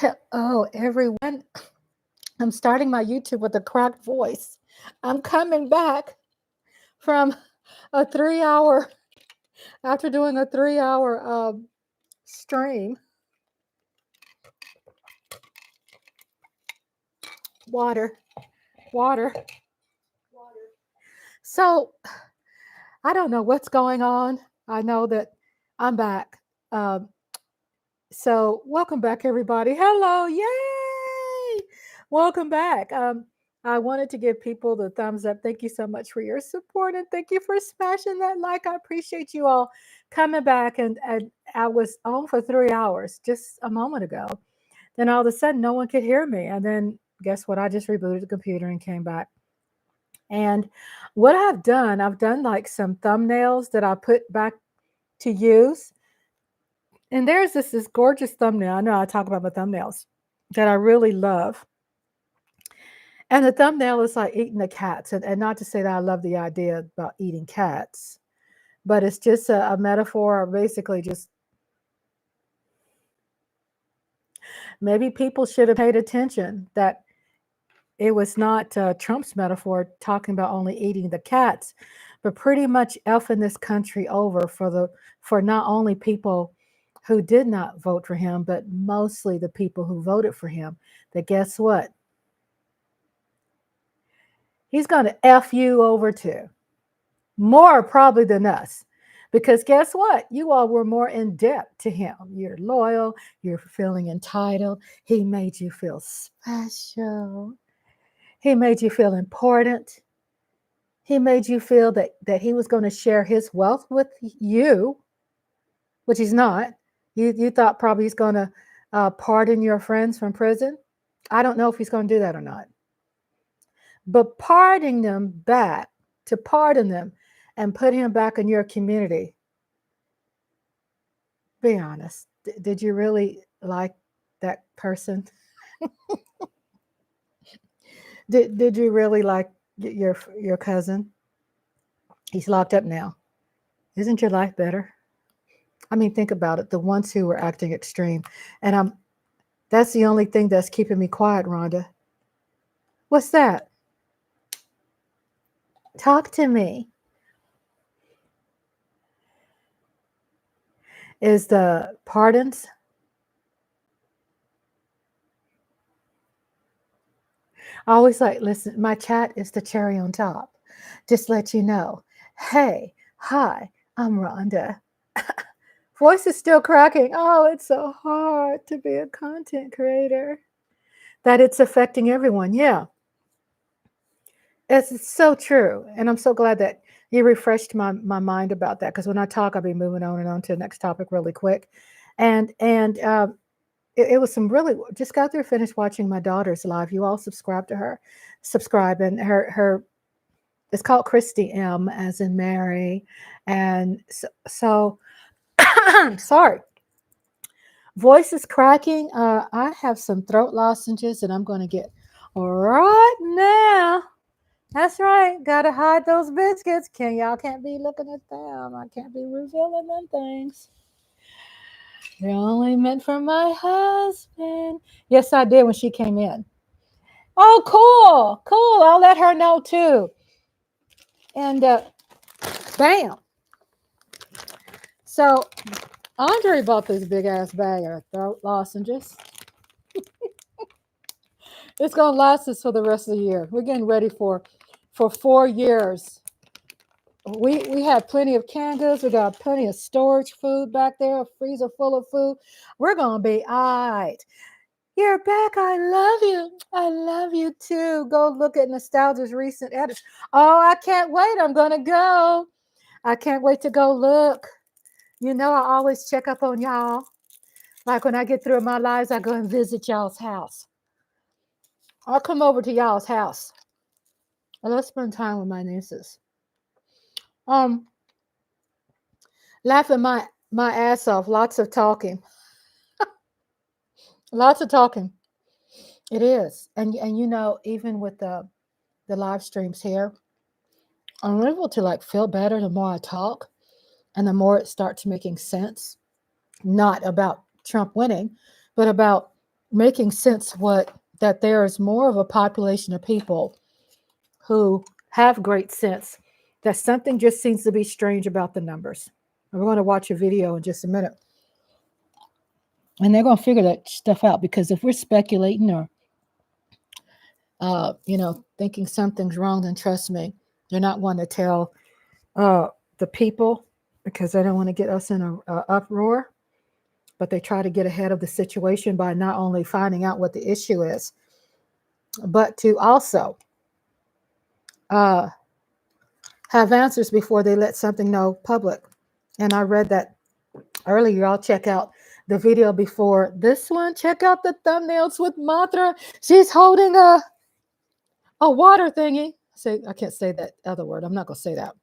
Hello, everyone. I'm starting my YouTube with a cracked voice. I'm coming back from a 3 hour, after doing a 3 hour stream. Water, water. So I don't know what's going on. I know that I'm back. Um, so welcome back, everybody. Hello, yay! Welcome back. I wanted to give people the thumbs up. Thank you so much for your support and thank you for smashing that like. I appreciate you all coming back. And I was on for 3 hours just a moment ago. Then all of a sudden, no one could hear me. And then guess what? I just rebooted the computer and came back. And what I've done like some thumbnails that I put back to use. And there's this gorgeous thumbnail. I know I talk about my thumbnails that I really love. And the thumbnail is like eating the cats. And not to say that I love the idea about eating cats, but it's just a metaphor, or basically just maybe people should have paid attention that it was not Trump's metaphor talking about only eating the cats, but pretty much effing this country over for not only people who did not vote for him, but mostly the people who voted for him. That guess what? He's going to F you over too. More probably than us. Because guess what? You all were more in debt to him. You're loyal. You're feeling entitled. He made you feel special. He made you feel important. He made you feel that he was going to share his wealth with you, which he's not. You thought probably he's going to pardon your friends from prison. I don't know if he's going to do that or not. But pardoning them back, to pardon them and putting them back in your community, be honest, did you really like that person? Did you really like your cousin? He's locked up now. Isn't your life better? I mean, think about it. The ones who were acting extreme, and that's the only thing that's keeping me quiet, Rhonda. What's that? Talk to me. Is the pardons? I always like, listen, my chat is the cherry on top. Just let you know. Hey, hi, I'm Rhonda. Voice is still cracking. Oh, it's so hard to be a content creator. That it's affecting everyone. Yeah, it's so true. And I'm so glad that you refreshed my mind about that. Because when I talk, I'll be moving on and on to the next topic really quick. And it was some really, just got through finished watching my daughter's live. You all subscribe to her. Subscribe. And her it's called Christy M, as in Mary. And so sorry. Voice is cracking. I have some throat lozenges that I'm going to get right now. That's right. Gotta hide those biscuits. Y'all can't be looking at them. I can't be revealing them things. They're only meant for my husband. Yes, I did when she came in. Oh, cool. Cool. I'll let her know too. And bam. So Andre bought this big ass bag of throat lozenges. It's gonna last us for the rest of the year. We're getting ready for 4 years. We have plenty of canned goods. We got plenty of storage food back there, a freezer full of food. We're gonna be all right. You're back. I love you. I love you too. Go look at Nostalgia's recent edits. Oh, I can't wait. I'm gonna go. I can't wait to go look. You know, I always check up on y'all. Like when I get through my lives, I go and visit y'all's house. I'll come over to y'all's house and let's spend time with my nieces. Um, Laughing my ass off. Lots of talking. Lots of talking. It is, and you know, even with the live streams here, I'm able to like feel better the more I talk, and the more it starts making sense. Not about Trump winning, but about making sense that there is more of a population of people who have great sense that something just seems to be strange about the numbers. And we're going to watch a video in just a minute. And they're going to figure that stuff out, because if we're speculating or, thinking something's wrong, then trust me, they're not one to tell the people, because they don't want to get us in a uproar. But they try to get ahead of the situation by not only finding out what the issue is, but to also have answers before they let something know public. And I read that earlier. I'll check out the video before this one. Check out the thumbnails with Matra. She's holding a water thingy. I can't say that other word. I'm not going to say that.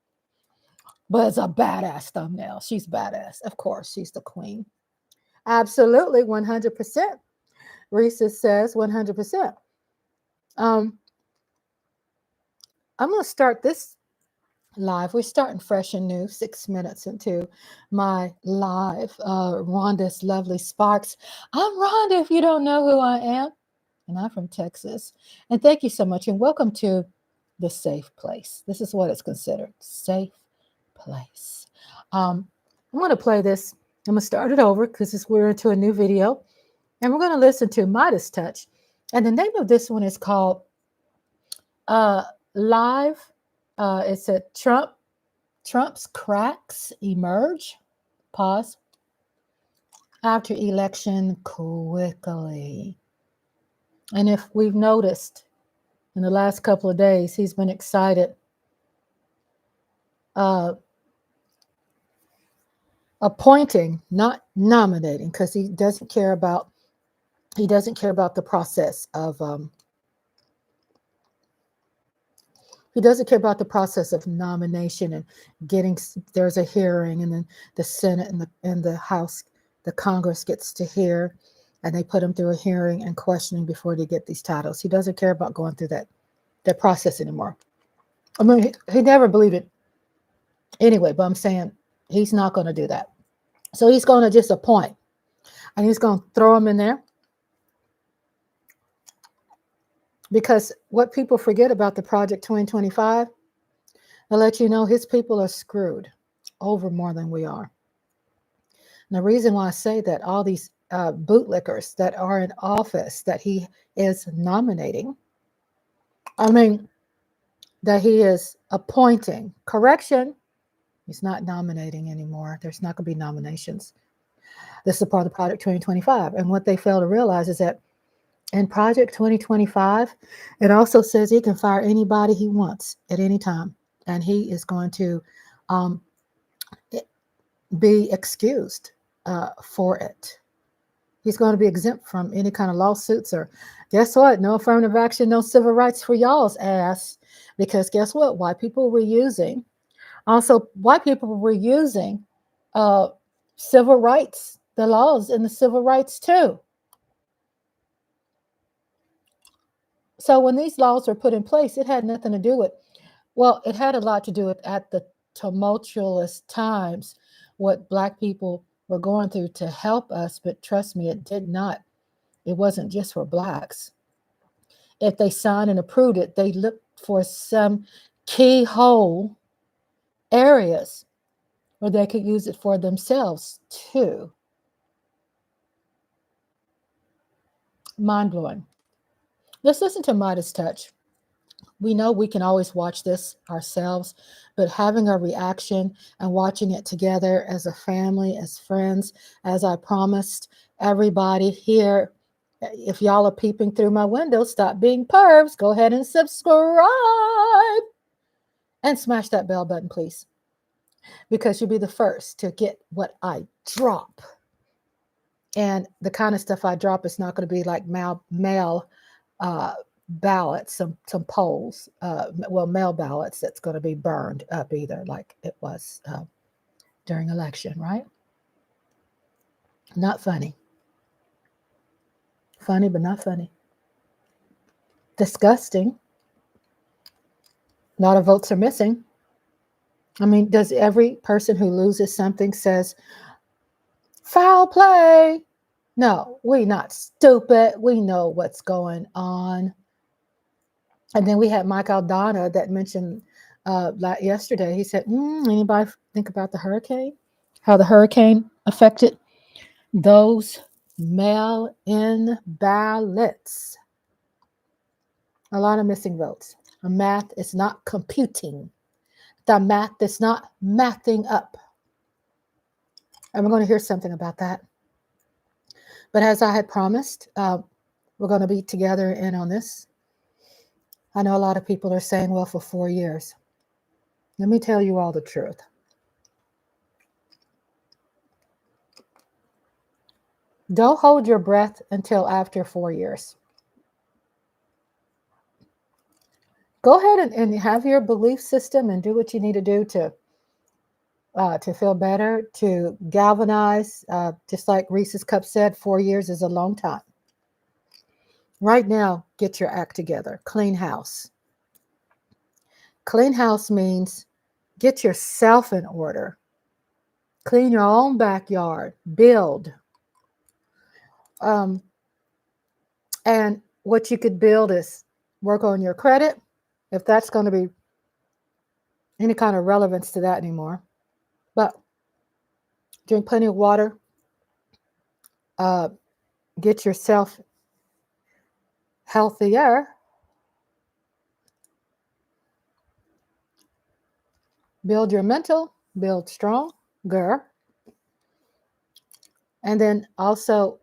But it's a badass thumbnail. She's badass. Of course, she's the queen. Absolutely, 100%. Risa says 100%. I'm going to start this live. We're starting fresh and new, 6 minutes into my live. Rhonda's Lovely Sparks. I'm Rhonda, if you don't know who I am, and I'm from Texas. And thank you so much, and welcome to the safe place. This is what it's considered, safe place. I'm going to play this. I'm going to start it over because we're into a new video, and we're going to listen to Midas Touch. And the name of this one is called Live. It's a Trump's cracks emerge. Pause. After election quickly. And if we've noticed in the last couple of days, he's been excited appointing, not nominating, because he doesn't care about the process of he doesn't care about the process of nomination and getting. There's a hearing, and then the Senate and the House, the Congress gets to hear, and they put them through a hearing and questioning before they get these titles. He doesn't care about going through that process anymore. I mean, he never believed it anyway, but I'm saying he's not going to do that. So he's going to just appoint, and he's going to throw them in there. Because what people forget about the Project 2025, I'll let you know his people are screwed over more than we are. And the reason why I say that, all these bootlickers that are in office that he is nominating, that he is appointing. Correction, he's not nominating anymore. There's not going to be nominations. This is a part of the Project 2025. And what they fail to realize is that in Project 2025, it also says he can fire anybody he wants at any time. And he is going to be excused for it. He's going to be exempt from any kind of lawsuits, or guess what? No affirmative action, no civil rights for y'all's ass. Because guess what? White people were using civil rights, the laws in the civil rights too. So when these laws were put in place, it had nothing to do with, well, it had a lot to do with, at the tumultuous times, what Black people were going through to help us. But trust me, it did not. It wasn't just for Blacks. If they signed and approved it, they looked for some keyhole areas where they could use it for themselves too. Mind-blowing. Let's listen to Midas Touch. We know we can always watch this ourselves, but having a reaction and watching it together as a family, as friends, as I promised everybody here, if y'all are peeping through my window, stop being pervs, go ahead and subscribe and smash that bell button, please, because you'll be the first to get what I drop. And the kind of stuff I drop is not going to be like mail ballots, some polls, mail ballots that's going to be burned up either, like it was during election, right? Not funny. Funny, but not funny. Disgusting. A lot of votes are missing. I mean, does every person who loses something says, foul play? No, we not stupid. We know what's going on. And then we had Mike Aldana that mentioned yesterday. He said, anybody think about the hurricane? How the hurricane affected those mail-in ballots? A lot of missing votes. The math is not computing. The math is not mathing up. And we're going to hear something about that. But as I had promised, we're going to be together in on this. I know a lot of people are saying, well, for 4 years. Let me tell you all the truth. Don't hold your breath until after 4 years. Go ahead and have your belief system and do what you need to do to feel better, to galvanize. Just like Reese's Cup said, 4 years is a long time. Right now, get your act together. Clean house. Clean house means get yourself in order. Clean your own backyard. Build. And what you could build is work on your credit, if that's going to be any kind of relevance to that anymore. But drink plenty of water. Get yourself healthier. Build your mental. Build stronger. And then also,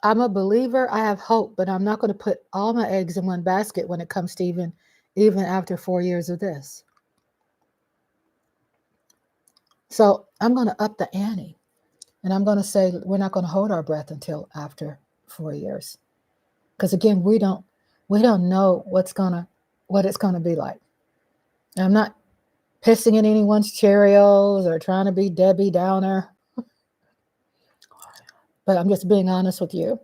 I'm a believer. I have hope, but I'm not going to put all my eggs in one basket when it comes to even after 4 years of this. So I'm going to up the ante. And I'm going to say we're not going to hold our breath until after 4 years. Because again, we don't know what it's going to be like. And I'm not pissing in anyone's Cheerios or trying to be Debbie Downer. But I'm just being honest with you.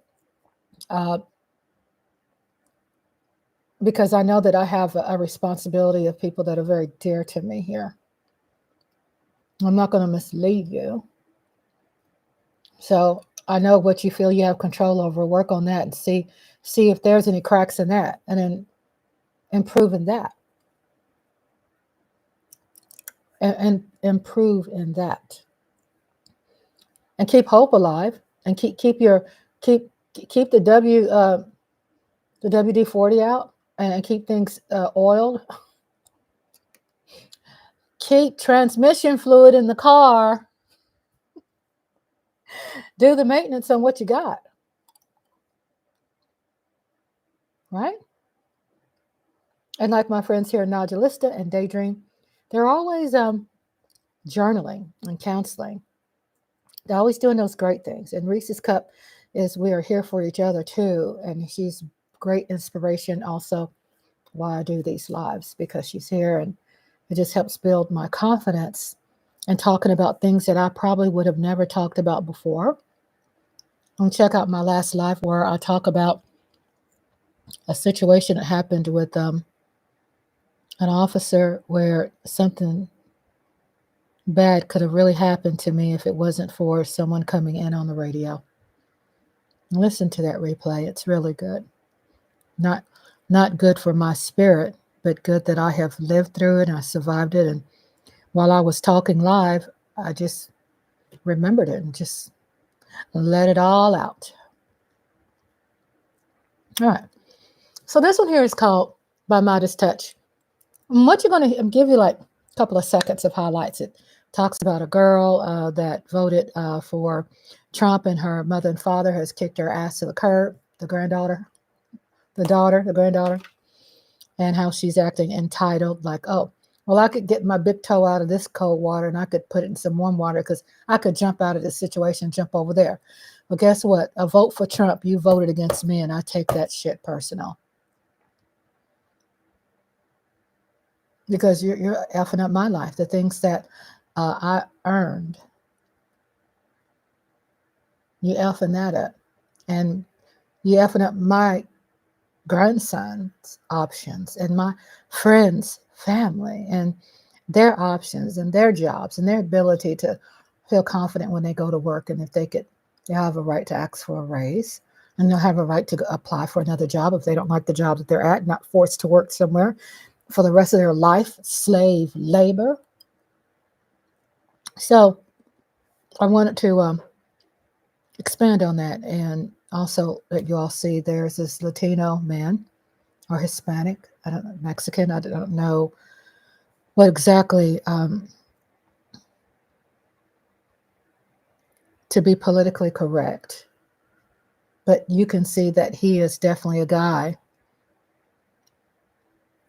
Because I know that I have a responsibility of people that are very dear to me here. I'm not going to mislead you. So I know what you feel you have control over. Work on that and see if there's any cracks in that, and then improve in that. And improve in that. And keep hope alive, and keep the WD-40 out, and keep things oiled. Keep transmission fluid in the car. Do the maintenance on what you got. Right? And like my friends here, Nodulista and Daydream, they're always journaling and counseling. They're always doing those great things. And Reese's Cup is we are here for each other too. And she's great inspiration also why I do these lives, because she's here and it just helps build my confidence and talking about things that I probably would have never talked about before. And check out my last live where I talk about a situation that happened with an officer where something bad could have really happened to me if it wasn't for someone coming in on the radio. Listen to that replay. It's really good. Not good for my spirit, but good that I have lived through it and I survived it. And while I was talking live, I just remembered it and just let it all out. All right. So this one here is called By Midas Touch. And what you're going to give you like a couple of seconds of highlights. It talks about a girl that voted for Trump, and her mother and father has kicked her ass to the curb, the granddaughter, the granddaughter, and how she's acting entitled, like, oh, well, I could get my big toe out of this cold water and I could put it in some warm water because I could jump out of this situation, jump over there. Well, guess what? A vote for Trump, you voted against me, and I take that shit personal. Because you're effing up my life, the things that I earned. You effing that up. And you effing up my grandson's options and my friends' family and their options and their jobs and their ability to feel confident when they go to work, and if they could They have a right to ask for a raise, and they'll have a right to apply for another job if they don't like the job that they're at, not forced to work somewhere for the rest of their life, slave labor. So I wanted to expand on that, and also that you all see there's this Latino man or Hispanic, I don't know, Mexican, I don't know what exactly, to be politically correct, but you can see that he is definitely a guy,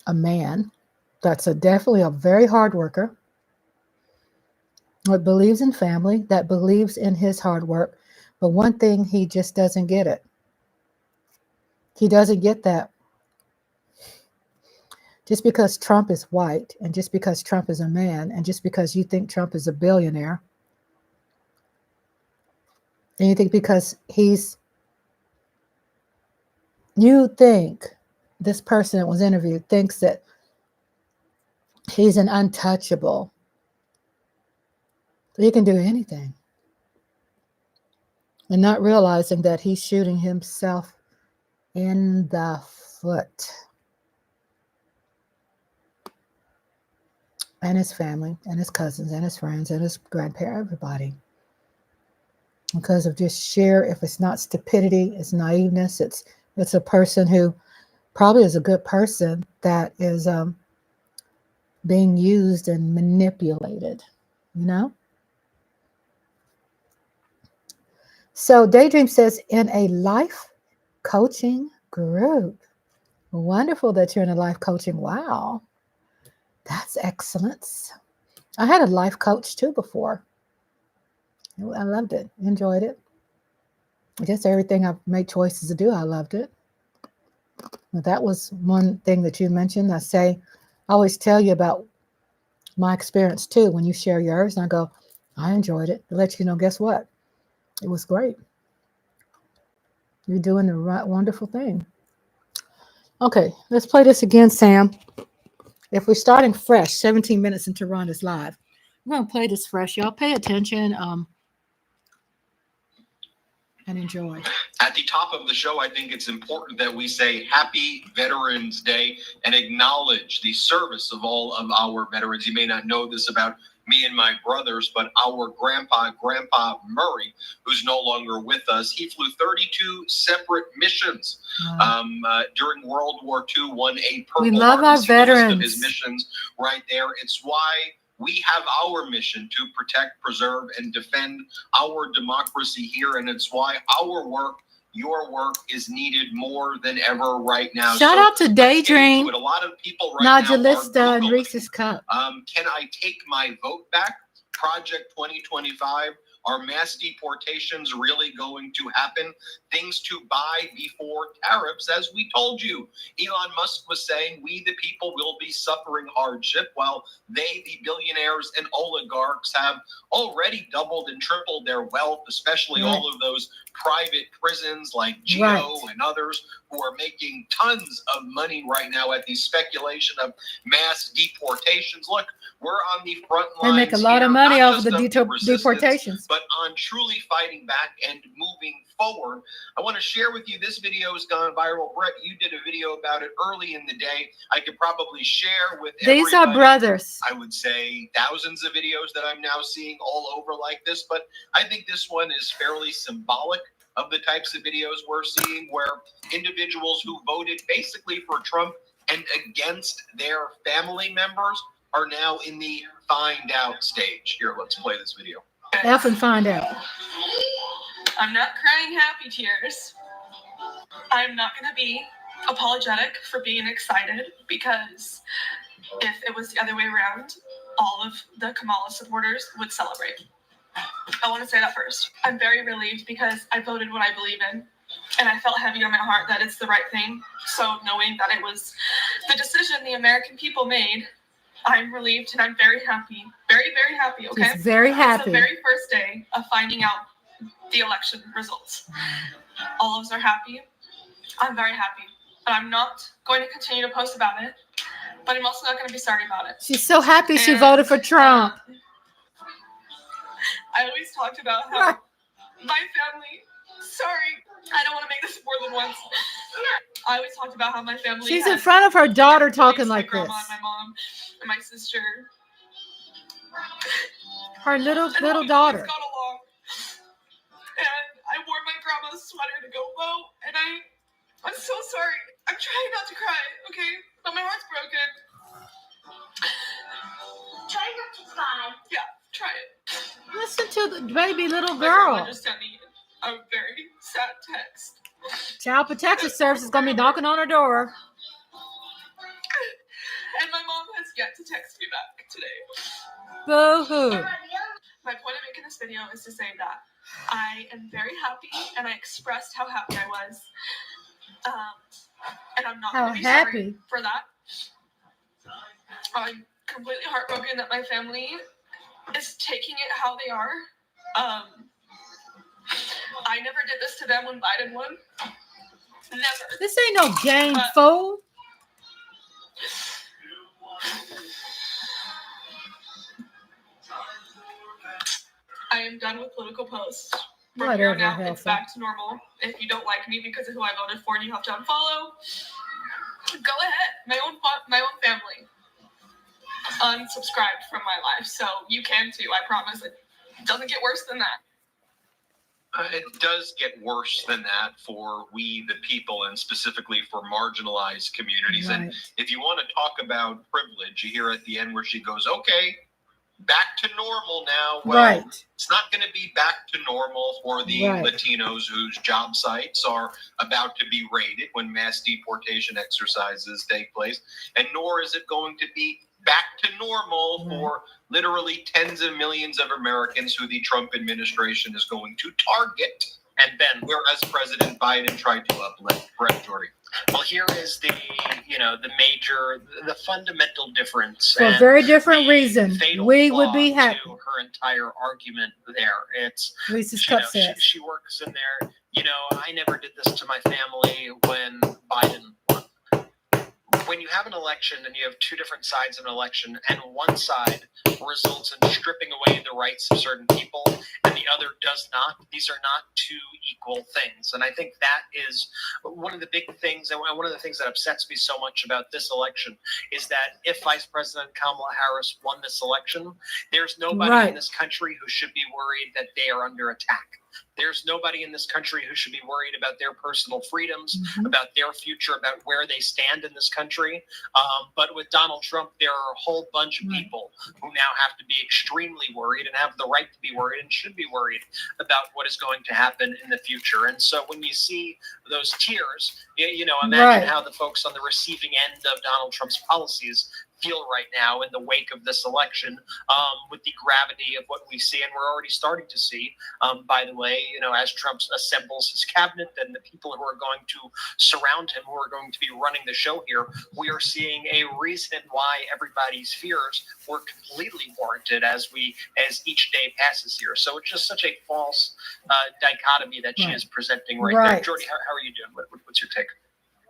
a man that's definitely a very hard worker, that believes in family, that believes in his hard work. But one thing, he just doesn't get it. He doesn't get that just because Trump is white, and just because Trump is a man, and just because you think Trump is a billionaire, and you think because you think this person that was interviewed thinks that he's an untouchable. He can do anything. And not realizing that he's shooting himself in the foot. And his family, and his cousins, and his friends, and his grandparents, everybody. Because of just sheer, if it's not stupidity, it's naiveness, it's a person who probably is a good person that is being used and manipulated, you know? So Daydream says, in a life coaching group. Wonderful that you're in a life coaching. Wow. That's excellence. I had a life coach too before. I loved it, enjoyed it. I guess everything I've made choices to do, I loved it. But that was one thing that you mentioned. I always tell you about my experience too when you share yours. And I go, I enjoyed it. To let you know, guess what? It was great. You're doing the right, wonderful thing. Okay, let's play this again, Sam. If we're starting fresh, 17 minutes into Rhonda's live, I'm going to play this fresh. Y'all pay attention and enjoy. At the top of the show, I think it's important that we say Happy Veterans Day and acknowledge the service of all of our veterans. You may not know this about me and my brothers, but our Grandpa Murray, who's no longer with us, he flew 32 separate missions during World War II, won a Purple We love Heart. our veterans. Of his missions right there. It's why we have our mission to protect, preserve, and defend our democracy here, and it's why our work, your work, is needed more than ever right now. Shout out to Daydream, a lot of people right Nodulista, and Reese's Cup. Can I take my vote back? Project 2025. Are mass deportations really going to happen? Things to buy before tariffs, as we told you. Elon Musk was saying we, the people, will be suffering hardship, while they, the billionaires and oligarchs, have already doubled and tripled their wealth, especially all of those private prisons like Geo and others who are making tons of money right now at the speculation of mass deportations. Look, we're on the front lines. They make a lot of money off of the deportations. But on truly fighting back and moving forward, I want to share with you, this video has gone viral. Brett, you did a video about it early in the day. I could probably share with These are brothers. I would say thousands of videos that I'm now seeing all over like this, but I think this one is fairly symbolic of the types of videos we're seeing, where individuals who voted basically for Trump and against their family members are now in the find out stage. Here, let's play this video. F and find out. I'm not crying happy tears. I'm not going to be apologetic for being excited, because if it was the other way around, all of the Kamala supporters would celebrate. I want to say that first. I'm very relieved because I voted what I believe in, and I felt heavy on my heart that it's the right thing. So knowing that it was the decision the American people made, I'm relieved and I'm very happy. Very, very happy, okay? She's very happy. It's the very first day of finding out the election results. All of us are happy. I'm very happy. But I'm not going to continue to post about it. But I'm also not going to be sorry about it. She's so happy she voted for Trump. I always talked about how my family. Sorry, I don't want to make this more than once. I always talked about how my family. She's in front of her daughter talking like my this. grandma and my mom and my sister. Her little Got daughter. along. And I wore my grandma's sweater to go vote, and I'm so sorry. I'm trying not to cry, okay? But my heart's broken. Try not to cry. Yeah, try it. Listen to the baby little My grandma girl. just sent me a very sad text. Child Protective Service is going to be knocking on her door. And my mom has yet to text me back today. Boo-hoo. My point of making this video is to say that I am very happy, and I expressed how happy I was. And I'm not going to be sorry for that. I'm completely heartbroken that my family is taking it how they are. I never did this to them when Biden won. Never. This ain't no game, fool. I am done with political posts. From here on out, it's back to normal. If you don't like me because of who I voted for and you have to unfollow, go ahead. My own family unsubscribed from my life, so you can too. I promise. It doesn't get worse than that. It does get worse than that for we, the people, and specifically for marginalized communities. Right. And if you want to talk about privilege, you hear at the end where she goes, okay, back to normal now. Well, right. It's not going to be back to normal for the Latinos whose job sites are about to be raided when mass deportation exercises take place. And nor is it going to be back to normal for literally tens of millions of Americans who the Trump administration is going to target. And then, whereas President Biden tried to uplift. Brett, Jordy. Well, here is the fundamental difference. For a very different reason. We would be happy. To her entire argument there. It's, she works in there. I never did this to my family when Biden won. When you have an election and you have two different sides of an election, and one side results in stripping away the rights of certain people and the other does not, these are not two equal things. And I think that is one of the big things, and one of the things that upsets me so much about this election is that if Vice President Kamala Harris won this election, there's nobody in this country who should be worried that they are under attack. There's nobody in this country who should be worried about their personal freedoms, about their future, about where they stand in this country. But with Donald Trump, there are a whole bunch of people who now have to be extremely worried and have the right to be worried and should be worried about what is going to happen in the future. And so when you see those tears, imagine how the folks on the receiving end of Donald Trump's policies feel right now in the wake of this election, with the gravity of what we see, and we're already starting to see, by the way, as Trump assembles his cabinet and the people who are going to surround him, who are going to be running the show here, we are seeing a reason why everybody's fears were completely warranted as each day passes here. So it's just such a false dichotomy that she is presenting right there. Jordy, how are you doing? What's your take?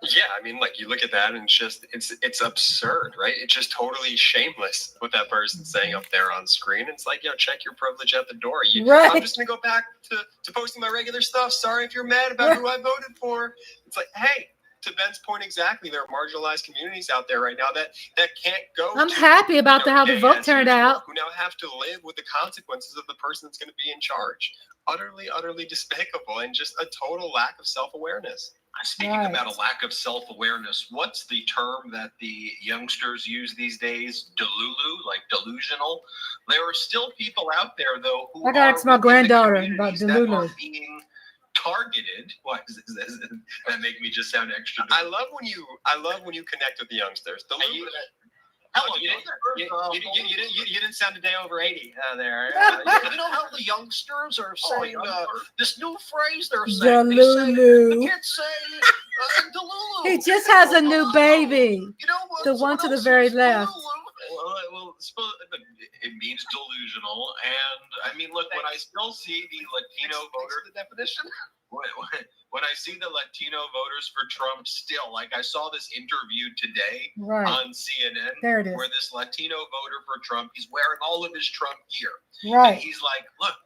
Yeah, I mean, you look at that and it's absurd, right? It's just totally shameless what that person's saying up there on screen. It's like, check your privilege at the door. I'm just going to go back to posting my regular stuff. Sorry if you're mad about who I voted for. It's like, hey, to Ben's point exactly, there are marginalized communities out there right now that can't go. I'm happy about how the vote turned out. Who now have to live with the consequences of the person that's going to be in charge. Utterly, utterly despicable, and just a total lack of self-awareness. Speaking about a lack of self-awareness, what's the term that the youngsters use these days? Delulu, like delusional. There are still people out there, though, who I gotta ask my granddaughter about Delulu. That are being targeted. What does that make me just sound extra? I love when you connect with the youngsters. Delulu. Hello, you didn't sound a day over 80 there. You know how the youngsters are saying this new phrase they're saying? Delulu. They can't say Delulu. He just has a new baby. The one to the very left. Well, it means delusional, and I mean, look, when I still see the Latino voter, the definition. When I see the Latino voters for Trump still, like I saw this interview today on CNN, there it is, where this Latino voter for Trump, he's wearing all of his Trump gear. Right. And he's like, look,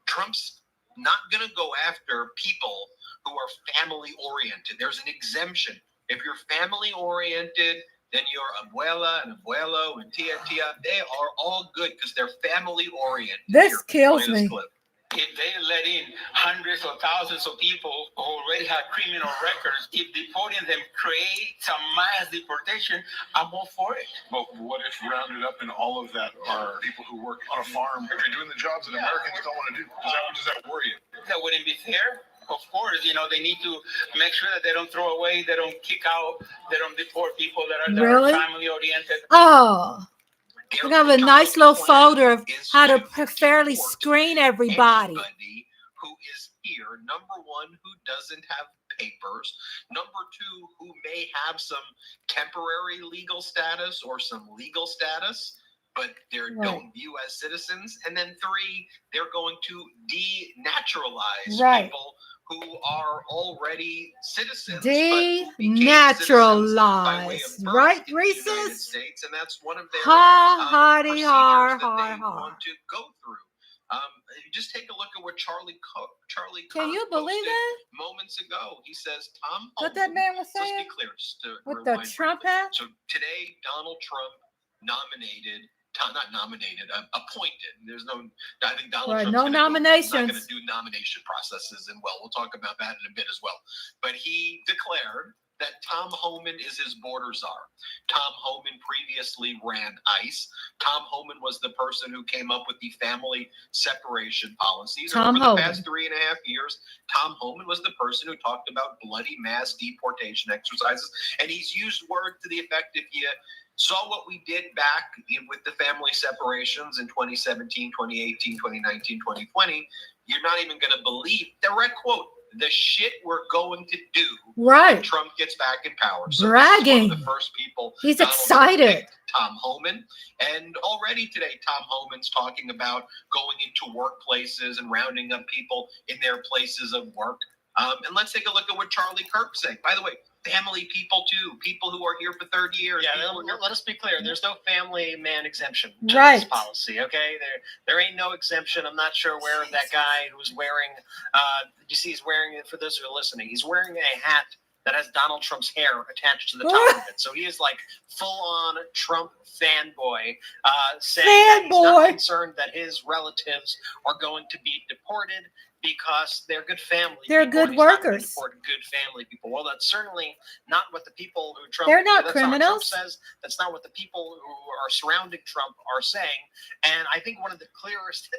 Trump's not going to go after people who are family oriented. There's an exemption. If you're family oriented, then your abuela and abuelo and tia, they are all good because they're family oriented. This kills me. If they let in hundreds or thousands of people who already have criminal records, if deporting them creates a mass deportation, I'm all for it. But what if rounded up in all of that are people who work on a farm? If you're doing the jobs that Americans don't want to do, does that worry you? That wouldn't be fair. Of course, they need to make sure that they don't throw away, they don't kick out, they don't deport people that are family oriented. Oh. We're going to have a nice little folder of how to fairly screen everybody. Anybody who is here, number one, who doesn't have papers, number two, who may have some temporary legal status or some legal status, but they don't view as citizens, and then three, they're going to denaturalize people who are already citizens. Denaturalized, right, Reese's? States, and that's one of their procedures that they want to go through. Just take a look at what Charlie Can you believe that? Moments ago, he says, Tom, what that man was saying? Let's be clear. With the Trump hat? So today, Donald Trump appointed. There's no, I think Donald Trump's no nominations. Not going to do nomination processes, and we'll talk about that in a bit as well. But he declared that Tom Homan is his border czar. Tom Homan previously ran ICE. Tom Homan was the person who came up with the family separation policies. Over the past 3.5 years, Tom Homan was the person who talked about bloody mass deportation exercises. And he's used words to the effect, if you saw what we did back with the family separations in 2017, 2018, 2019, 2020, you're not even going to believe, direct quote, the shit we're going to do when Trump gets back in power. So bragging. One of the first people. He's excited. Tom Homan. And already today, Tom Homan's talking about going into workplaces and rounding up people in their places of work. And let's take a look at what Charlie Kirk said. By the way, family people too, people who are here for 30 years. Yeah, let us be clear. There's no family man exemption to this policy, okay? There ain't no exemption. I'm not sure where that guy who's wearing, you see he's wearing it, for those who are listening, he's wearing a hat that has Donald Trump's hair attached to the top of it. So he is like full-on Trump fanboy, saying that he's not concerned that his relatives are going to be deported because they're good family. They're people, good workers. Support good family people. Well, that's certainly not what the people who Trump. They're not that's criminals. Not what Trump says. That's not what the people who are surrounding Trump are saying. And I think one of the clearest,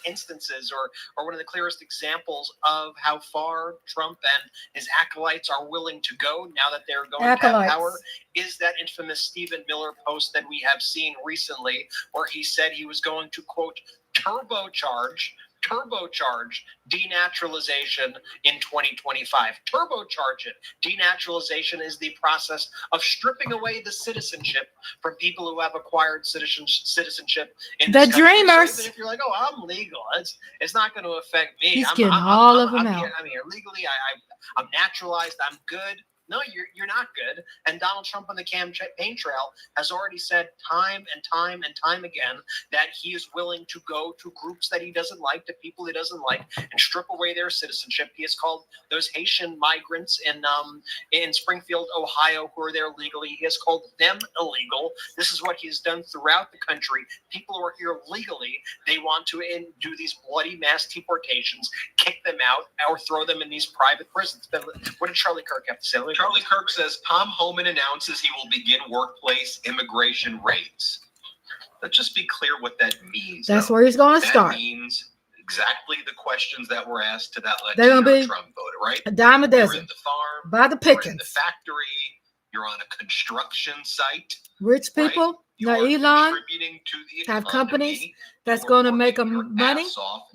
instances, or one of the clearest examples of how far Trump and his acolytes are willing to go now that they're going to have power is that infamous Stephen Miller post that we have seen recently, where he said he was going to, quote, turbocharge denaturalization in 2025. Turbocharge it. Denaturalization is the process of stripping away the citizenship from people who have acquired citizenship in the this dreamers. So even if you're like, oh, I'm legal, it's not going to affect me. He's getting all of them out. I'm here legally. I'm naturalized. I'm good. No, you're not good. And Donald Trump on the campaign trail has already said time and time and time again that he is willing to go to groups that he doesn't like, to people he doesn't like, and strip away their citizenship. He has called those Haitian migrants in Springfield, Ohio, who are there legally, he has called them illegal. This is what he has done throughout the country. People who are here legally, they want to do these bloody mass deportations, kick them out, or throw them in these private prisons. But what did Charlie Kirk have to say? Charlie Kirk says Tom Homan announces he will begin workplace immigration raids. Let's just be clear what that means. That's where he's going to start. That means exactly the questions that were asked to that Latino Trump voter, right? A dime a dozen. You're in the farm, by the pickings. you're in the factory, you're on a construction site. Rich people, right? now Elon, contributing to the have economy. companies that's going to make them money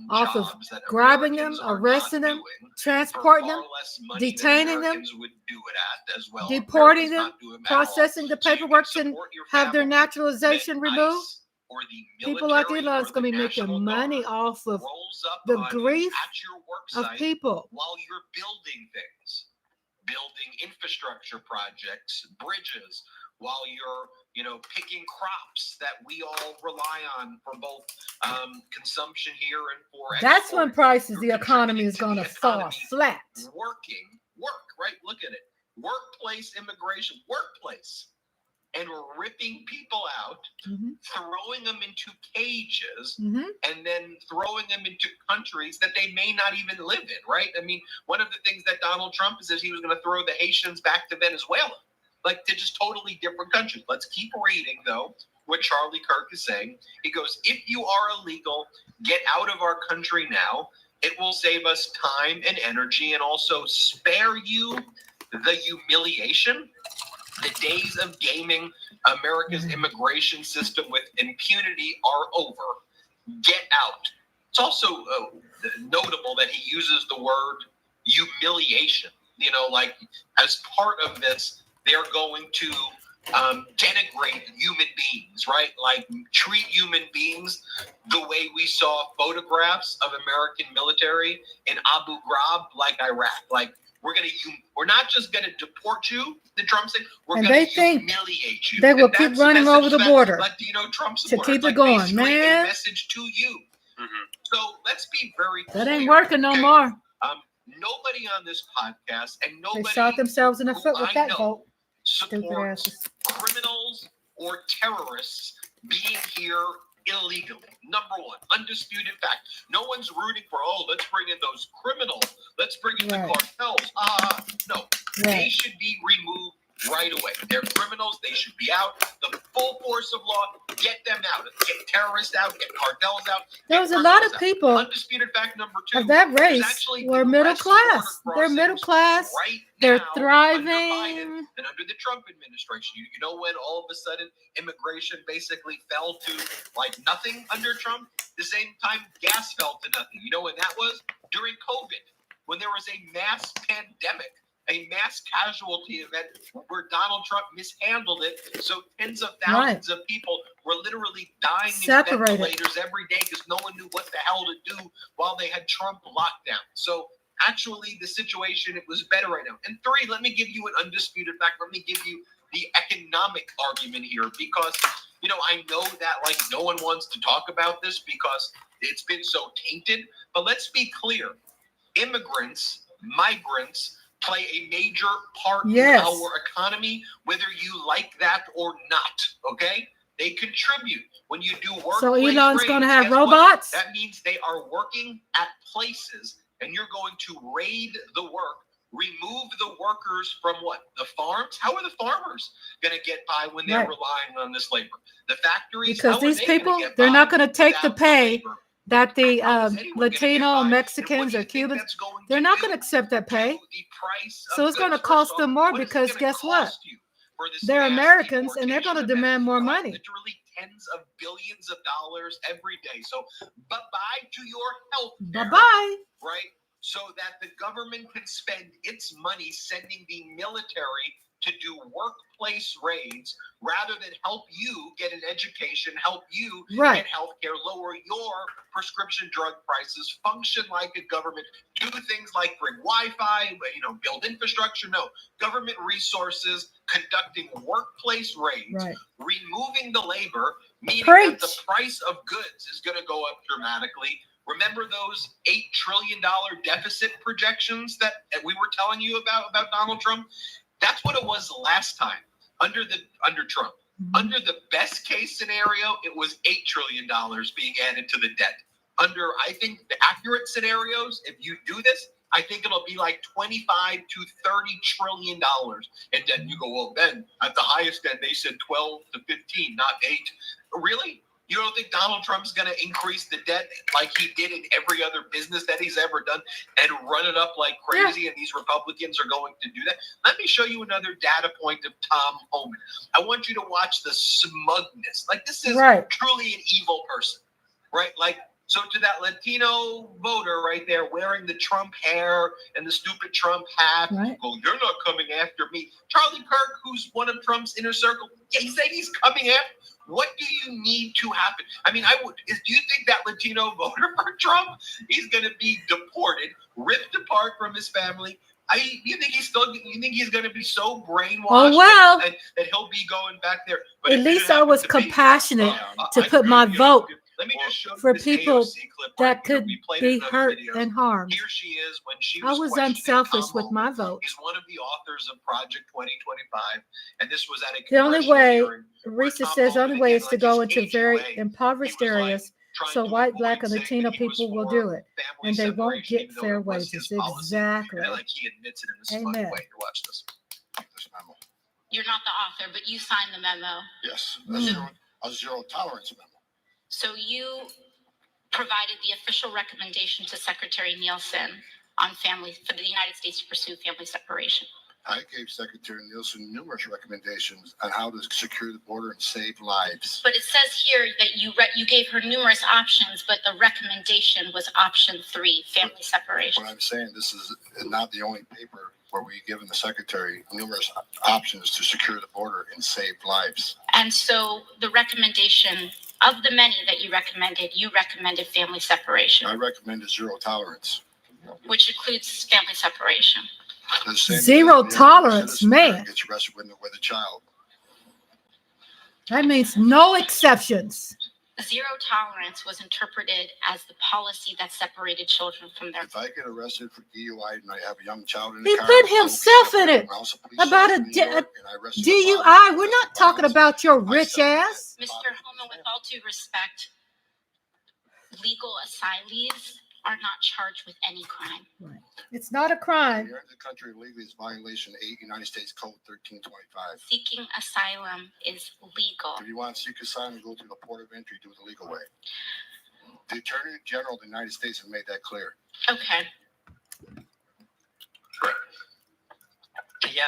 off of grabbing them, arresting them, transporting them, detaining them, deporting them, processing the paperwork to have their naturalization removed. People like Elon is going to be making money off of the grief of people. While you're building things, building infrastructure projects, bridges, while you're, picking crops that we all rely on for both consumption here and for That's when prices, the You're economy is going to fall flat. Work, right? Look at it. Workplace immigration, workplace. And we're ripping people out, throwing them into cages, and then throwing them into countries that they may not even live in, right? I mean, one of the things that Donald Trump says he was going to throw the Haitians back to Venezuela, like to just totally different countries. Let's keep reading, though, what Charlie Kirk is saying. He goes, if you are illegal, get out of our country now. It will save us time and energy and also spare you the humiliation. The days of gaming America's immigration system with impunity are over. Get out. It's also notable that he uses the word humiliation. Like as part of this, they're going to denigrate human beings, right? Like treat human beings the way we saw photographs of American military in Abu Ghraib, like Iraq. Like we're not just going to deport you, the Trump saying, we're going to humiliate you. They will keep running over the border Trump to keep it going, man. A message to you. So let's be very clear. That ain't working no more. Nobody on this podcast and nobody they shot themselves in the foot with that vote. Supports criminals or terrorists being here illegally. Number one, undisputed fact. No one's rooting for, let's bring in those criminals. Let's bring in the cartels. No. They should be removed right away. They're criminals. They should be out. The full force of law, get them out. Get terrorists out. Get cartels out. There was a lot of people. Undisputed fact number two. Of that race were middle class. They're middle class. Right They're now, thriving. Under Biden and under the Trump administration. You know when all of a sudden immigration basically fell to like nothing under Trump? The same time gas fell to nothing. You know when that was? During COVID. When there was a mass pandemic. A mass casualty event where Donald Trump mishandled it. So tens of thousands of people were literally dying in ventilators every day because no one knew what the hell to do while they had Trump locked down. So actually the situation, it was better right now. And three, let me give you an undisputed fact. Let me give you the economic argument here because, I know that like no one wants to talk about this because it's been so tainted. But let's be clear. Immigrants, migrants, play a major part in our economy, whether you like that or not, okay? They contribute. When you do work, so Elon's going to have robots? That means they are working at places, and you're going to raid the work, remove the workers from what? The farms? How are the farmers going to get by when they're relying on this labor? The factories? Because these people, they're not going to take the pay that the Latino, Mexicans, or Cubans, they're not going to accept that pay. So it's going to cost them more because guess what? They're Americans and they're going to demand more money. Literally tens of billions of dollars every day. So bye-bye to your health care. Bye-bye. Right? So that the government can spend its money sending the military to do workplace raids rather than help you get an education, help you get health care, lower your prescription drug prices, function like a government, do things like bring Wi-Fi, build infrastructure. No, government resources, conducting workplace raids, removing the labor, meaning that the price of goods is going to go up dramatically. Remember those $8 trillion deficit projections that we were telling you about Donald Trump? That's what it was last time under Trump. Under the best case scenario, it was $8 trillion being added to the debt. Under, I think, the accurate scenarios, if you do this, I think it'll be like $25 to $30 trillion. And then you go, well, Ben, at the highest end, they said 12 to 15, not 8. Really? You don't think Donald Trump's going to increase the debt like he did in every other business that he's ever done and run it up like crazy? And these Republicans are going to do that. Let me show you another data point of Tom Homan. I want you to watch the smugness. Like this is truly an evil person, right? Like, so to that Latino voter right there wearing the Trump hair and the stupid Trump hat, go, you're not coming after me. Charlie Kirk, who's one of Trump's inner circle, he said he's coming after. What do you need to happen? I mean, do you think that Latino voter for Trump, he's going to be deported, ripped apart from his family, You think he's going to be so brainwashed that he'll be going back there? But at least I was compassionate to put my vote for people that could be hurt and harmed. Here she is when she I was unselfish with my vote. He's one of the authors of Project 2025, and this was at a the only way, Risa says, the only way is to go into very impoverished areas. So white, black, and Latino people will do it, and they won't get fair wages. Exactly. Like he admits it in this funny way. Watch this. You're not the author, but you signed the memo. Yes, a zero tolerance memo. So you provided the official recommendation to Secretary Nielsen on for the United States to pursue family separation. I gave Secretary Nielsen numerous recommendations on how to secure the border and save lives. But it says here that you gave her numerous options, but the recommendation was option 3, family separation. What I'm saying, this is not the only paper where we've given the Secretary numerous options to secure the border and save lives. And so the recommendation of the many that you recommended family separation. I recommended zero tolerance. Which includes family separation. Zero tolerance, man. Gets arrested with a child. That means no exceptions. Zero tolerance was interpreted as the policy that separated children from their. If I get arrested for DUI and I have a young child in the car, he put himself in it. About a DUI. We're not talking about your rich ass. Mr. Holman, with all due respect, legal asylees are not charged with any crime. Right. It's not a crime. Here in the country illegally is violation 8 United States Code 1325. Seeking asylum is legal. If you want to seek asylum, go to the port of entry, do it the legal way. The Attorney General of the United States has made that clear. Okay. Yeah,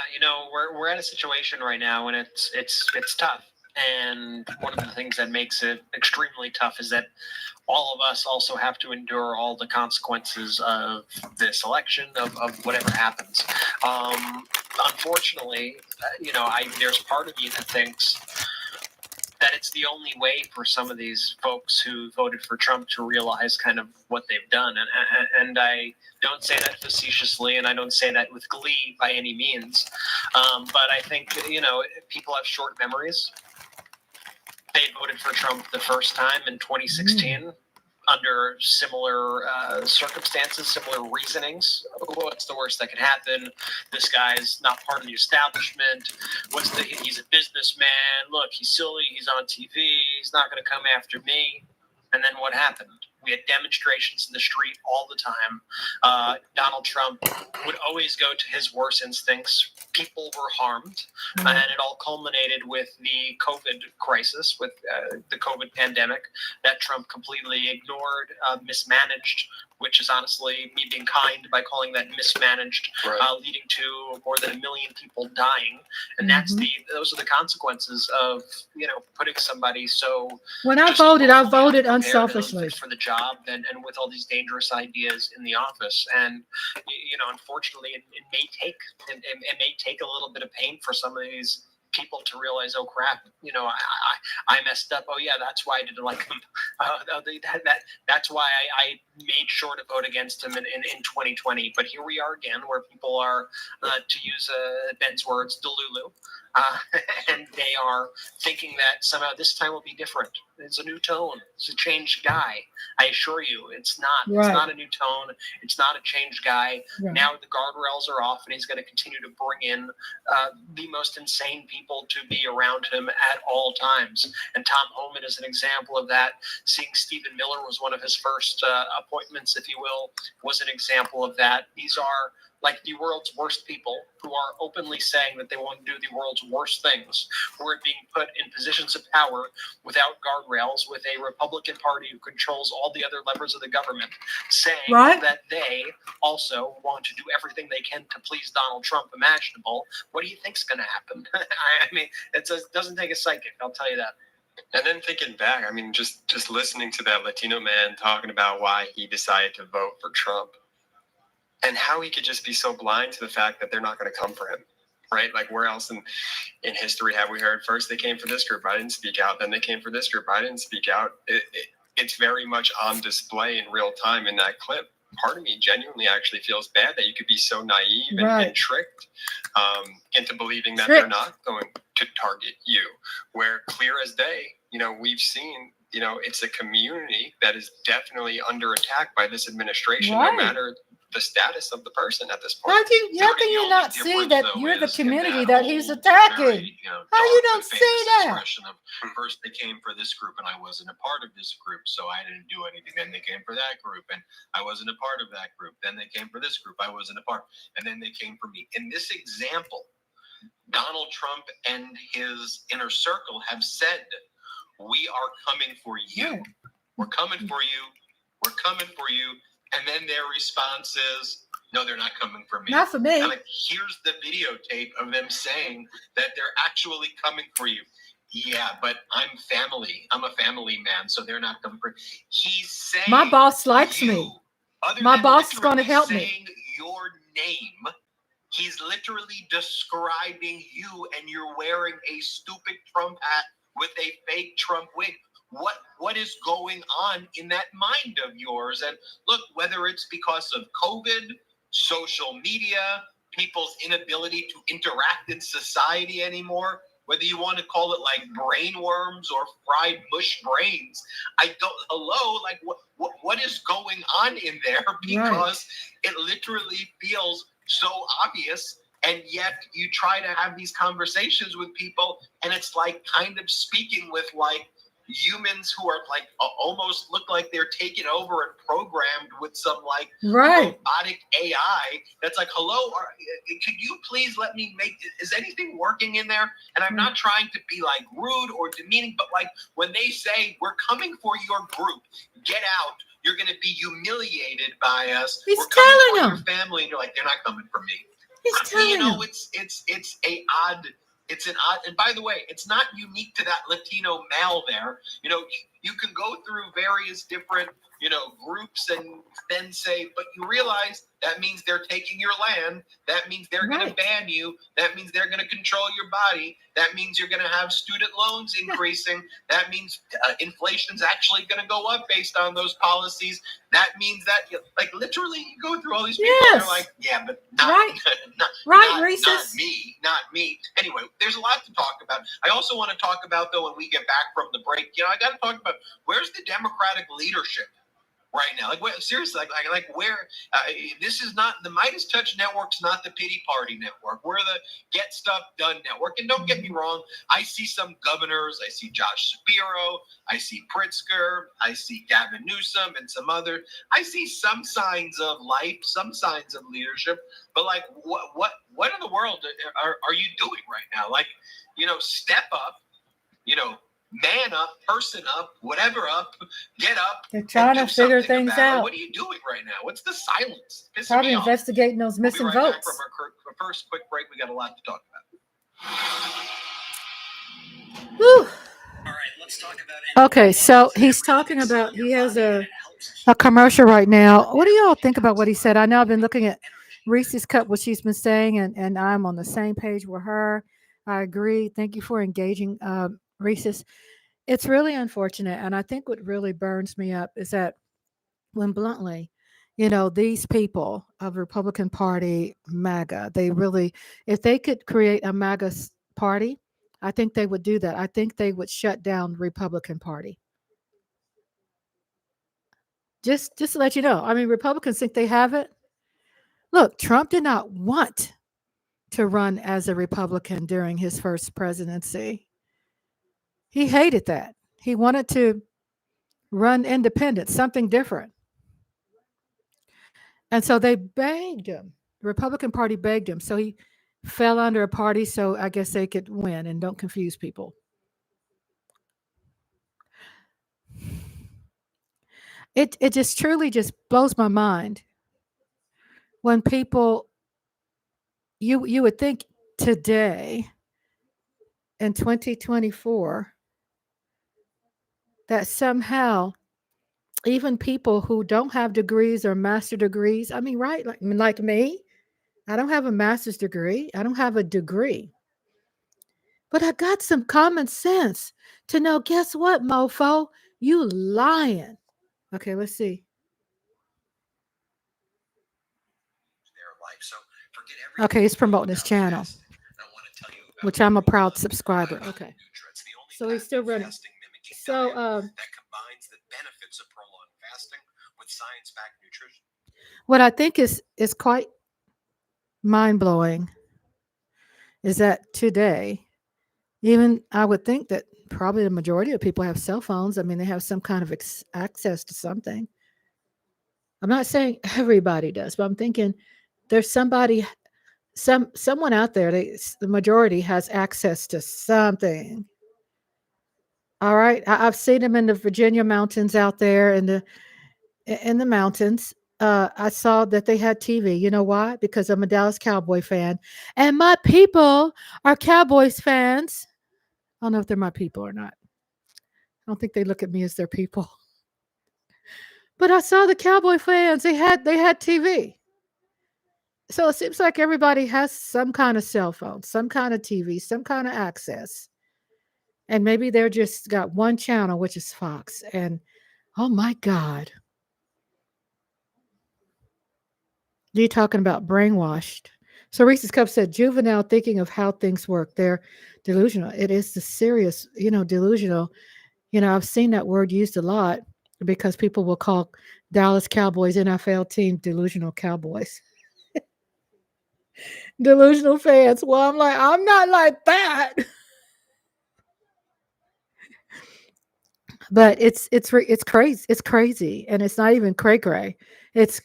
we're at a situation right now, and it's tough. And one of the things that makes it extremely tough is that all of us also have to endure all the consequences of this election, of whatever happens. Unfortunately, there's part of you that thinks that it's the only way for some of these folks who voted for Trump to realize kind of what they've done. And I don't say that facetiously, and I don't say that with glee by any means. But I think, people have short memories. They voted for Trump the first time in 2016 under similar circumstances, similar reasonings. What's the worst that could happen? This guy's not part of the establishment. He's a businessman. Look, he's silly. He's on TV. He's not going to come after me. And then what happened? We had demonstrations in the street all the time. Donald Trump would always go to his worst instincts. People were harmed. And it all culminated with the COVID crisis, with the COVID pandemic that Trump completely ignored, mismanaged, which is honestly me being kind by calling that mismanaged, leading to more than 1 million people dying. And those are the consequences of, putting somebody so. When I voted unselfishly for the job and with all these dangerous ideas in the office. And, unfortunately, it may take a little bit of pain for some of these people to realize, oh crap, I messed up. Oh yeah, that's why I didn't like him. That's why I made sure to vote against him in 2020. But here we are again, where people are, to use Ben's words, delulu. And they are thinking that somehow this time will be different. It's a new tone. It's a changed guy. I assure you, it's not. Right. It's not a new tone. It's not a changed guy. Right. Now the guardrails are off, and he's going to continue to bring in the most insane people to be around him at all times. And Tom Homan is an example of that. Seeing Stephen Miller was one of his first appointments, if you will, was an example of that. These are like the world's worst people who are openly saying that they want to do the world's worst things, who are being put in positions of power without guardrails, with a Republican Party who controls all the other levers of the government, saying that they also want to do everything they can to please Donald Trump imaginable. What do you think's going to happen? I mean, it doesn't take a psychic, I'll tell you that. And then thinking back, I mean, just listening to that Latino man talking about why he decided to vote for Trump, and how he could just be so blind to the fact that they're not going to come for him, right? Like, where else in history have we heard, first they came for this group, I didn't speak out, then they came for this group, I didn't speak out. It's very much on display in real time in that clip. part of me genuinely actually feels bad that you could be so naive and tricked into believing that they're not going to target you, where clear as day, we've seen, it's a community that is definitely under attack by this administration, no matter the status of the person at this point. How can you not see that you're the community that he's attacking? How you don't see that? First they came for this group and I wasn't a part of this group, so I didn't do anything. Then they came for that group and I wasn't a part of that group. Then they came for this group, I wasn't a part. And then they came for me. In this example, Donald Trump and his inner circle have said, we are coming for you. We're coming for you. We're coming for you. And then their response is, no, they're not coming for me. Not for me. I'm like, here's the videotape of them saying that they're actually coming for you. Yeah, but I'm family. I'm a family man, so they're not coming for me. He's saying my boss likes me. My boss is going to help me. Your name. He's literally describing you, and you're wearing a stupid Trump hat with a fake Trump wig. What is going on in that mind of yours? And look, whether it's because of COVID, social media, people's inability to interact in society anymore, whether you want to call it like brain worms or fried mush brains, what is going on in there? Because it literally feels so obvious. And yet you try to have these conversations with people and it's like kind of speaking with like humans who are like almost look like they're taken over and programmed with some like robotic AI that's like, hello, could you please let me is anything working in there? And I'm not trying to be like rude or demeaning, but like when they say we're coming for your group, get out, you're going to be humiliated by us. He's we're coming telling for them. your family, and you're like, they're not coming for me. He's telling them. It's an odd, and by the way, it's not unique to that Latino male there. You can go through various different, groups and then say, but you realize that means they're taking your land. That means they're going to ban you. That means they're going to control your body. That means you're going to have student loans increasing. That means inflation's actually going to go up based on those policies. That means that, like, literally you go through all these people and they're like, yeah, but not me. Anyway, there's a lot to talk about. I also want to talk about, though, when we get back from the break, I got to talk about where's the Democratic leadership right now? Like, seriously, like where? This is not the Midas Touch Network's not the pity party network. We're the Get Stuff Done network. And don't get me wrong, I see some governors. I see Josh Shapiro. I see Pritzker. I see Gavin Newsom and some other. I see some signs of life, some signs of leadership. But like, what in the world are you doing right now? Like, step up. Man up, person up, whatever up, get up. They're trying to figure things out. What are you doing right now? What's the silence? Probably investigating those missing votes. Back from our first quick break. We got a lot to talk about. Whew. All right, let's talk about. Okay, so he's talking about he has a commercial right now. What do y'all think about what he said? I know I've been looking at Reese's Cup, what she's been saying, and I'm on the same page with her. I agree. Thank you for engaging, Reese's. It's really unfortunate, and I think what really burns me up is that when bluntly, these people of Republican Party, MAGA, they really, if they could create a MAGA party, I think they would do that. I think they would shut down the Republican Party. Just to let you know, I mean, Republicans think they have it. Look, Trump did not want to run as a Republican during his first presidency. He hated that. He wanted to run independent, something different. And so they begged him. The Republican Party begged him. So he fell under a party so I guess they could win, and don't confuse people. It just truly just blows my mind when people, you would think today in 2024 that somehow even people who don't have degrees or master degrees, I mean, right, like me, I don't have a master's degree. I don't have a degree. But I got some common sense to know, guess what, mofo? You lying. Okay, let's see. life. So forget okay, he's promoting his channel, which I'm a proud subscriber. Okay, so he's still running. So that combines the benefits of prolonged fasting with science-backed nutrition. What I think is quite mind-blowing is that today, even I would think that probably the majority of people have cell phones. I mean, they have some kind of access to something. I'm not saying everybody does, but I'm thinking there's somebody, someone out there. The majority has access to something. All right, I've seen them in the Virginia mountains out there, in the mountains. I saw that they had TV. You know why? Because I'm a Dallas Cowboy fan, and my people are Cowboys fans. I don't know if they're my people or not. I don't think they look at me as their people. But I saw the Cowboy fans. They had TV. So it seems like everybody has some kind of cell phone, some kind of TV, some kind of access. And maybe they're just got one channel, which is Fox. And oh my God. You're talking about brainwashed. So Reese's Cup said, juvenile thinking of how things work. They're delusional. It is the serious, delusional. I've seen that word used a lot because people will call Dallas Cowboys NFL team delusional Cowboys. Delusional fans. Well, I'm like, I'm not like that. But it's crazy. It's crazy, and it's not even cray-cray. It's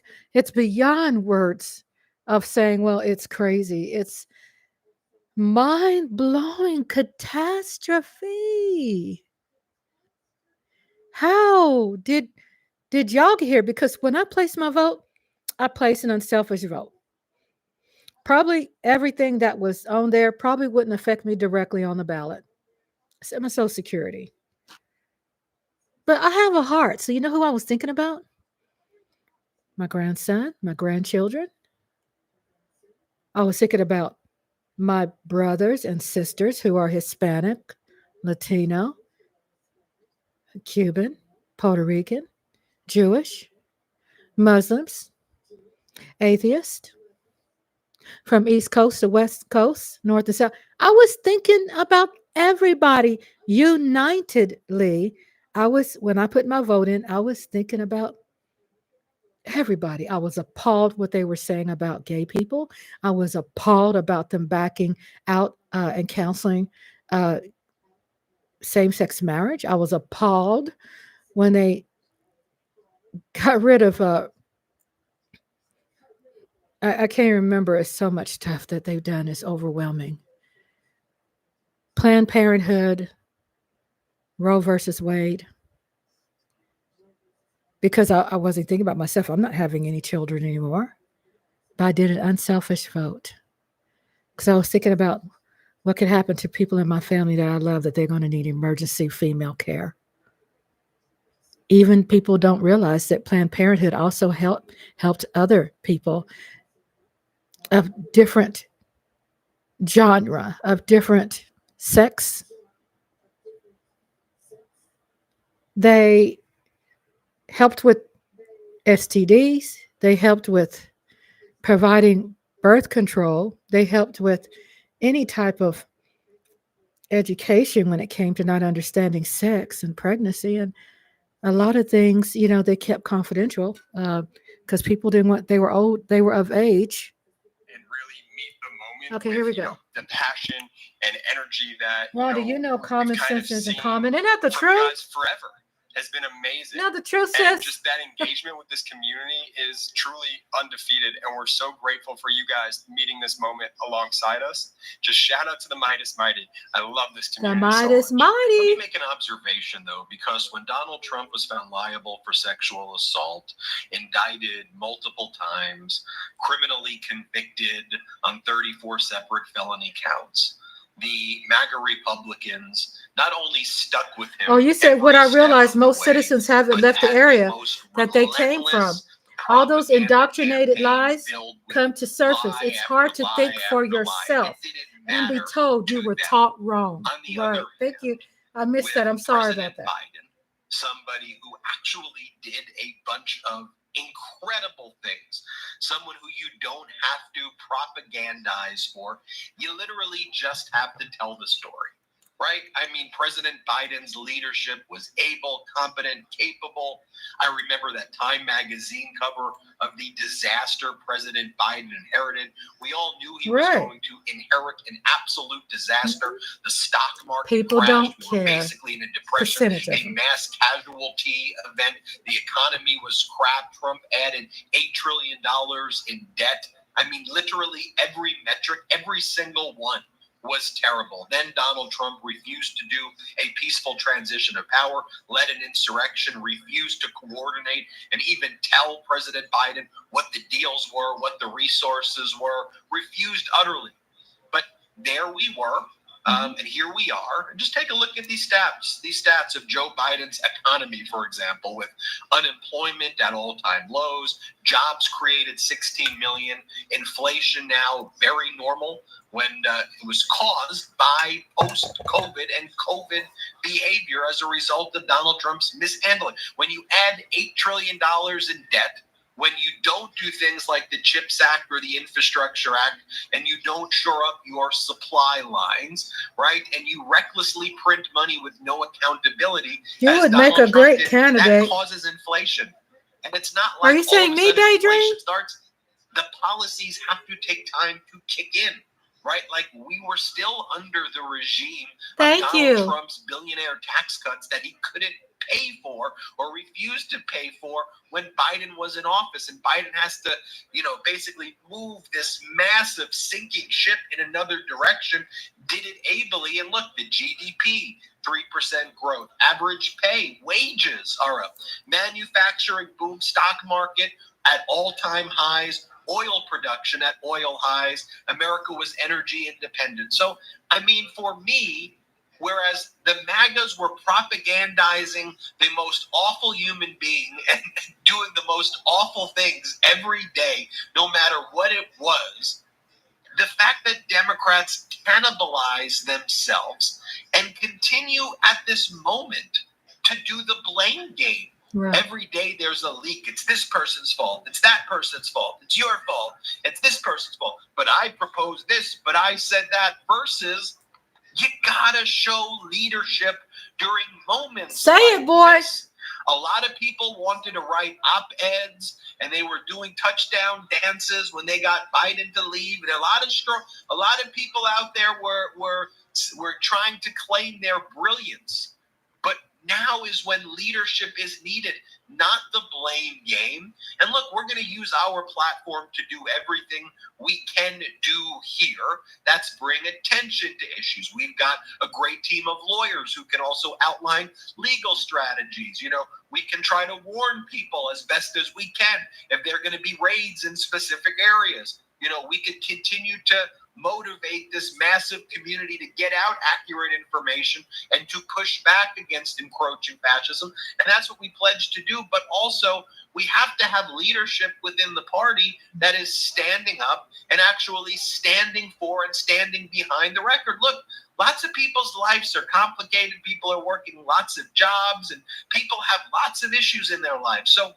beyond words of saying, well, it's crazy. It's mind-blowing catastrophe. How did y'all get here? Because when I place my vote, I place an unselfish vote. Probably everything that was on there probably wouldn't affect me directly on the ballot. Except my Social Security. But I have a heart. So you know who I was thinking about? My grandson, my grandchildren. I was thinking about my brothers and sisters who are Hispanic, Latino, Cuban, Puerto Rican, Jewish, Muslims, atheist, from East Coast to West Coast, North to South. I was thinking about everybody unitedly. When I put my vote in, I was thinking about everybody. I was appalled what they were saying about gay people. I was appalled about them backing out and counseling same-sex marriage. I was appalled when they got rid of I can't remember. It's so much stuff that they've done. It's overwhelming. Planned Parenthood, Roe versus Wade. Because I wasn't thinking about myself. I'm not having any children anymore. But I did an unselfish vote. Because I was thinking about what could happen to people in my family that I love, that they're going to need emergency female care. Even people don't realize that Planned Parenthood also helped other people of different genre, of different sex. They helped with STDs. They helped with providing birth control. They helped with any type of education when it came to not understanding sex and pregnancy. And a lot of things, they kept confidential because people didn't want, they were old, they were of age. And really meet the moment. Okay, here we go. The passion and energy that Rhonda, common sense isn't common. Isn't that the from truth? you guys forever has been amazing. No, the truth And says just that engagement with this community is truly undefeated, and we're so grateful for you guys meeting this moment alongside us. Just shout out to the Midas Mighty. I love this the community. Midas so much. Mighty. Let me make an observation, though, because when Donald Trump was found liable for sexual assault, indicted multiple times, criminally convicted on 34 separate felony counts, the MAGA Republicans not only stuck with him. Oh, you said what I every step realized, of the most way, citizens haven't but left the had area most that they came from. relentless All those propaganda indoctrinated campaign lies filled with come to surface. lie It's after hard to lie think for after lie. yourself It didn't and be matter told you to were them. taught wrong. On the Right. other Thank you. hand, I missed with that. I'm sorry President about that. Biden, somebody who actually did a bunch of incredible things, someone who you don't have to propagandize for. You literally just have to tell the story, right? I mean, President Biden's leadership was able, competent, capable. I remember that Time magazine cover of the disaster President Biden inherited. We all knew he was going to inherit an absolute disaster. The stock market People don't we were care. basically in a depression, a mass casualty event. The economy was crap. Trump added $8 trillion in debt. I mean, literally every metric, every single one was terrible. Then Donald Trump refused to do a peaceful transition of power, led an insurrection, refused to coordinate and even tell President Biden what the deals were, what the resources were, refused utterly. But there we were. And here we are. Just take a look at these stats of Joe Biden's economy, for example, with unemployment at all-time lows, jobs created 16 million, inflation now very normal when it was caused by post-COVID and COVID behavior as a result of Donald Trump's mishandling. When you add $8 trillion in debt, when you don't do things like the CHIPS Act or the Infrastructure Act, and you don't shore up your supply lines, right, and you recklessly print money with no accountability, you would make a great candidate. That causes inflation. And it's not like are you saying me, Daydream? Starts, the policies have to take time to kick in, right? Like we were still under the regime of Donald Trump's billionaire tax cuts that he couldn't pay for or refused to pay for when Biden was in office. And Biden has to, basically move this massive sinking ship in another direction, did it ably. And look, the GDP, 3% growth, average pay, wages are up, manufacturing boom, stock market at all-time highs, oil production at oil highs. America was energy independent. So, I mean, for me, whereas the MAGAs were propagandizing the most awful human being and doing the most awful things every day, no matter what it was, the fact that Democrats cannibalize themselves and continue at this moment to do the blame game. Right. Every day there's a leak. It's this person's fault. It's that person's fault. It's your fault. It's this person's fault. But I proposed this, but I said that, versus you gotta show leadership during moments. Say like it, boy. This. A lot of people wanted to write op-eds, and they were doing touchdown dances when they got Biden to leave. And a lot of people out there were trying to claim their brilliance. But now is when leadership is needed, not the blame game. And look, we're going to use our platform to do everything we can do here. That's bring attention to issues. We've got a great team of lawyers who can also outline legal strategies. We can try to warn people as best as we can if there are going to be raids in specific areas. We can continue to motivate this massive community to get out accurate information and to push back against encroaching fascism. And that's what we pledge to do. But also, we have to have leadership within the party that is standing up and actually standing for and standing behind the record. Look, lots of people's lives are complicated. People are working lots of jobs, and people have lots of issues in their lives. So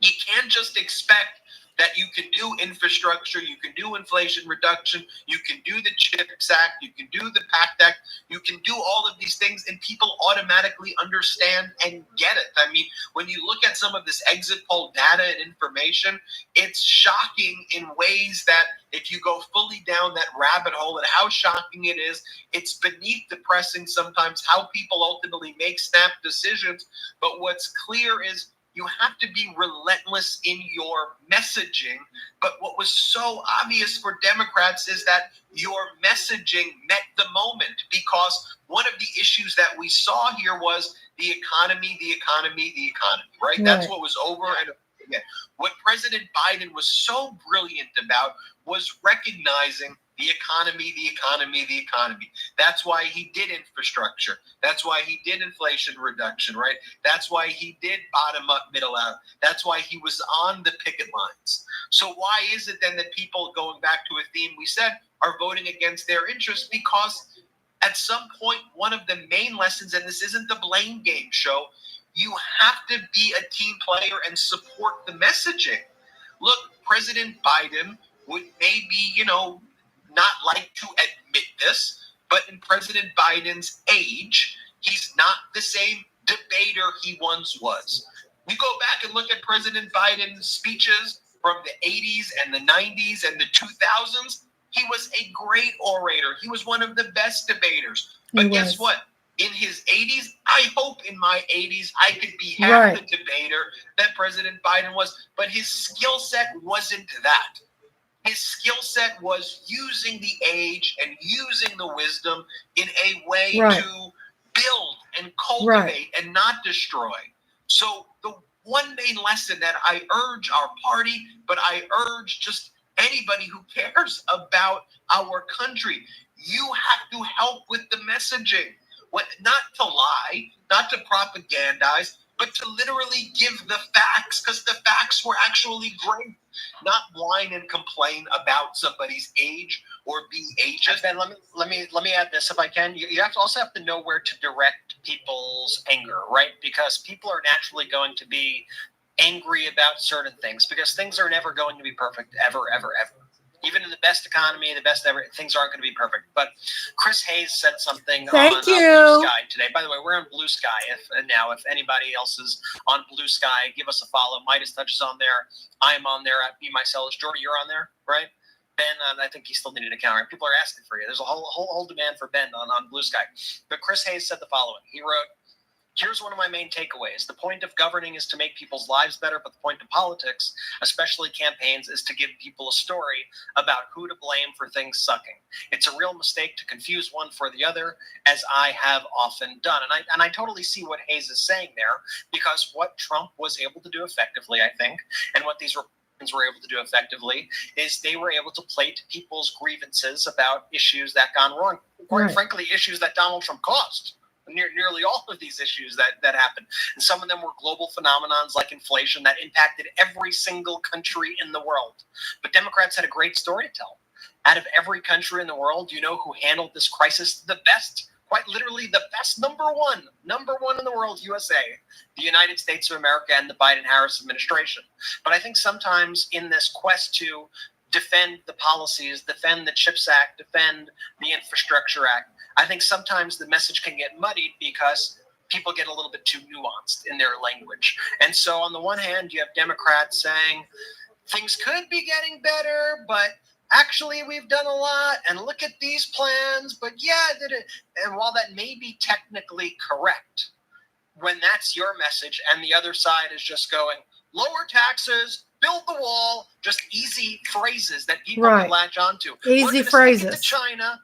you can't just expect that you can do infrastructure, you can do inflation reduction, you can do the CHIPS Act, you can do the PACT Act, you can do all of these things, and people automatically understand and get it. I mean, when you look at some of this exit poll data and information, it's shocking in ways that if you go fully down that rabbit hole and how shocking it is, it's beneath depressing sometimes how people ultimately make snap decisions. But what's clear is you have to be relentless in your messaging. But what was so obvious for Democrats is that your messaging met the moment, because one of the issues that we saw here was the economy, right? That's what was over and over again. What President Biden was so brilliant about was recognizing the economy. That's why he did infrastructure. That's why he did inflation reduction, right? That's why he did bottom up, middle out. That's why he was on the picket lines. So why is it then that people, going back to a theme we said, are voting against their interests? Because at some point, one of the main lessons, and this isn't the blame game show, You have to be a team player and support the messaging. Look, President Biden would maybe, not like to admit this, but in President Biden's age, he's not the same debater he once was. You go back and look at President Biden's speeches from the 80s and the 90s and the 2000s. He was a great orator. He was one of the best debaters. But guess what? In his 80s, I hope in my 80s I could be half the debater that President Biden was. But his skill set wasn't that. His skill set was using the age and using the wisdom in a way to build and cultivate and not destroy. So the one main lesson that I urge our party, but I urge just anybody who cares about our country, you have to help with the messaging. Not to lie, not to propagandize, but to literally give the facts, because the facts were actually great. Not whine and complain about somebody's age or being ageist. Ben, let me add this if I can. You also have to know where to direct people's anger, right? Because people are naturally going to be angry about certain things, because things are never going to be perfect, ever. Even in the best economy, the best ever, things aren't going to be perfect. But Chris Hayes said something on Blue Sky today. By the way, we're on Blue Sky. If anybody else is on Blue Sky, give us a follow. Midas Touch is on there. I'm on there at Be Myself. Jordy, you're on there, right? Ben, I think he still needed a camera. People are asking for you. There's a whole demand for Ben on Blue Sky. But Chris Hayes said the following. He wrote, "Here's one of my main takeaways. The point of governing is to make people's lives better, but the point of politics, especially campaigns, is to give people a story about who to blame for things sucking. It's a real mistake to confuse one for the other, as I have often done." And I totally see what Hayes is saying there, because what Trump was able to do effectively, I think, and what these Republicans were able to do effectively, is they were able to play to people's grievances about issues that gone wrong. Quite frankly, issues that Donald Trump caused. Nearly all of these issues that happened. And some of them were global phenomenons like inflation that impacted every single country in the world. But Democrats had a great story to tell. Out of every country in the world, you know who handled this crisis the best? Quite literally the best, number one in the world, USA, the United States of America and the Biden-Harris administration. But I think sometimes in this quest to defend the policies, defend the CHIPS Act, defend the Infrastructure Act, I think sometimes the message can get muddied because people get a little bit too nuanced in their language. And so on the one hand, you have Democrats saying things could be getting better, but actually we've done a lot, and look at these plans, but and while that may be technically correct, when that's your message and the other side is just going, lower taxes, build the wall, just easy phrases that people can latch onto. Easy phrases. China.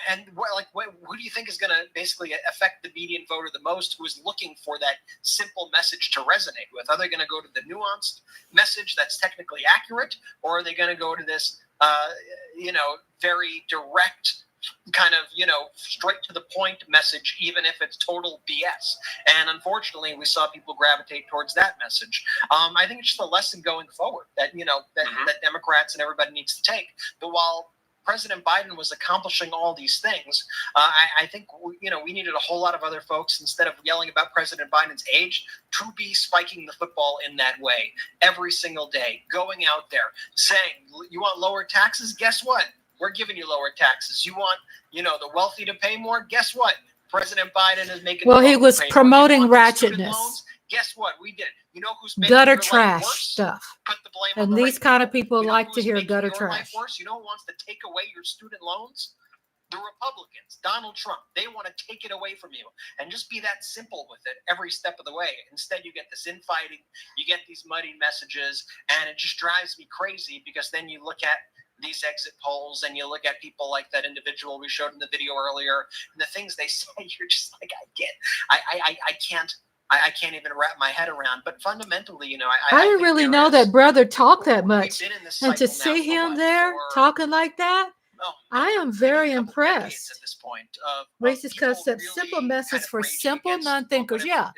And who do you think is going to basically affect the median voter the most, who is looking for that simple message to resonate with? Are they going to go to the nuanced message that's technically accurate, or are they going to go to this, very direct kind of, straight to the point message, even if it's total BS? And unfortunately, we saw people gravitate towards that message. I think it's just a lesson going forward that, that Democrats and everybody needs to take. But while President Biden was accomplishing all these things, I think, we needed a whole lot of other folks, instead of yelling about President Biden's age, to be spiking the football in that way every single day, going out there saying, you want lower taxes? Guess what? We're giving you lower taxes. You want, the wealthy to pay more? Guess what? President Biden is making. Well, he was promoting ratchetness. Guess what? We did. You know who's gutter trash stuff. Put the blame on and these kind of people like to hear gutter your trash. Life worse? You know who wants to take away your student loans? The Republicans, Donald Trump. They want to take it away from you, and just be that simple with it every step of the way. Instead, you get this infighting, you get these muddy messages, and it just drives me crazy, because then you look at these exit polls and you look at people like that individual we showed in the video earlier, and the things they say, you're just like, I can't even wrap my head around. But fundamentally, I didn't really know that brother talked that much. And to see him there talking like that, I am very impressed. At this point, Racist cuss said simple message for simple non-thinkers. Yeah.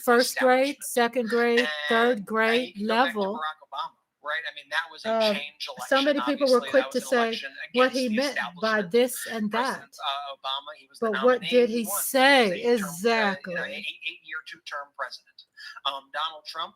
First grade, second grade, third grade level. Right? I mean, that was a change election. So many people were quick to say what he meant by this and that. Obama, he was but what did he say? Exactly. 8-year, 2-term president. Donald Trump,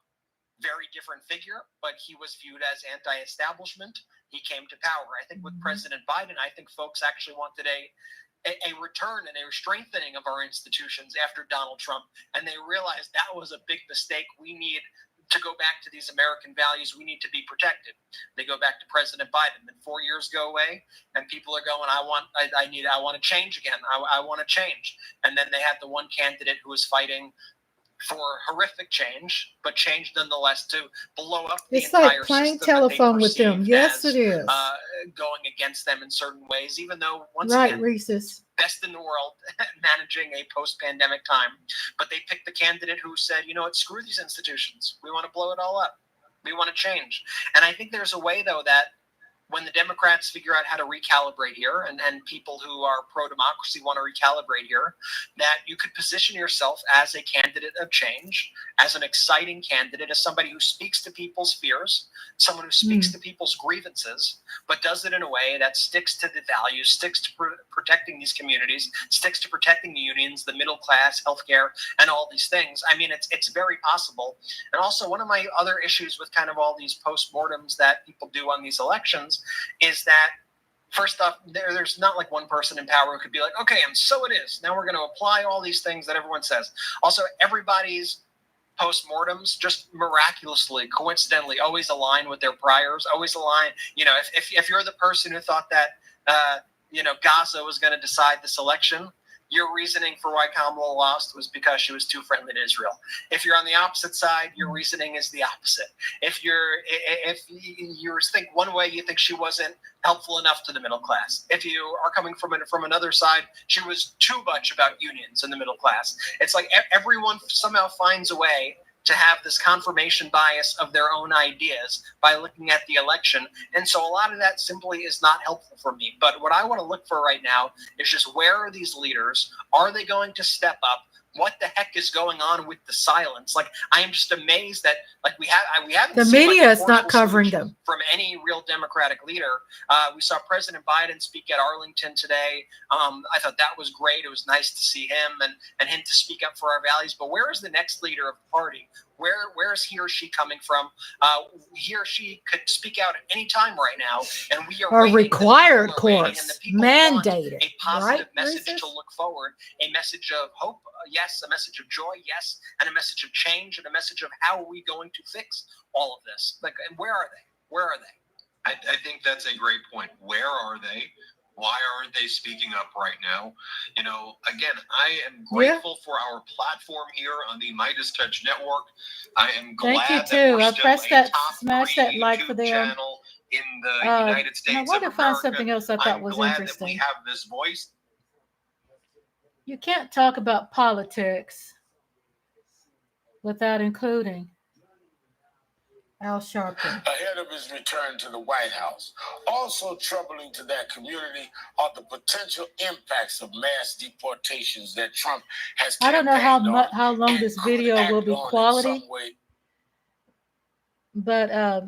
very different figure, but he was viewed as anti-establishment. He came to power. I think with President Biden, I think folks actually wanted a return and a strengthening of our institutions after Donald Trump, and they realized that was a big mistake. We need to go back to these American values. We need to be protected. They go back to President Biden, then 4 years go away, and people are going, I want to change again. I want to change. And then they had the one candidate who was fighting for horrific change, but change nonetheless to blow up the it's entire like playing system telephone with them. Yes, as, it is. Going against them in certain ways, even though, once right, again, Reese's. best in the world managing a post-pandemic time. But they picked the candidate who said, you know what, screw these institutions. We want to blow it all up. We want to change. And I think there's a way, though, that when the Democrats figure out how to recalibrate here, and people who are pro-democracy want to recalibrate here, that you could position yourself as a candidate of change, as an exciting candidate, as somebody who speaks to people's fears, someone who speaks to people's grievances, but does it in a way that sticks to the values, sticks to protecting these communities, sticks to protecting the unions, the middle class, healthcare, and all these things. I mean, it's very possible. And also, one of my other issues with kind of all these postmortems that people do on these elections is that, first off, there's not like one person in power who could be like, okay, and so it is. Now we're going to apply all these things that everyone says. Also, everybody's postmortems just miraculously, coincidentally, always align with their priors, always align. You know, if you're the person who thought that, Gaza was going to decide this election, your reasoning for why Kamala lost was because she was too friendly to Israel. If you're on the opposite side, your reasoning is the opposite. If you think one way, you think she wasn't helpful enough to the middle class. If you are coming from another side, she was too much about unions in the middle class. It's like everyone somehow finds a way to have this confirmation bias of their own ideas by looking at the election. And so a lot of that simply is not helpful for me. But what I want to look for right now is just, where are these leaders? Are they going to step up? What the heck is going on with the silence? Like, I am just amazed that we haven't the seen media is not covering them from any real Democratic leader. We saw President Biden speak at Arlington today. I thought that was great. It was nice to see him and him to speak up for our values. But where is the next leader of the party? Where is he or she coming from? He or she could speak out at any time right now, and we are required course, mandated, a positive right, message Reese's? to look forward, a message of hope, yes, a message of joy, yes, and a message of change, and a message of how are we going to fix all of this? Like, and where are they? Where are they? I think that's a great point. Where are they? Why aren't they speaking up right now? You know, again, I am grateful for our platform here on the Midas Touch Network. I am glad Thank you that too. we're I still pressed a that, top smashed 3 that like YouTube for them. channel in the United States I want of to find America. something else I thought I'm was glad interesting. that we have this voice. You can't talk about politics without including Al Sharpton. Ahead of his return to the White House. Also troubling to that community are the potential impacts of mass deportations that Trump has I don't know campaigned how long and this could video act will be on in quality, some way. but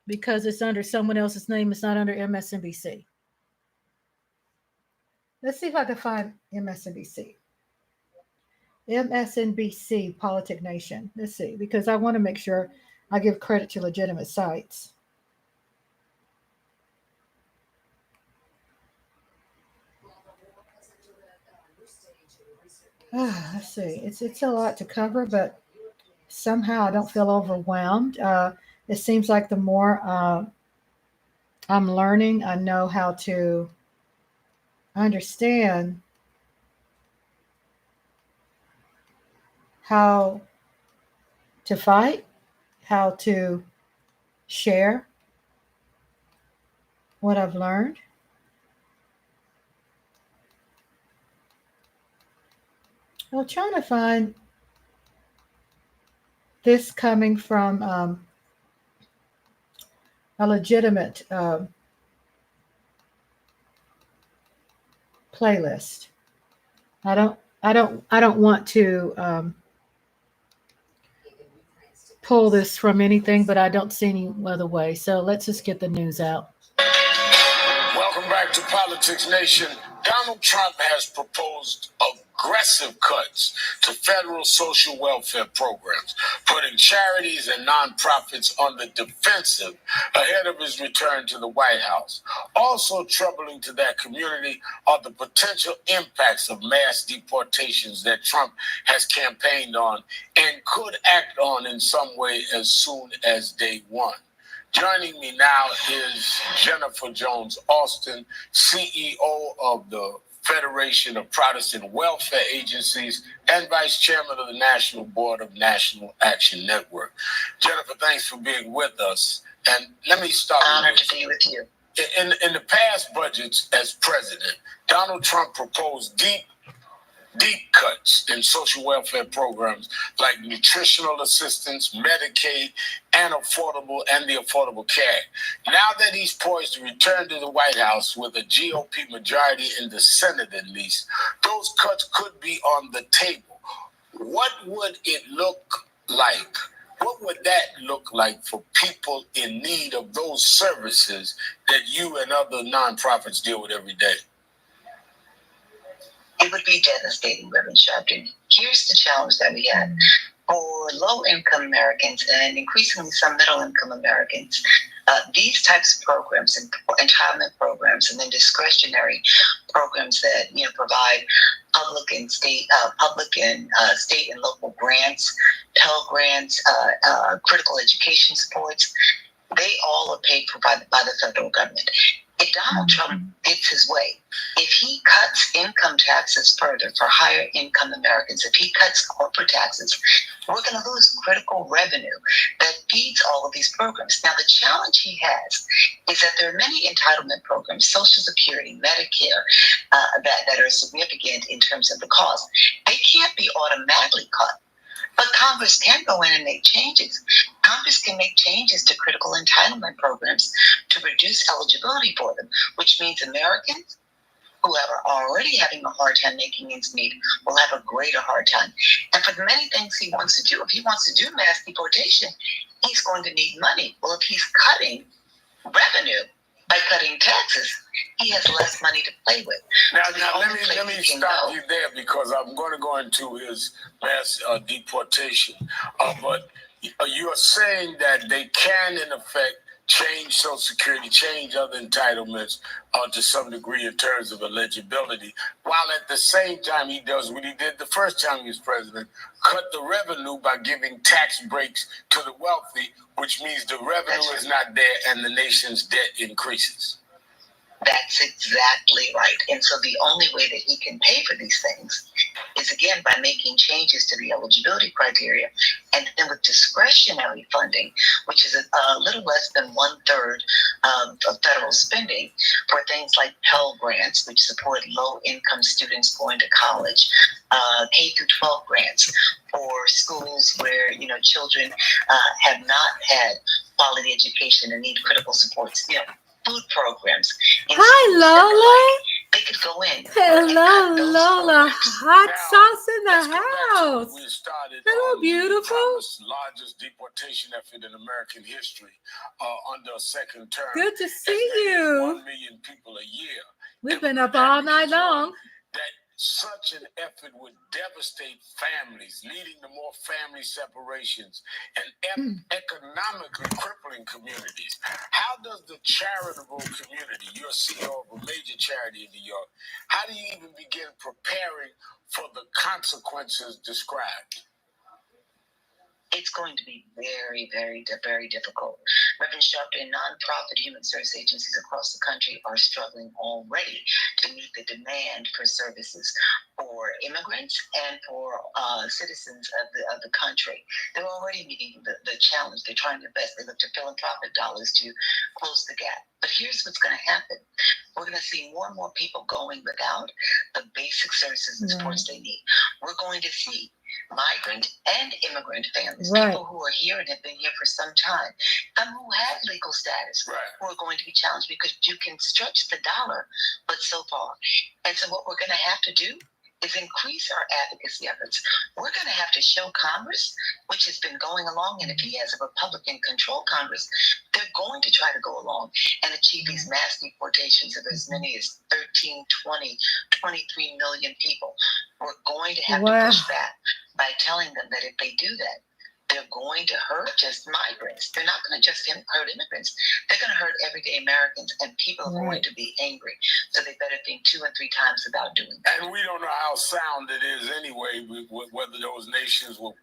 because it's under someone else's name, it's not under MSNBC. Let's see if I can find MSNBC. MSNBC, Politic Nation. Let's see, because I want to make sure I give credit to legitimate sites. Let's see. It's a lot to cover, but somehow I don't feel overwhelmed. It seems like the more I'm learning, I know how to understand how to fight, how to share what I've learned. I'm trying to find this coming from a legitimate playlist. I don't want to pull this from anything, but I don't see any other way. So let's just get the news out. Welcome back to Politics Nation. Donald Trump has proposed a aggressive cuts to federal social welfare programs, putting charities and nonprofits on the defensive ahead of his return to the White House. Also troubling to that community are the potential impacts of mass deportations that Trump has campaigned on and could act on in some way as soon as day one. Joining me now is Jennifer Jones Austin, CEO of the Federation of Protestant Welfare Agencies and Vice Chairman of the National Board of National Action Network. Jennifer, thanks for being with us. And let me start honored to be with you. In the past budgets as president, Donald Trump proposed deep cuts in social welfare programs like nutritional assistance, Medicaid, and the Affordable Care Act. Now that he's poised to return to the White House with a GOP majority in the Senate at least, those cuts could be on the table. What would it look like? What would that look like for people in need of those services that you and other nonprofits deal with every day? It would be devastating, Reverend Sharpton. Here's the challenge that we have. For low-income Americans and increasingly some middle-income Americans, these types of programs, entitlement programs, and then discretionary programs that provide public and state and local grants, Pell grants, critical education supports, they all are paid for by the federal government. If Donald Trump gets his way, if he cuts income taxes further for higher income Americans, if he cuts corporate taxes, we're going to lose critical revenue that feeds all of these programs. Now, the challenge he has is that there are many entitlement programs, Social Security, Medicare, that are significant in terms of the cost. They can't be automatically cut. But Congress can go in and make changes. Congress can make changes to critical entitlement programs to reduce eligibility for them, which means Americans who are already having a hard time making ends meet will have a greater hard time. And for the many things he wants to do, if he wants to do mass deportation, he's going to need money. Well, if he's cutting revenue by cutting taxes, he has less money to play with. Now let me stop you there because I'm going to go into his mass deportation. But you are saying that they can, in effect, change Social Security, change other entitlements to some degree in terms of eligibility, while at the same time he does what he did the first time he was president, cut the revenue by giving tax breaks to the wealthy, which means the revenue is not there and the nation's debt increases. That's exactly right. And so the only way that he can pay for these things is, again, by making changes to the eligibility criteria. And then with discretionary funding, which is a little less than 1/3 of federal spending for things like Pell grants, which support low-income students going to college, K-12 grants for schools where, children have not had quality education and need critical supports, food programs. Hi, Lola. They could go in. Hello, Lola. Hot sauce in the house. We started hello, beautiful. Trump's largest deportation effort in American history under a second term. Good to see you. 1 million people a year. We've been up all night long. That such an effort would devastate families, leading to more family separations and economically crippling communities. How does the charitable community, you're CEO of a major charity in New York, how do you even begin preparing for the consequences described? It's going to be very, very, very difficult. Reverend Sharpton, nonprofit human service agencies across the country are struggling already to meet the demand for services for immigrants and for citizens of the country. They're already meeting the challenge. They're trying their best. They look to philanthropic dollars to close the gap. But here's what's going to happen. We're going to see more and more people going without the basic services and supports they need. We're going to see migrant and immigrant families, people who are here and have been here for some time, and who have legal status, who are going to be challenged because you can stretch the dollar, but so far. And so what we're going to have to do is increase our advocacy efforts. We're going to have to show Congress, which has been going along, and if he has a Republican-controlled Congress, they're going to try to go along and achieve these mass deportations of as many as 13, 20, 23 million people. We're going to have to push back by telling them that if they do that, they're going to hurt just migrants. They're not going to just hurt immigrants. They're going to hurt everyday Americans, and people are going to be angry. So they better think 2 and 3 times about doing that. And we don't know how sound it is anyway, whether those nations will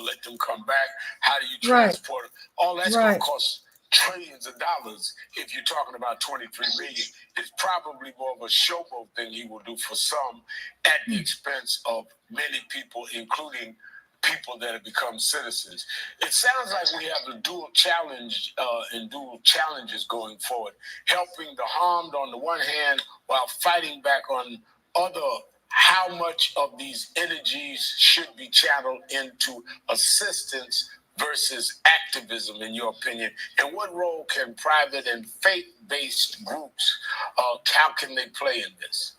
let them come back. How do you transport them? All that's going to cost trillions of dollars. If you're talking about 23 million, it's probably more of a showboat thing he will do for some at the expense of many people, including people that have become citizens. It sounds like we have a dual challenge and dual challenges going forward, helping the harmed on the one hand while fighting back on other. How much of these energies should be channeled into assistance versus activism, in your opinion? And what role can private and faith-based groups, how can they play in this?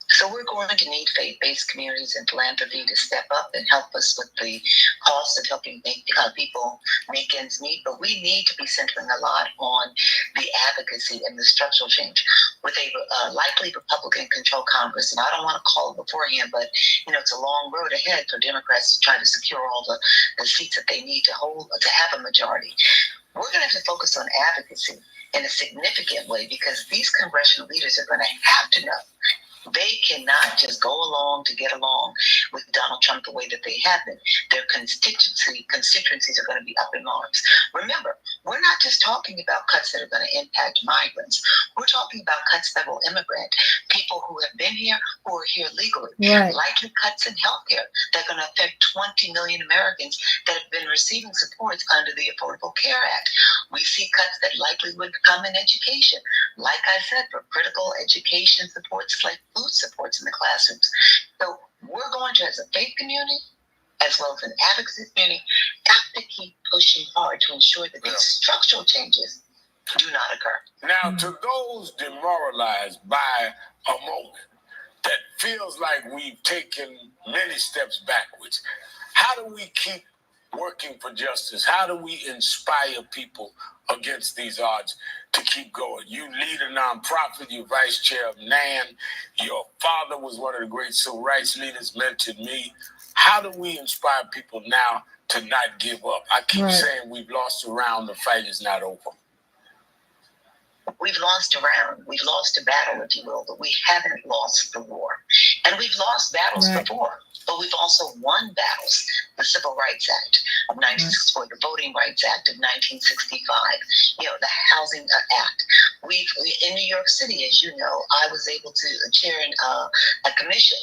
So we're going to need faith-based communities and philanthropy to step up and help us with the cost of helping make people make ends meet. But we need to be centering a lot on the advocacy and the structural change. With a likely Republican-controlled Congress, and I don't want to call it beforehand, but it's a long road ahead for Democrats to try to secure all the seats that they need to have a majority. We're going to have to focus on advocacy in a significant way, because these congressional leaders are going to have to know they cannot just go along to get along with Donald Trump the way that they have been. Their constituencies are going to be up in arms. Remember, we're not just talking about cuts that are going to impact migrants. We're talking about cuts that will immigrant, people who have been here, who are here legally. Likely cuts in healthcare that are going to affect 20 million Americans that have been receiving supports under the Affordable Care Act. We see cuts that likely would come in education. Like I said, for critical education supports like food supports in the classrooms. So we're going to, as a faith community, as well as an advocacy community, have to keep pushing hard to ensure that these structural changes do not occur. Now, to those demoralized by a moment that feels like we've taken many steps backwards, how do we keep working for justice? How do we inspire people against these odds to keep going? You lead a nonprofit, you're vice chair of NAN. Your father was one of the great civil rights leaders, mentored me. How do we inspire people now to not give up? I keep saying we've lost a round, the fight is not over. We've lost a round. We've lost a battle, if you will, but we haven't lost the war. And we've lost battles before, but we've also won battles. The Civil Rights Act of 1964, the Voting Rights Act of 1965, the Housing Act. In New York City, as you know, I was able to chair a commission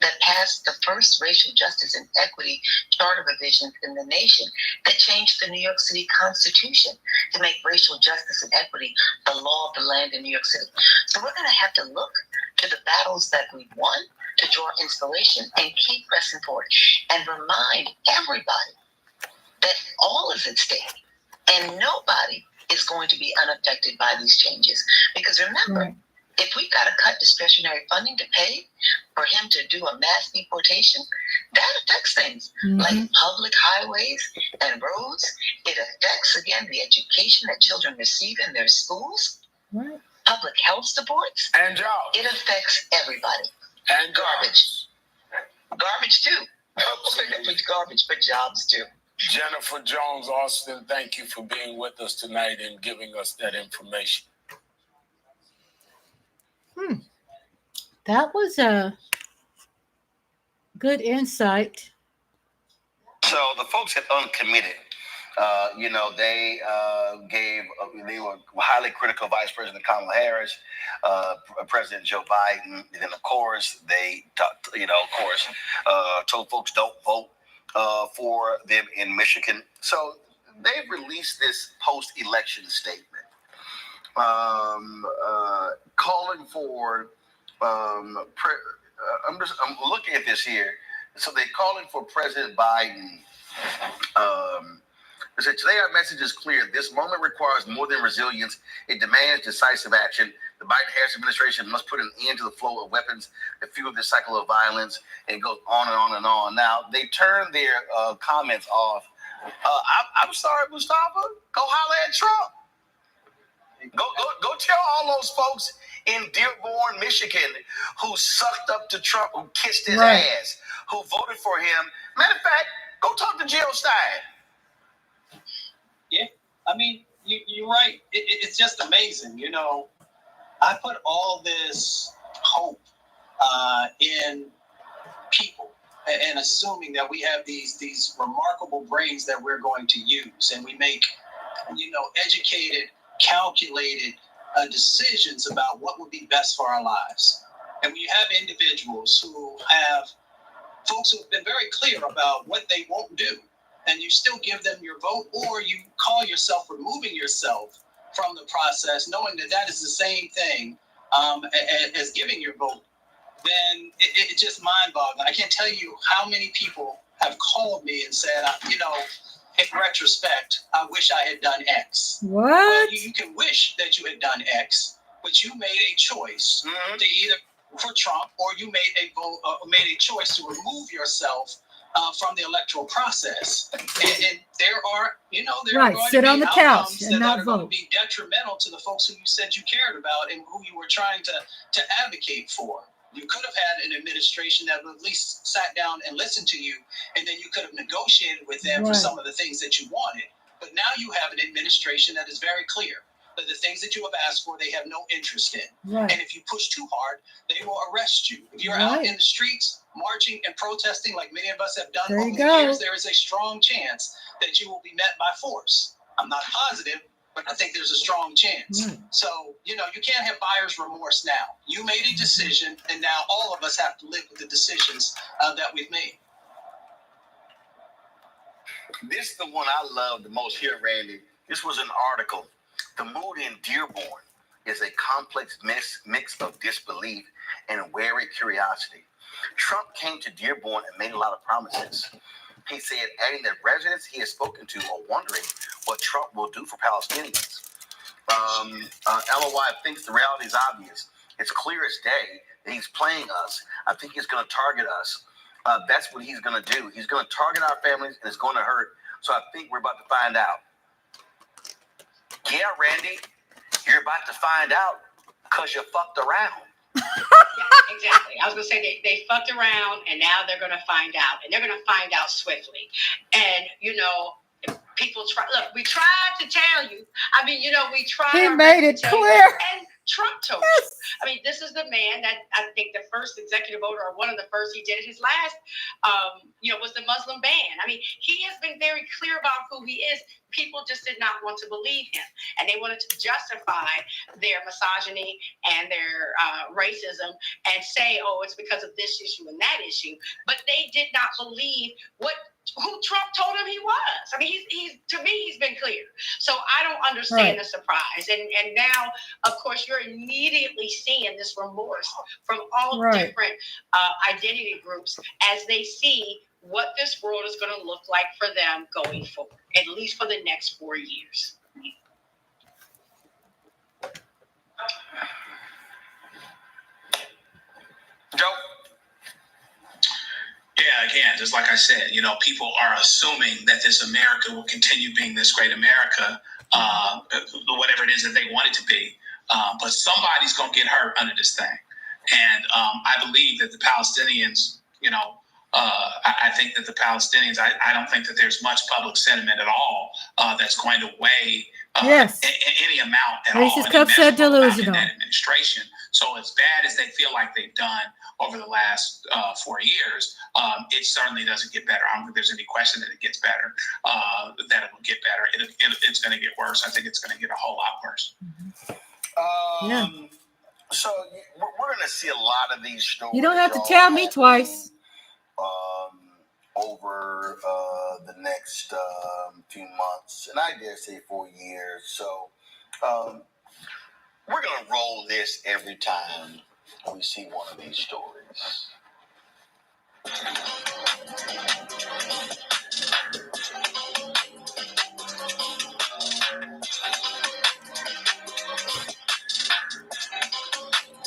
that passed the first racial justice and equity charter revisions in the nation that changed the New York City Constitution to make racial justice and equity the law of the land in New York City. So we're going to have to look to the battles that we've won to draw inspiration and keep pressing forward and remind everybody that all is at stake and nobody is going to be unaffected by these changes. Because remember, if we've got to cut discretionary funding to pay for him to do a mass deportation, that affects things like public highways and roads. It affects, again, the education that children receive in their schools, public health supports, and jobs. It affects everybody. And garbage. Garbage, too. Garbage, but jobs, too. Jennifer Jones Austin, thank you for being with us tonight and giving us that information. That was a good insight. So the folks at Uncommitted, they were highly critical of Vice President Kamala Harris, President Joe Biden, and then of course they told folks don't vote for them in Michigan. So they've released this post-election statement calling for. I'm looking at this here. So they're calling for President Biden. They said, today our message is clear. This moment requires more than resilience. It demands decisive action. The Biden-Harris administration must put an end to the flow of weapons that fuel this cycle of violence, and it goes on and on and on. Now, they turned their comments off. I'm sorry, Mustafa. Go holler at Trump. Go tell all those folks in Dearborn, Michigan, who sucked up to Trump, who kissed his ass, who voted for him. Matter of fact, go talk to Jill Stein. Yeah, I mean, you're right. It's just amazing. You know, I put all this hope in people and assuming that we have these remarkable brains that we're going to use, and we make, you know, educated, calculated decisions about what would be best for our lives. And when you have individuals who have folks who have been very clear about what they won't do, and you still give them your vote, or you call yourself removing yourself from the process, knowing that that is the same thing as giving your vote, then it's just mind-boggling. I can't tell you how many people have called me and said, you know, in retrospect, I wish I had done X. What? Well, you can wish that you had done X, but you made a choice to either for Trump, or you made a choice to remove yourself from the electoral process. And there are, you know, there are going sit to be on the couch and that not are going to vote. be detrimental to the folks who you said you cared about and who you were trying to advocate for. You could have had an administration that would at least sat down and listened to you, and then you could have negotiated with them for some of the things that you wanted. But now you have an administration that is very clear that the things that you have asked for, they have no interest in. Right. And if you push too hard, they will arrest you. If you're out in the streets marching and protesting like many of us have done over the years, there is a strong chance that you will be met by force. I'm not positive, but I think there's a strong chance. So, you know, you can't have buyer's remorse now. You made a decision, and now all of us have to live with the decisions that we've made. This is the one I love the most here, Randy. This was an article. The mood in Dearborn is a complex mix of disbelief and wary curiosity. Trump came to Dearborn and made a lot of promises. He said, adding that residents he has spoken to are wondering what Trump will do for Palestinians. LOI thinks the reality is obvious. It's clear as day that he's playing us. I think he's going to target us. That's what he's going to do. He's going to target our families, and it's going to hurt. So I think we're about to find out. Yeah, Randy, you're about to find out because you fucked around. Yeah, exactly. I was going to say they fucked around, and now they're going to find out, and they're going to find out swiftly. And, you know, people try. Look, we tried to tell you. I mean, you know, we tried. He made it clear. And Trump told you. I mean, this is the man that I think the first executive order, or one of the first he did. His last, you know, was the Muslim ban. I mean, he has been very clear about who he is. People just did not want to believe him, and they wanted to justify their misogyny and their racism and say, "Oh, it's because of this issue and that issue." But they did not believe who Trump told him he was. I mean, he's to me, he's been clear. So I don't understand the surprise. And now, of course, you're immediately seeing this remorse from all different identity groups as they see what this world is going to look like for them going forward, at least for the next 4 years. Joe? Yeah, again, just like I said, you know, people are assuming that this America will continue being this great America, whatever it is that they want it to be. But somebody's going to get hurt under this thing. And I believe that the Palestinians, you know, I think that the Palestinians, I don't think that there's much public sentiment at all that's going to weigh any amount at all. Racist Cup said delusional. In that administration. So as bad as they feel like they've done over the last 4 years, it certainly doesn't get better. I don't think there's any question that it gets better, that it will get better. It's going to get worse. I think it's going to get a whole lot worse. So we're going to see a lot of these stories. You don't have to tell me twice. Over the next few months, and I dare say 4 years. So we're going to roll this every time we see one of these stories.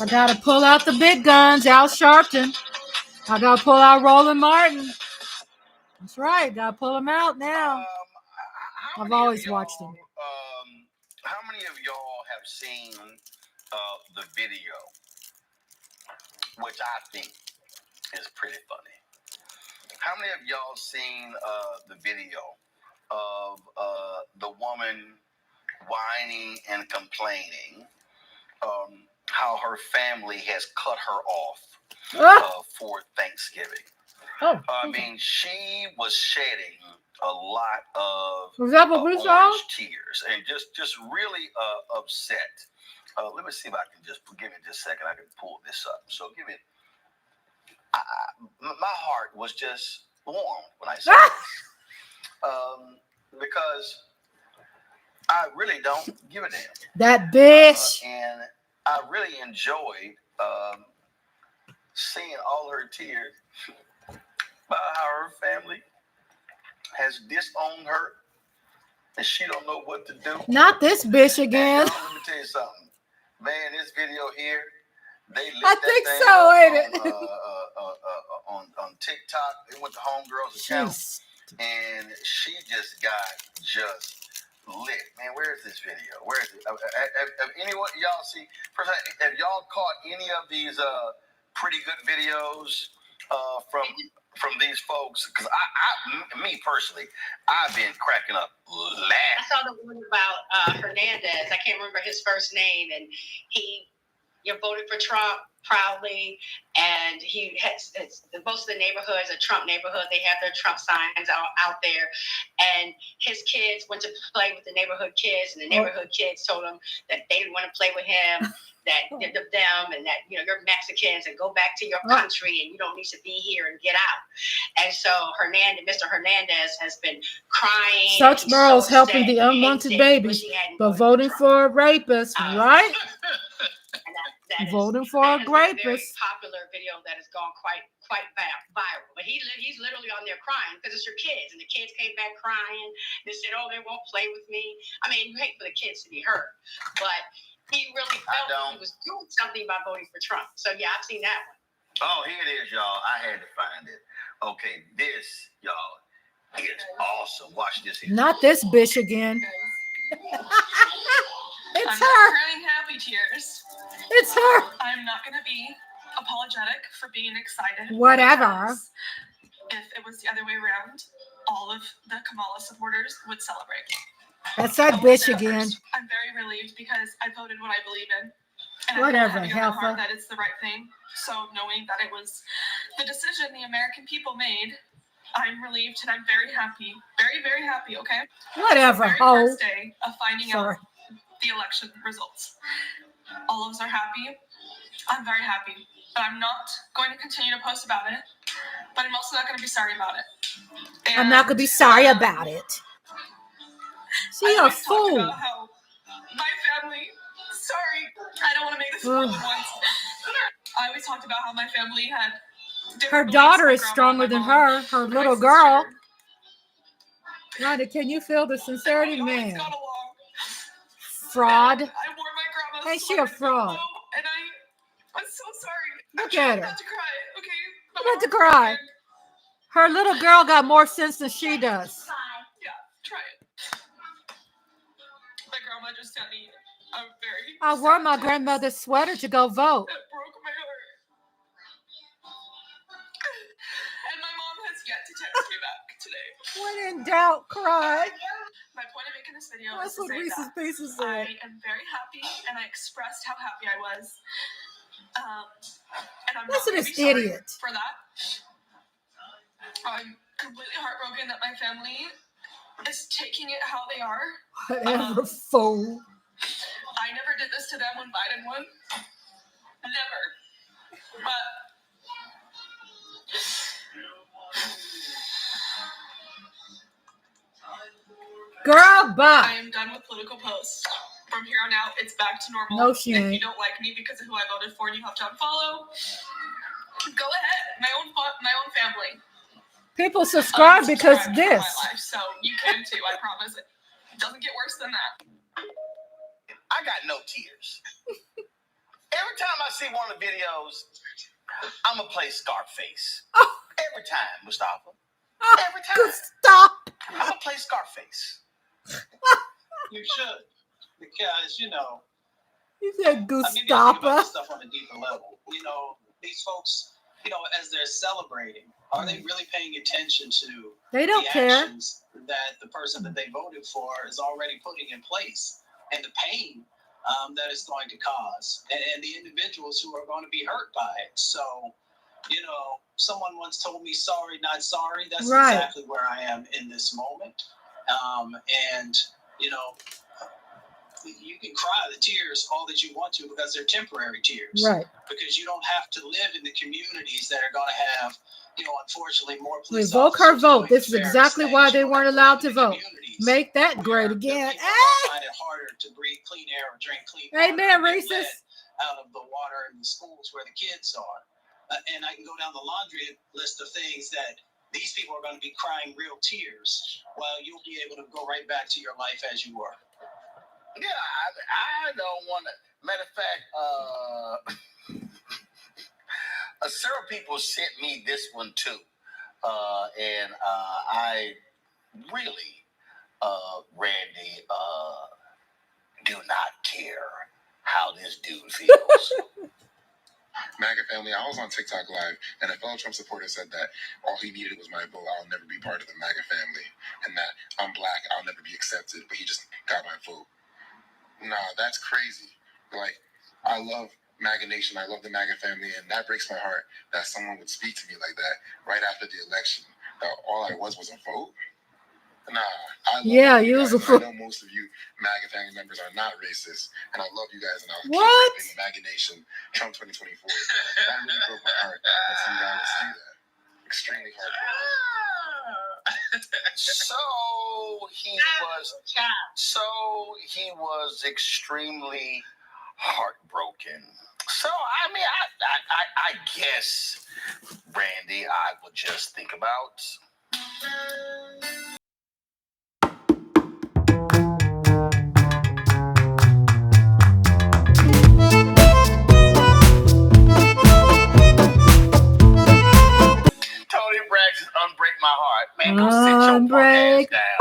I got to pull out the big guns, Al Sharpton. I got to pull out Roland Martin. That's right. Got to pull him out now. I've always watched him. How many of y'all have seen the video, which I think is pretty funny. How many of y'all seen the video of the woman whining and complaining how her family has cut her off for Thanksgiving? I mean, she was shedding a lot of orange tears and just really upset. Let me see if I can give me just a second. I can pull this up. So give me. My heart was just warm when I saw this, because I really don't give a damn. That bitch. And I really enjoyed seeing all her tears about how her family has disowned her and she don't know what to do. Not this bitch again. And let me tell you something, man. This video here, they lit I that think thing so, up ain't it? on TikTok. It went to homegirl's account, and she just got lit. Man, where is this video? Where is it? Have anyone y'all see? First, have y'all caught any of these pretty good videos from these folks? Because me personally, I've been cracking up laughing. I saw the one about Hernandez. I can't remember his first name, and he voted for Trump proudly, and he has most of the neighborhoods are Trump neighborhood. They have their Trump signs out there, and his kids went to play with the neighborhood kids, and the neighborhood kids told him that they didn't want to play with him, that them, and that you're Mexicans and go back to your country and you don't need to be here and get out. And so Mr. Hernandez has been crying. Such morals helping the unwanted babies, but voting for a rapist, right? Voting for a rapist. Very popular video that has gone quite viral. But he's literally on there crying because it's your kids, and the kids came back crying. They said, "Oh, they won't play with me." I mean, you hate for the kids to be hurt, but he really felt like he was doing something by voting for Trump. So yeah, I've seen that one. Oh, here it is, y'all. I had to find it. Okay, this, y'all, is awesome. Watch this here. Not this bitch again. It's I'm her. not crying happy tears. It's her. I'm not going to be apologetic for being excited. Whatever. If it was the other way around, all of the Kamala supporters would celebrate. That's that bitch again. I'm very relieved because I voted what I believe in. And Whatever, I feel in my heart Helfa. that it's the right thing. So knowing that it was the decision the American people made, I'm relieved and I'm very happy. Very, very happy, okay? Whatever, the very ho. first day of finding out the election results. All of us are happy. I'm very happy. But I'm not going to continue to post about it. But I'm also not going to be sorry about it. And I'm not going to be sorry about it. See, a fool. About how my family, sorry, I don't want to make this more than once. I always talked about how my family had her daughter is stronger than her little girl. Rhonda, can you feel the sincerity, man? Fraud. I wore my grandma's Ain't she a fraud? And I'm so sorry. Look at her. Not to cry, okay? Not to cry. Her little girl got more sense than she does. Yeah, try it. My grandma just sent me a very I wore my grandmother's sweater to go vote. That broke my heart. And my mom has yet to text me back today. When in doubt, cry. My point of making this video That's is to what say Reese's that Pieces said. I am very happy, and I expressed how happy I was. And I'm Listen to not this sorry idiot. for that. I'm completely heartbroken that my family is taking it how they are. Whatever, fool. I never did this to them when Biden won. Never. But Girl, bye. I am done with political posts. From here on out, it's back to normal. No, she If ain't. you don't like me because of who I voted for and you have to unfollow, go ahead. My own family. People subscribe because Unsubscribed this. from my life, so you can too. I promise. It doesn't get worse than that. I got no tears. Every time I see one of the videos, I'm going to play Scarface. Every time, Mustafa. Every time. Stop. I'm going to play Scarface. You should. Because, You said Maybe I think Gustapa. about this stuff on a deeper level. These folks, as they're celebrating, are they really paying attention to They don't the care. actions that the person that they voted for is already putting in place, and the pain that it's going to cause, and the individuals who are going to be hurt by it? So, someone once told me, "Sorry, not sorry." That's Right. exactly where I am in this moment. And you can cry the tears all that you want to, because they're temporary tears. Right. Because you don't have to live in the communities that are going to have, unfortunately, more police Revoke her officers vote. doing This is exactly why they weren't allowed to vote. Make that great again. Find it harder to breathe clean air or drink clean water. Amen, racist. Out of the water in the schools where the kids are. And I can go down the laundry list of things that these people are going to be crying real tears, while you'll be able to go right back to your life as you were. Yeah, I don't want to. Matter of fact, several people sent me this one too, and I really, Randy, do not care how this dude feels. MAGA family, I was on TikTok Live, and a fellow Trump supporter said that all he needed was my vote. I'll never be part of the MAGA family, and that I'm black, I'll never be accepted, but he just got my vote. Nah, that's crazy. Like, I love MAGA Nation, I love the MAGA family, and that breaks my heart that someone would speak to me like that right after the election, that all I was a vote. Nah, I love you guys. I know most of you MAGA family members are not racist, and I love you guys, and I'll keep repping MAGA Nation, Trump 2024. That really broke my heart that some guy would say that. Extremely heartbroken. He was extremely heartbroken. So I mean, I guess, Randy, I would just think about. Tony Braxton, Unbreak My Heart. Man, go sit your punk ass down.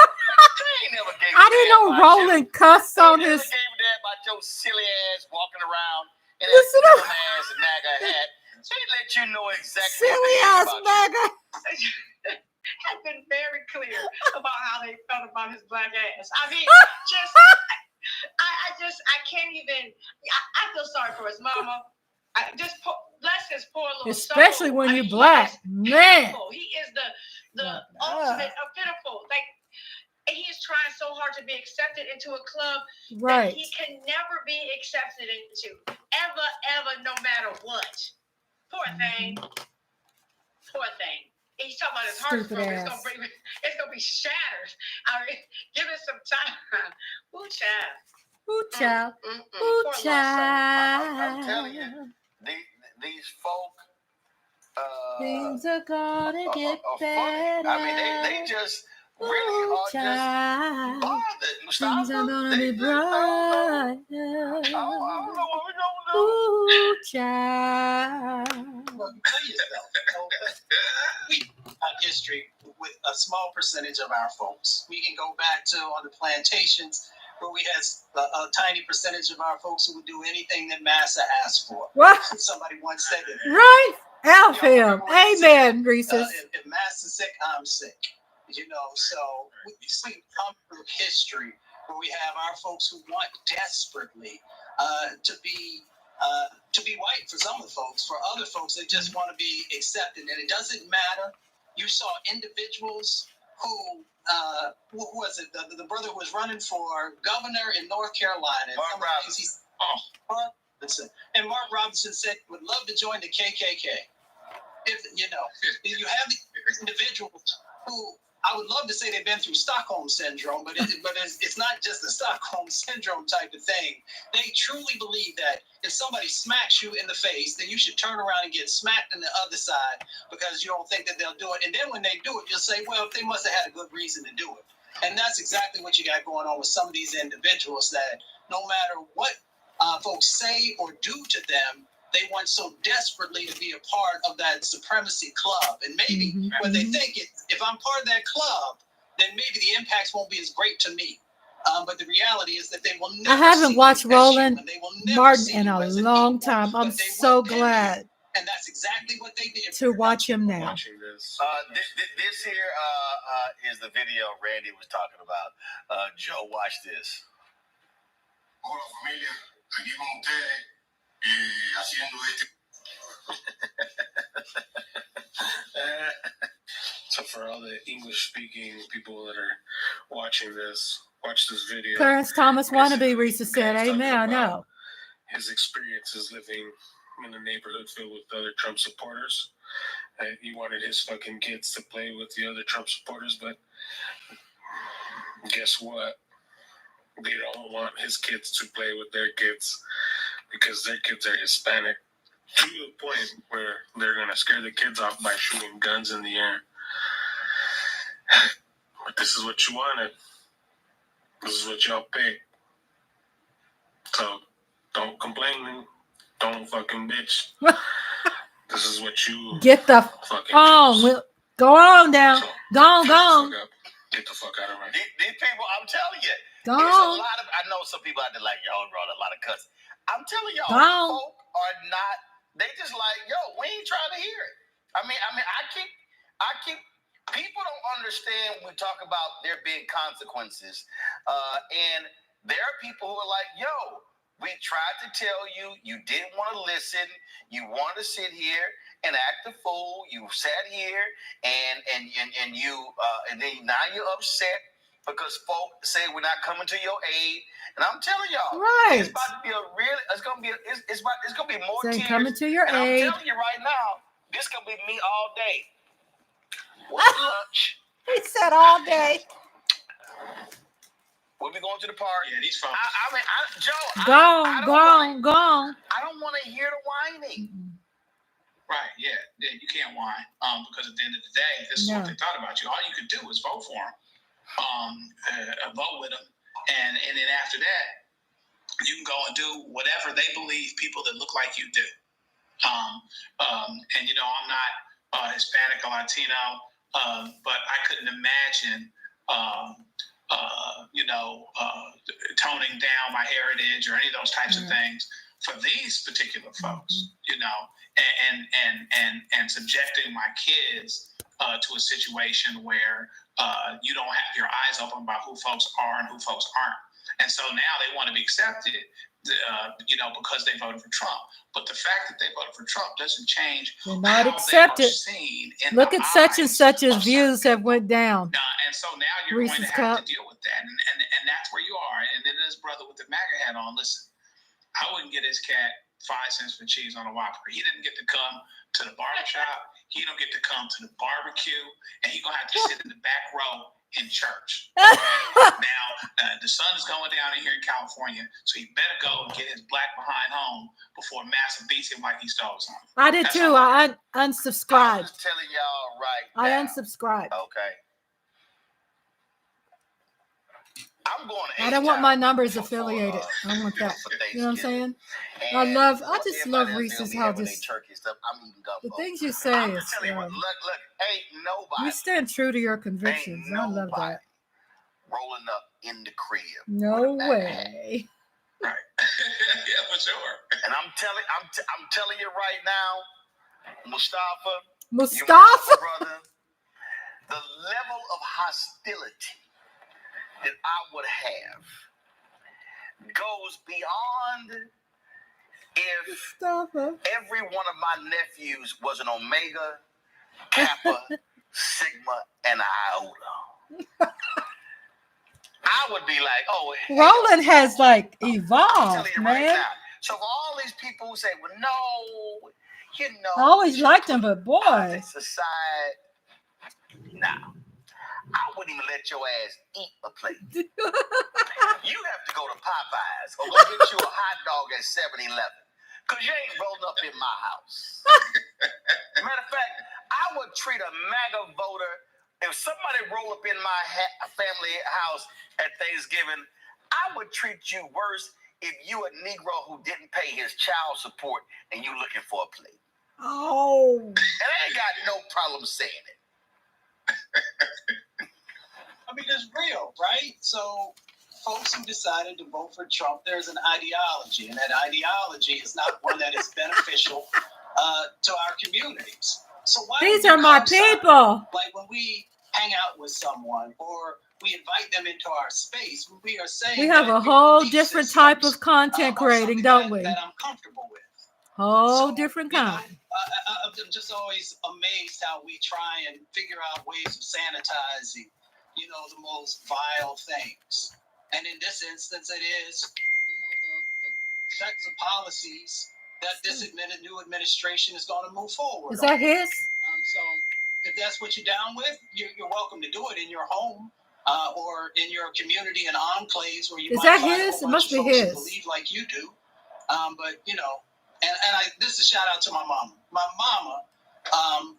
I didn't know Roland cussed on his. Gave a damn about your silly ass walking around in that dumb ass MAGA hat. She let you know exactly. Silly ass MAGA. Has been very clear about how they felt about his black ass. I mean, I can't even. I feel sorry for his mama. Bless his poor little Especially soul. when you're black, man. He is the ultimate of pitiful. Like, he is trying so hard to be accepted into a club that he can never be accepted into, ever, no matter what. Poor thing. Poor thing. He's talking about his heart broken. It's gonna be shattered. I mean, give it some time. Ooh, child. Ooh, child. Ooh, child. I'm telling you, these folk. Things are gonna get better. I mean, they just really are just bothered. Things are gonna be brighter. Ooh, child. History with a small percentage of our folks. We can go back to on the plantations where we had a tiny percentage of our folks who would do anything that Massa asked for. What? Somebody once said it. Right? Help him. Amen, Reese's. If Massa's sick, I'm sick. So we come through history where we have our folks who want desperately to be white for some of the folks. For other folks, they just want to be accepted. And it doesn't matter. You saw individuals who was it? The brother who was running for governor in North Carolina. Mark Robinson. And Mark Robinson said would love to join the KKK. If you have the individuals who I would love to say they've been through Stockholm syndrome, but it's not just the Stockholm syndrome type of thing. They truly believe that if somebody smacks you in the face, then you should turn around and get smacked on the other side because you don't think that they'll do it. And then when they do it, you'll say, well, they must have had a good reason to do it. And that's exactly what you got going on with some of these individuals, that no matter what folks say or do to them, they want so desperately to be a part of that supremacy club. And maybe when they think if I'm part of that club, then maybe the impacts won't be as great to me. But the reality is that they will never. I haven't watched Roland Martin in a long time. I'm so glad. And that's exactly what they did. To watch him now. This here is the video Randy was talking about. Joe, watch this. Hola familia, aquí con ustedes haciendo So for all the English-speaking people that are watching this, watch this video. Clarence Thomas wannabe, Risa said, amen, I know. His experiences living in a neighborhood filled with other Trump supporters. He wanted his fucking kids to play with the other Trump supporters, but guess what? They don't want his kids to play with their kids because their kids are Hispanic, to the point where they're going to scare the kids off by shooting guns in the air. But this is what you wanted. This is what y'all picked. So don't complain. Don't fucking bitch. This is what you get the on. Go on down. So, go on. Get the fuck out of here. These people, I'm telling you. Go on. A lot of, I know some people out there like, y'all brought a lot of cuts. I'm telling y'all, folk are not, they just like, yo, we ain't trying to hear it. I mean, I keep, people don't understand when we talk about there being consequences. And there are people who are like, yo, we tried to tell you, you didn't want to listen. You wanted to sit here and act a fool. You sat here and you and then now you're upset because folk say we're not coming to your aid. And I'm telling y'all, it's about to be it's gonna be more tears. Coming to your aid. I'm telling you right now, this gonna be me all day. What's lunch? He said all day. We'll be going to the park. Yeah, these folks. Joe. Go on. I don't want to hear the whining. Right, yeah, you can't whine. Because at the end of the day, this is what they thought about you. All you could do is vote for them. Vote with them. And then after that, you can go and do whatever they believe people that look like you do. And you know, I'm not Hispanic or Latino, but I couldn't imagine toning down my heritage or any of those types of things for these particular folks, you know, and subjecting my kids to a situation where you don't have your eyes open about who folks are and who folks aren't. And so now they want to be accepted, because they voted for Trump. But the fact that they voted for Trump doesn't change. They're not accepted. Look at such and such's views have went down. And so now you're going to have to deal with that. And that's where you are. And then this brother with the MAGA hat on, listen, I wouldn't get his cat 5 cents for cheese on a Whopper. He didn't get to come to the barbershop. He don't get to come to the barbecue. And he's going to have to sit in the back row in church. Now, the sun is going down in here in California, so he better go and get his black behind home before Massa beats him like he stole something. I did too. I unsubscribed. I'm just telling y'all right now. I unsubscribed. Okay. I'm going to I don't want my numbers affiliated. I want that. You know what I'm saying? And I just love Reese's how just the things you say is look, ain't nobody. You stand true to your convictions. I love that. Rolling up in the crib. No way. Right. Yeah, for sure. And I'm telling you right now, Mustafa, brother, the level of hostility that I would have goes beyond if every one of my nephews was an Omega, Kappa, Sigma, and Iota. I would be like, oh, Roland has like evolved, man. Right now. So for all these people who say, well, no, I always liked him, but boy, society, nah. I wouldn't even let your ass eat a plate. You have to go to Popeyes or go get you a hot dog at 7-Eleven because you ain't rolled up in my house. Matter of fact, I would treat a MAGA voter, if somebody roll up in my family house at Thanksgiving, I would treat you worse if you a Negro who didn't pay his child support and you looking for a plate. Oh. And I ain't got no problem saying it. I mean, it's real, right? So folks who decided to vote for Trump, there's an ideology, and that ideology is not one that is beneficial to our communities. So why these are my people. Like when we hang out with someone or we invite them into our space, we are saying we have a whole different type of content creating, don't we? That I'm comfortable with. Whole different kind. I'm just always amazed how we try and figure out ways of sanitizing, the most vile things. And in this instance, it is, the sets of policies that this new administration is going to move forward. Is that his? So if that's what you're down with, you're welcome to do it in your home or in your community and enclaves where you is might that find his? a It bunch must of be folks his. who believe like you do. But this is a shout out to my mama. My mama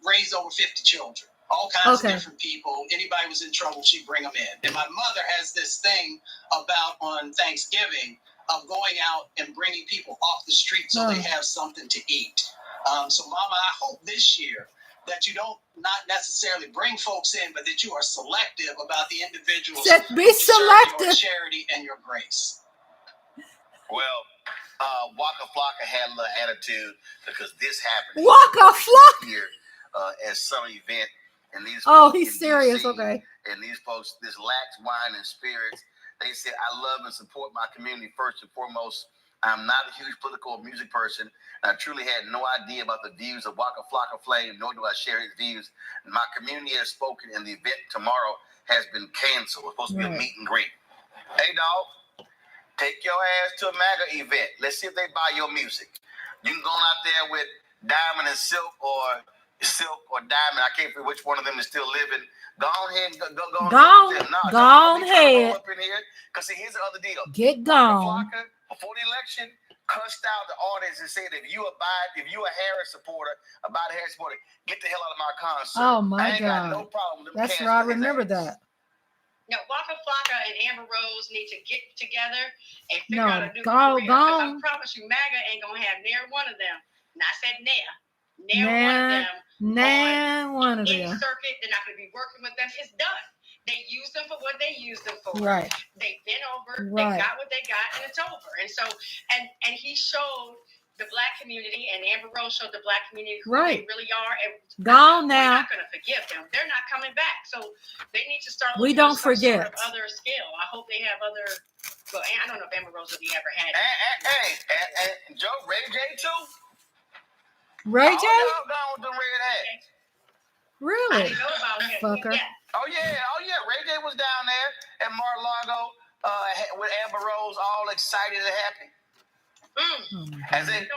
raised over 50 children, all kinds of different people. Anybody was in trouble, she'd bring them in. And my mother has this thing about on Thanksgiving of going out and bringing people off the street so they have something to eat. So mama, I hope this year that you don't not necessarily bring folks in, but that you are selective about the individuals be selective. Your charity and your grace. Well, Waka Flocka had a little attitude because this happened. Waka Flocka here at some event, and these he's serious. DC, okay. And these folks, this Lax Wine and Spirits, they said, "I love and support my community first and foremost. I'm not a huge political or music person. And I truly had no idea about the views of Waka Flocka Flame, nor do I share his views. My community has spoken, and the event tomorrow has been canceled. It's supposed to be a meet and greet. Hey, dog, take your ass to a MAGA event. Let's see if they buy your music. You can go out there with Diamond and Silk or Diamond. I can't figure which one of them is still living. Go ahead and go ahead. Up in here. Because see, here's the other deal. Get gone. Before the election, cussed out the audience and said, if you a Harris supporter, get the hell out of my concert. Oh my I ain't God. got no problem with them. That's right. I remember that. No, Waka Flocka and Amber Rose need to get together and figure out a new career. Because I promise you, MAGA ain't gonna have near one of them. And I said one of them. Circuit, they're not gonna be working with them. It's done. They use them for what they use them for. Right. They've been over. Right. They got what they got, and it's over. And so, and he showed the Black community, and Amber Rose showed the Black community who they really are. And gone now. We're not going to forgive them. They're not coming back. So they need to start. We don't forget. Sort of other skill. I hope they have other. Well, I don't know if Amber Rose have ever had. And Joe, Ray J too. Ray J? Y'all gone with the red hat. Really? I didn't know about him. Fucker. Yeah. Oh yeah. Ray J was down there at Mar-a-Lago with Amber Rose, all excited and happy. As they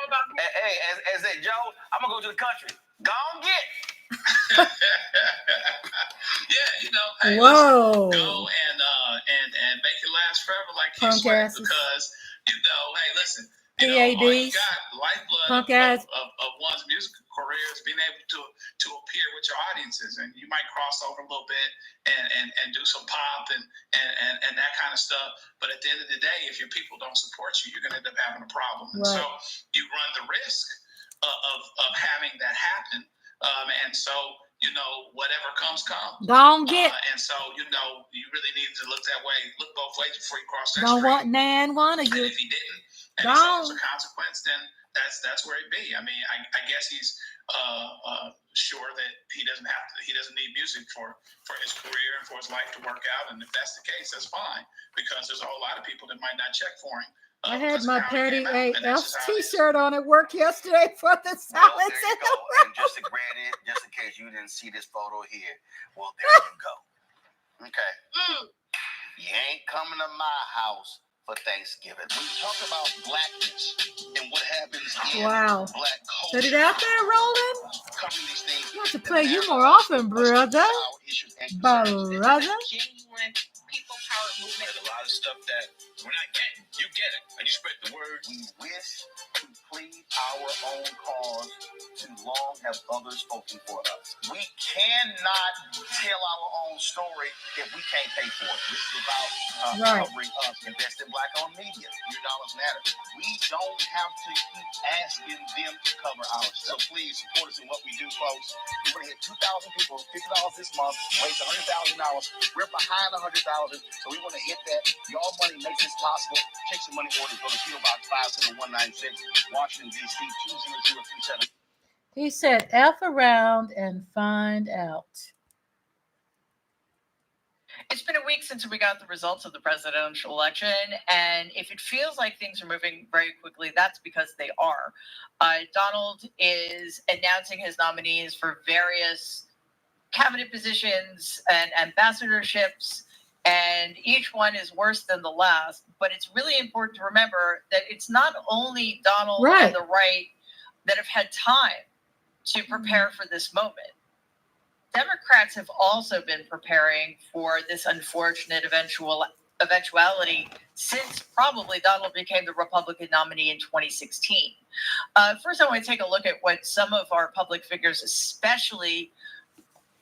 Joe, I'm gonna go to the country. Go on get. Hey, whoa. Listen, go and make it last forever like you swear, because hey, listen. PADs, lifeblood of one's musical career is being able to appear with your audiences, and you might cross over a little bit and do some pop and that kind of stuff. But at the end of the day, if your people don't support you, you're going to end up having a problem. And so you run the risk of having that happen. And so, whatever comes. Don't get. And so, you really need to look that way, look both ways before you cross that Don't street. want one of you. And if he didn't, and if there was a consequence, then that's where he'd be. I mean, I guess he's sure that he doesn't need music for his career and for his life to work out. And if that's the case, that's fine, because there's a whole lot of people that might not check for him. I had my Patty A.F. t-shirt on at work yesterday for the silence in the room. And just in case you didn't see this photo here, well, there you go. Okay. You ain't coming to my house for Thanksgiving. We talk about blackness and what happens in black culture. Put it out there, Roland. You have to play you more often, brother. Genuine people power movement. There's a lot of stuff that we're not getting. You get it, and you spread the word. We wish to plead our own cause. Too long have others spoken for us. We cannot tell our own story if we can't pay for it. This is about covering up. Invest in Black-owned media. Your dollars matter. We don't have to keep asking them to cover our stuff. So please support us in what we do, folks. We're going to hit 2,000 people, $50 this month, raise $100,000. We're behind 100,000, so we want to hit that. Your money makes this possible. Take some money orders. Go to PO Box 57196, Washington, D.C. 20037. He said, F around and find out. It's been a week since we got the results of the presidential election, and if it feels like things are moving very quickly, that's because they are. Donald is announcing his nominees for various cabinet positions and ambassadorships, and each one is worse than the last. But it's really important to remember that it's not only Donald and the right that have had time to prepare for this moment. Democrats have also been preparing for this unfortunate eventuality since probably Donald became the Republican nominee in 2016. First, I want to take a look at what some of our public figures, especially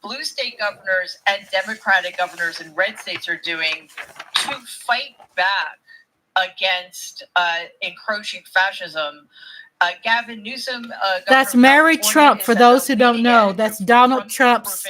blue state governors and Democratic governors in red states, are doing to fight back against encroaching fascism. Gavin Newsom. That's Mary Trump, for those who don't know. That's Donald Trump's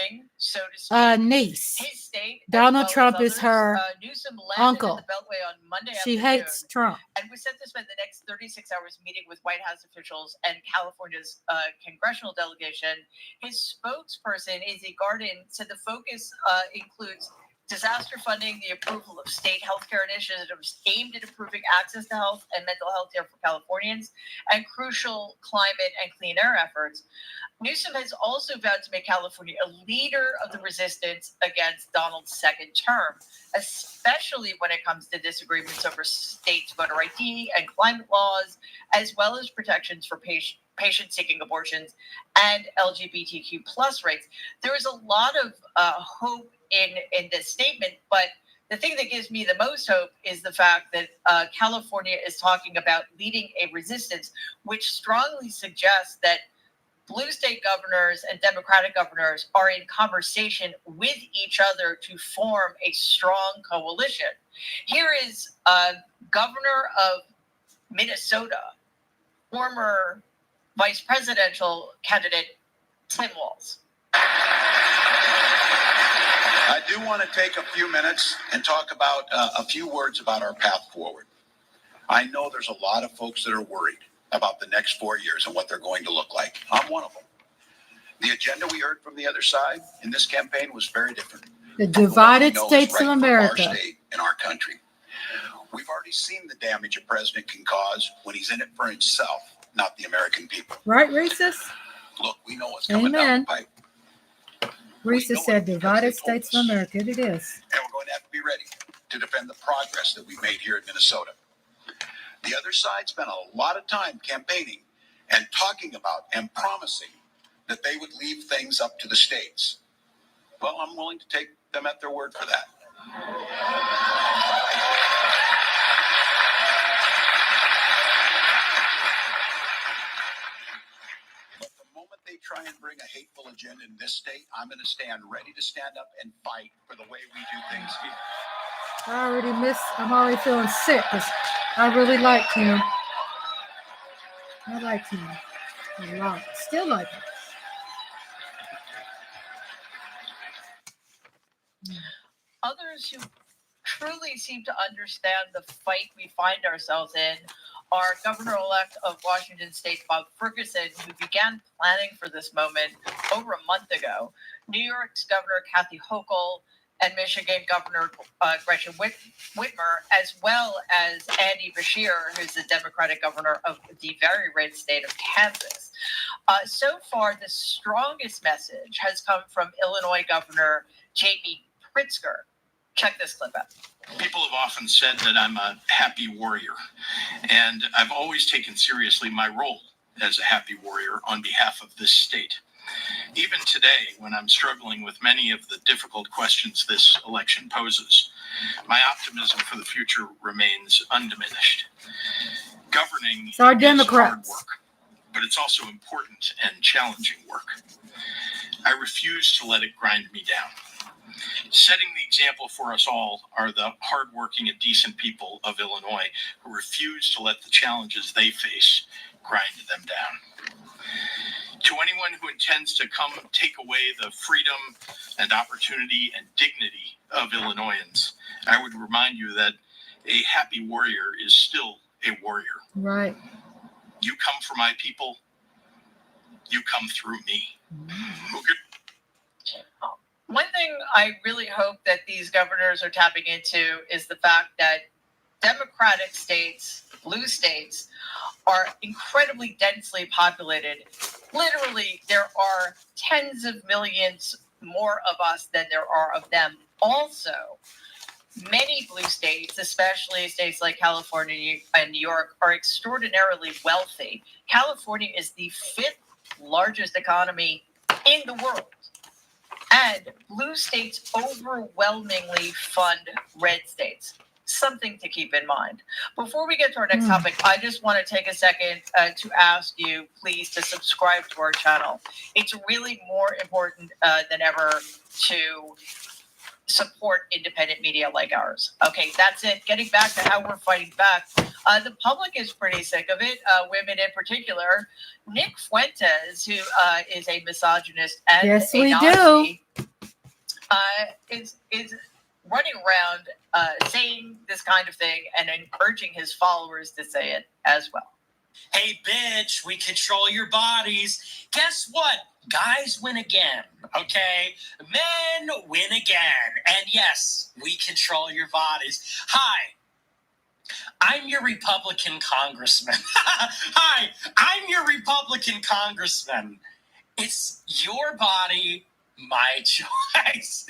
niece. His state, Donald Trump is her Newsom uncle. in the Beltway on Monday She hates Trump. And was set to spend the next 36 hours meeting with White House officials and California's congressional delegation. His spokesperson, Izzy Garden, said the focus includes disaster funding, the approval of state healthcare initiatives aimed at improving access to health and mental health care for Californians, and crucial climate and clean air efforts. Newsom has also vowed to make California a leader of the resistance against Donald's second term, especially when it comes to disagreements over states' voter ID and climate laws, as well as protections for patients seeking abortions and LGBTQ plus rights. There is a lot of hope in this statement, but the thing that gives me the most hope is the fact that California is talking about leading a resistance, which strongly suggests that blue state governors and Democratic governors are in conversation with each other to form a strong coalition. Here is Governor of Minnesota, former vice presidential candidate Tim Walz. I do want to take a few minutes and talk about a few words about our path forward. I know there's a lot of folks that are worried about the next 4 years and what they're going to look like. I'm one of them. The agenda we heard from the other side in this campaign was very different. The divided states of America. Our state and our country. We've already seen the damage a president can cause when he's in it for himself, not the American people. Right, Reese's? Look, we know what's coming down the pipe. Reese's said divided states of America. It is. And we're going to have to be ready to defend the progress that we've made here in Minnesota. The other side spent a lot of time campaigning and talking about and promising that they would leave things up to the states. Well, I'm willing to take them at their word for that. But the moment they try and bring a hateful agenda in this state, I'm going to stand ready to stand up and fight for the way we do things here. I'm already feeling sick because I really liked him. I liked him a lot. Still like him. Others who truly seem to understand the fight we find ourselves in are Governor-elect of Washington State, Bob Ferguson, who began planning for this moment over a month ago, New York's Governor Kathy Hochul, and Michigan Governor Gretchen Whitmer, as well as Andy Beshear, who's the Democratic governor of the very red state of Kansas. So far, the strongest message has come from Illinois Governor J.B. Pritzker. Check this clip out. People have often said that I'm a happy warrior, and I've always taken seriously my role as a happy warrior on behalf of this state. Even today, when I'm struggling with many of the difficult questions this election poses, my optimism for the future remains undiminished. Governing It's our is Democrats. hard work, but it's also important and challenging work. I refuse to let it grind me down. Setting the example for us all are the hardworking and decent people of Illinois who refuse to let the challenges they face grind them down. To anyone who intends to come take away the freedom and opportunity and dignity of Illinoisans, I would remind you that a happy warrior is still a warrior. Right. You come for my people, you come through me. One thing I really hope that these governors are tapping into is the fact that Democratic states, blue states, are incredibly densely populated. Literally, there are tens of millions more of us than there are of them. Also, many blue states, especially states like California and New York, are extraordinarily wealthy. California is the 5th largest economy in the world. And blue states overwhelmingly fund red states. Something to keep in mind. Before we get to our next topic, I just want to take a second to ask you, please, to subscribe to our channel. It's really more important than ever to support independent media like ours. Okay, that's it. Getting back to how we're fighting back. The public is pretty sick of it, women in particular. Nick Fuentes, who is a misogynist and Yes, a we Nazi, is running around saying this kind of thing and encouraging his followers to say it as well. Hey, bitch, we control your bodies. Guess what? Guys win again, okay? Men win again. And yes, we control your bodies. Hi, I'm your Republican congressman. Hi, I'm your Republican congressman. It's your body, my choice.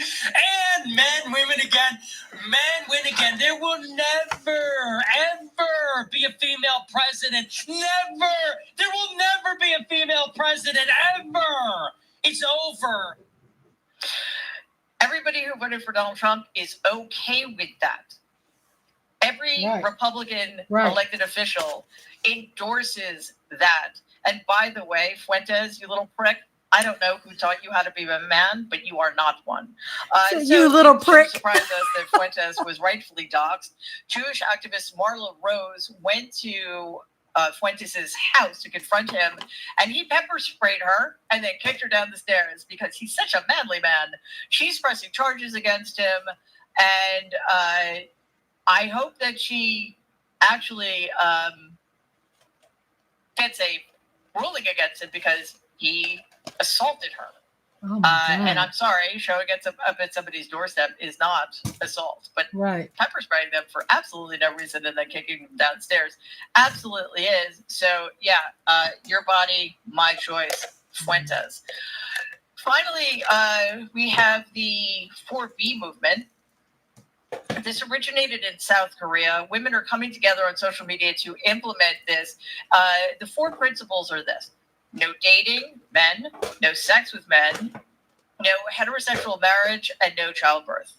And men, women again. Men win again. There will never, ever be a female president. Never. There will never be a female president, ever. It's over. Everybody who voted for Donald Trump is okay with that. Every Republican elected official endorses that. And by the way, Fuentes, you little prick, I don't know who taught you how to be a man, but you are not one. So you little prick. Surprised us that Fuentes was rightfully doxxed. Jewish activist Marla Rose went to Fuentes' house to confront him, and he pepper sprayed her and then kicked her down the stairs because he's such a manly man. She's pressing charges against him, and I hope that she actually gets a ruling against him because he assaulted her. Oh my God. And I'm sorry, showing it up at somebody's doorstep is not assault, but pepper spraying them for absolutely no reason and then kicking them downstairs absolutely is. So yeah, your body, my choice, Fuentes. Finally, we have the 4B movement. This originated in South Korea. Women are coming together on social media to implement this. The 4 principles are this: no dating men, no sex with men, no heterosexual marriage, and no childbirth.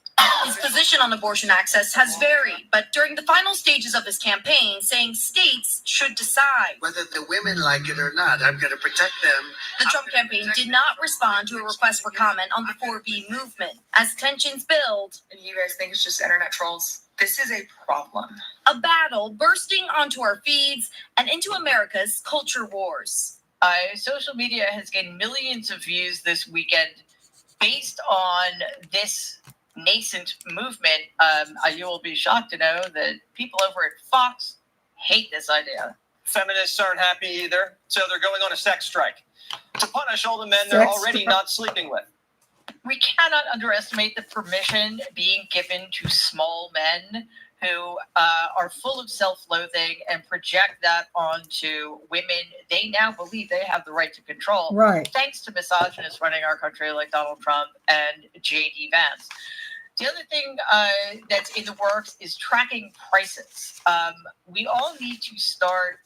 His position on abortion access has varied, but during the final stages of his campaign, saying states should decide whether the women like it or not. I'm going to protect them. The Trump campaign did not respond to a request for comment on the 4B movement. As tensions build, and you guys think it's just internet trolls, this is a problem. A battle bursting onto our feeds and into America's culture wars. Social media has gained millions of views this weekend based on this nascent movement. You will be shocked to know that people over at Fox hate this idea. Feminists aren't happy either, so they're going on a sex strike to punish all the men they're already not sleeping with. We cannot underestimate the permission being given to small men who are full of self-loathing and project that onto women they now believe they have the right to control. Right. Thanks to misogynists running our country like Donald Trump and J.D. Vance. The other thing that's in the works is tracking prices. We all need to start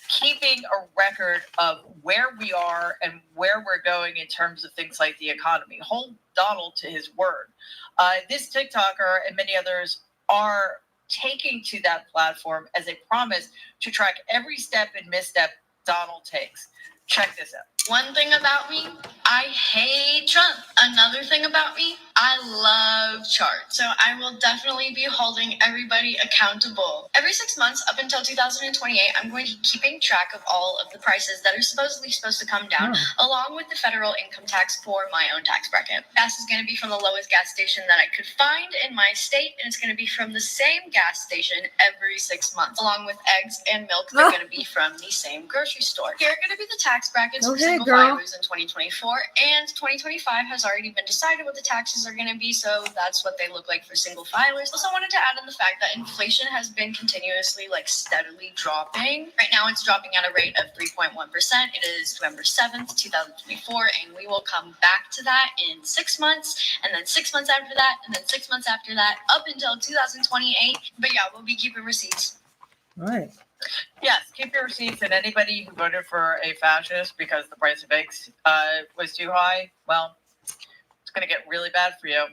keeping a record of where we are and where we're going in terms of things like the economy. Hold Donald to his word. This TikToker and many others are taking to that platform as a promise to track every step and misstep Donald takes. Check this out. One thing about me, I hate Trump. Another thing about me, I love charts. So I will definitely be holding everybody accountable. Every 6 months up until 2028, I'm going to be keeping track of all of the prices that are supposed to come down, along with the federal income tax for my own tax bracket. Gas is going to be from the lowest gas station that I could find in my state, and it's going to be from the same gas station every 6 months, along with eggs and milk. They're going to be from the same grocery store. Here are going to be the tax brackets for single filers in 2024, and 2025 has already been decided what the taxes are going to be, so that's what they look like for single filers. Also wanted to add in the fact that inflation has been continuously, steadily dropping. Right now it's dropping at a rate of 3.1%. It is November 7th, 2024, and we will come back to that in 6 months, and then 6 months after that, and then 6 months after that, up until 2028. But yeah, we'll be keeping receipts. Right. Yes, keep your receipts, and anybody who voted for a fascist because the price of eggs was too high, well, it's going to get really bad for you.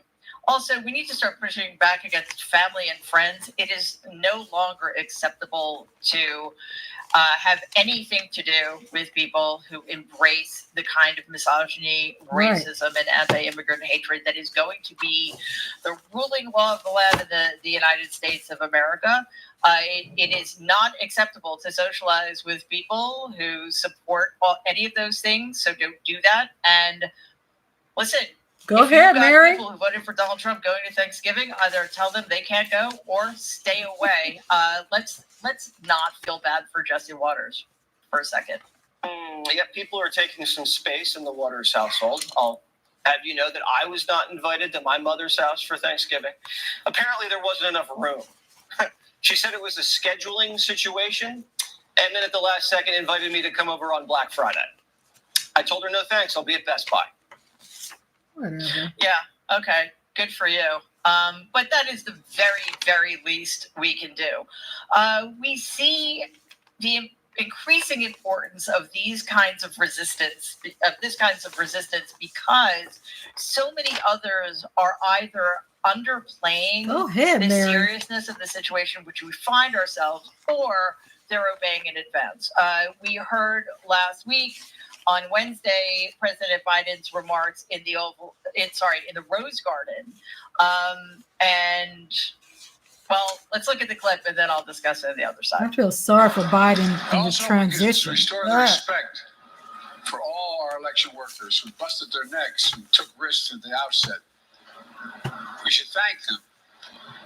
Also, we need to start pushing back against family and friends. It is no longer acceptable to have anything to do with people who embrace the kind of misogyny, racism, and anti-immigrant hatred that is going to be the ruling law of the land of the United States of America. It is not acceptable to socialize with people who support any of those things, so don't do that. And listen, go ahead, Mary. People who voted for Donald Trump going to Thanksgiving, either tell them they can't go or stay away. Let's not feel bad for Jesse Waters for a second. Yeah, people are taking some space in the Waters household. I'll have you know that I was not invited to my mother's house for Thanksgiving. Apparently, there wasn't enough room. She said it was a scheduling situation, and then at the last second invited me to come over on Black Friday. I told her no thanks. I'll be at Best Buy. Whatever. Yeah, okay, good for you. But that is the very, very least we can do. We see the increasing importance of these kinds of resistance, because so many others are either underplaying the seriousness of the situation which we find ourselves, or they're obeying in advance. We heard last week on Wednesday President Biden's remarks in the Rose Garden, and well, let's look at the clip and then I'll discuss it on the other side. I feel sorry for Biden in the transition. Restore the respect for all our election workers who busted their necks and took risks at the outset. We should thank them.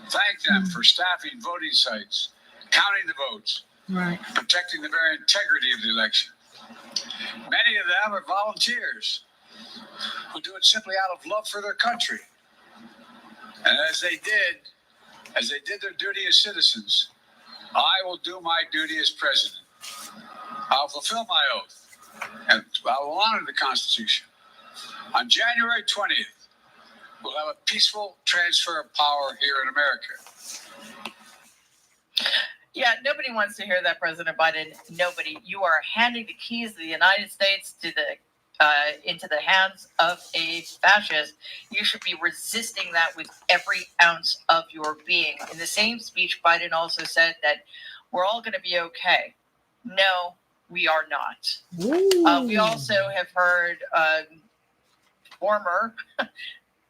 Thank them for staffing voting sites, counting the votes, protecting the very integrity of the election. Many of them are volunteers who do it simply out of love for their country. And as they did their duty as citizens, I will do my duty as president. I'll fulfill my oath, and I will honor the Constitution. On January 20th, we'll have a peaceful transfer of power here in America. Yeah, nobody wants to hear that, President Biden. Nobody. You are handing the keys of the United States to into the hands of a fascist. You should be resisting that with every ounce of your being. In the same speech, Biden also said that we're all going to be okay. No, we are not. We also have heard former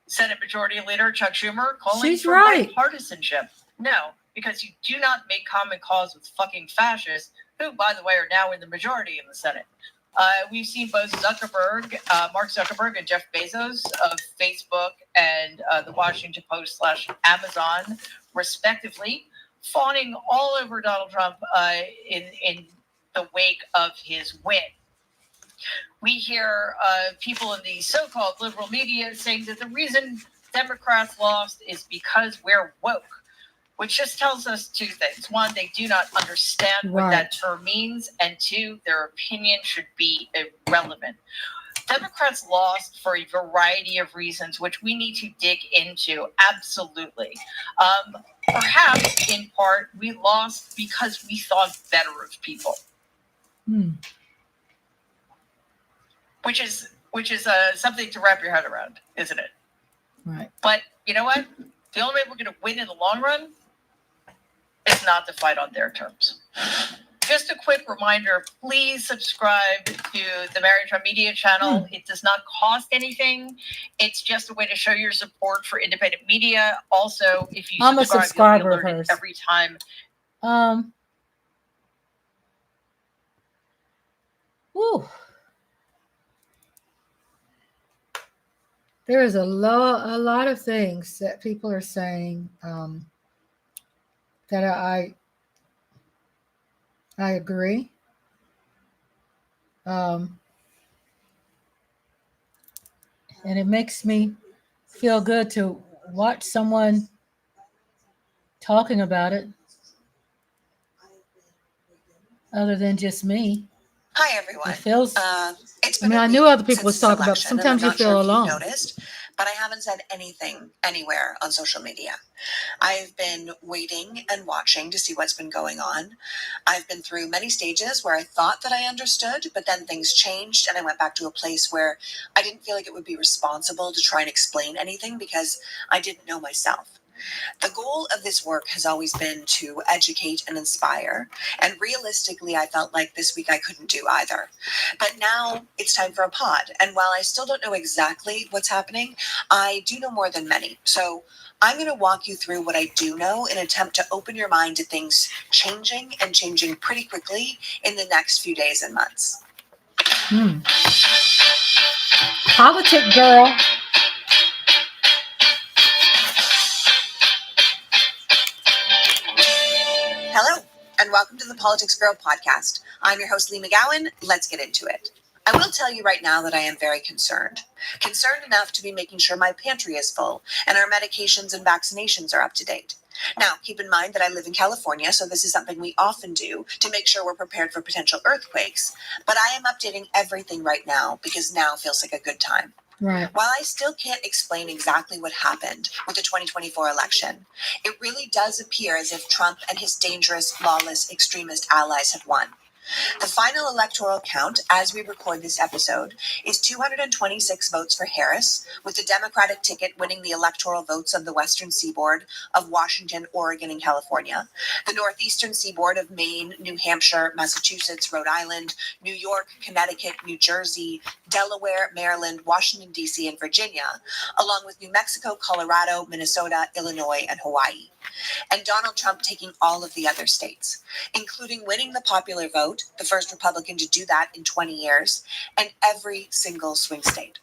Senate Majority Leader Chuck Schumer calling for bipartisanship. No, because you do not make common cause with fucking fascists, who, by the way, are now in the majority in the Senate. We've seen both Mark Zuckerberg and Jeff Bezos of Facebook and the Washington Post / Amazon, respectively, fawning all over Donald Trump in the wake of his win. We hear people in the so-called liberal media saying that the reason Democrats lost is because we're woke, which just tells us two things. One, they do not understand what that term means. And two, their opinion should be irrelevant. Democrats lost for a variety of reasons, which we need to dig into. Absolutely. Perhaps, in part, we lost because we thought better of people. Which is something to wrap your head around, isn't it? Right. But you know what? The only way we're going to win in the long run is not to fight on their terms. Just a quick reminder, please subscribe to the Married Trump Media channel. It does not cost anything. It's just a way to show your support for independent media. Also, if you I'm a subscribe, you'll be subscriber of alerted hers. every time. Whew. There is a lot of things that people are saying that I agree. And it makes me feel good to watch someone talking about it other than just me. Hi, everyone. It feels, It's I been mean, a I knew week other people was since this talking about it, election, but and I'm sometimes you not sure feel if you've alone. noticed, but I haven't said anything anywhere on social media. I've been waiting and watching to see what's been going on. I've been through many stages where I thought that I understood, but then things changed, and I went back to a place where I didn't feel like it would be responsible to try and explain anything because I didn't know myself. The goal of this work has always been to educate and inspire, and realistically, I felt like this week I couldn't do either. But now it's time for a pod, and while I still don't know exactly what's happening, I do know more than many. So I'm going to walk you through what I do know in an attempt to open your mind to things changing and changing pretty quickly in the next few days and months. Politic girl. Hello, and welcome to the Politics Girl podcast. I'm your host, Lee McGowan. Let's get into it. I will tell you right now that I am very concerned. Concerned enough to be making sure my pantry is full and our medications and vaccinations are up to date. Now, keep in mind that I live in California, so this is something we often do to make sure we're prepared for potential earthquakes. But I am updating everything right now because now feels like a good time. Right. While I still can't explain exactly what happened with the 2024 election, it really does appear as if Trump and his dangerous, lawless, extremist allies have won. The final electoral count, as we record this episode, is 226 votes for Harris, with the Democratic ticket winning the electoral votes of the western seaboard of Washington, Oregon, and California, the northeastern seaboard of Maine, New Hampshire, Massachusetts, Rhode Island, New York, Connecticut, New Jersey, Delaware, Maryland, Washington, D.C., and Virginia, along with New Mexico, Colorado, Minnesota, Illinois, and Hawaii. And Donald Trump taking all of the other states, including winning the popular vote, the first Republican to do that in 20 years, and every single swing state.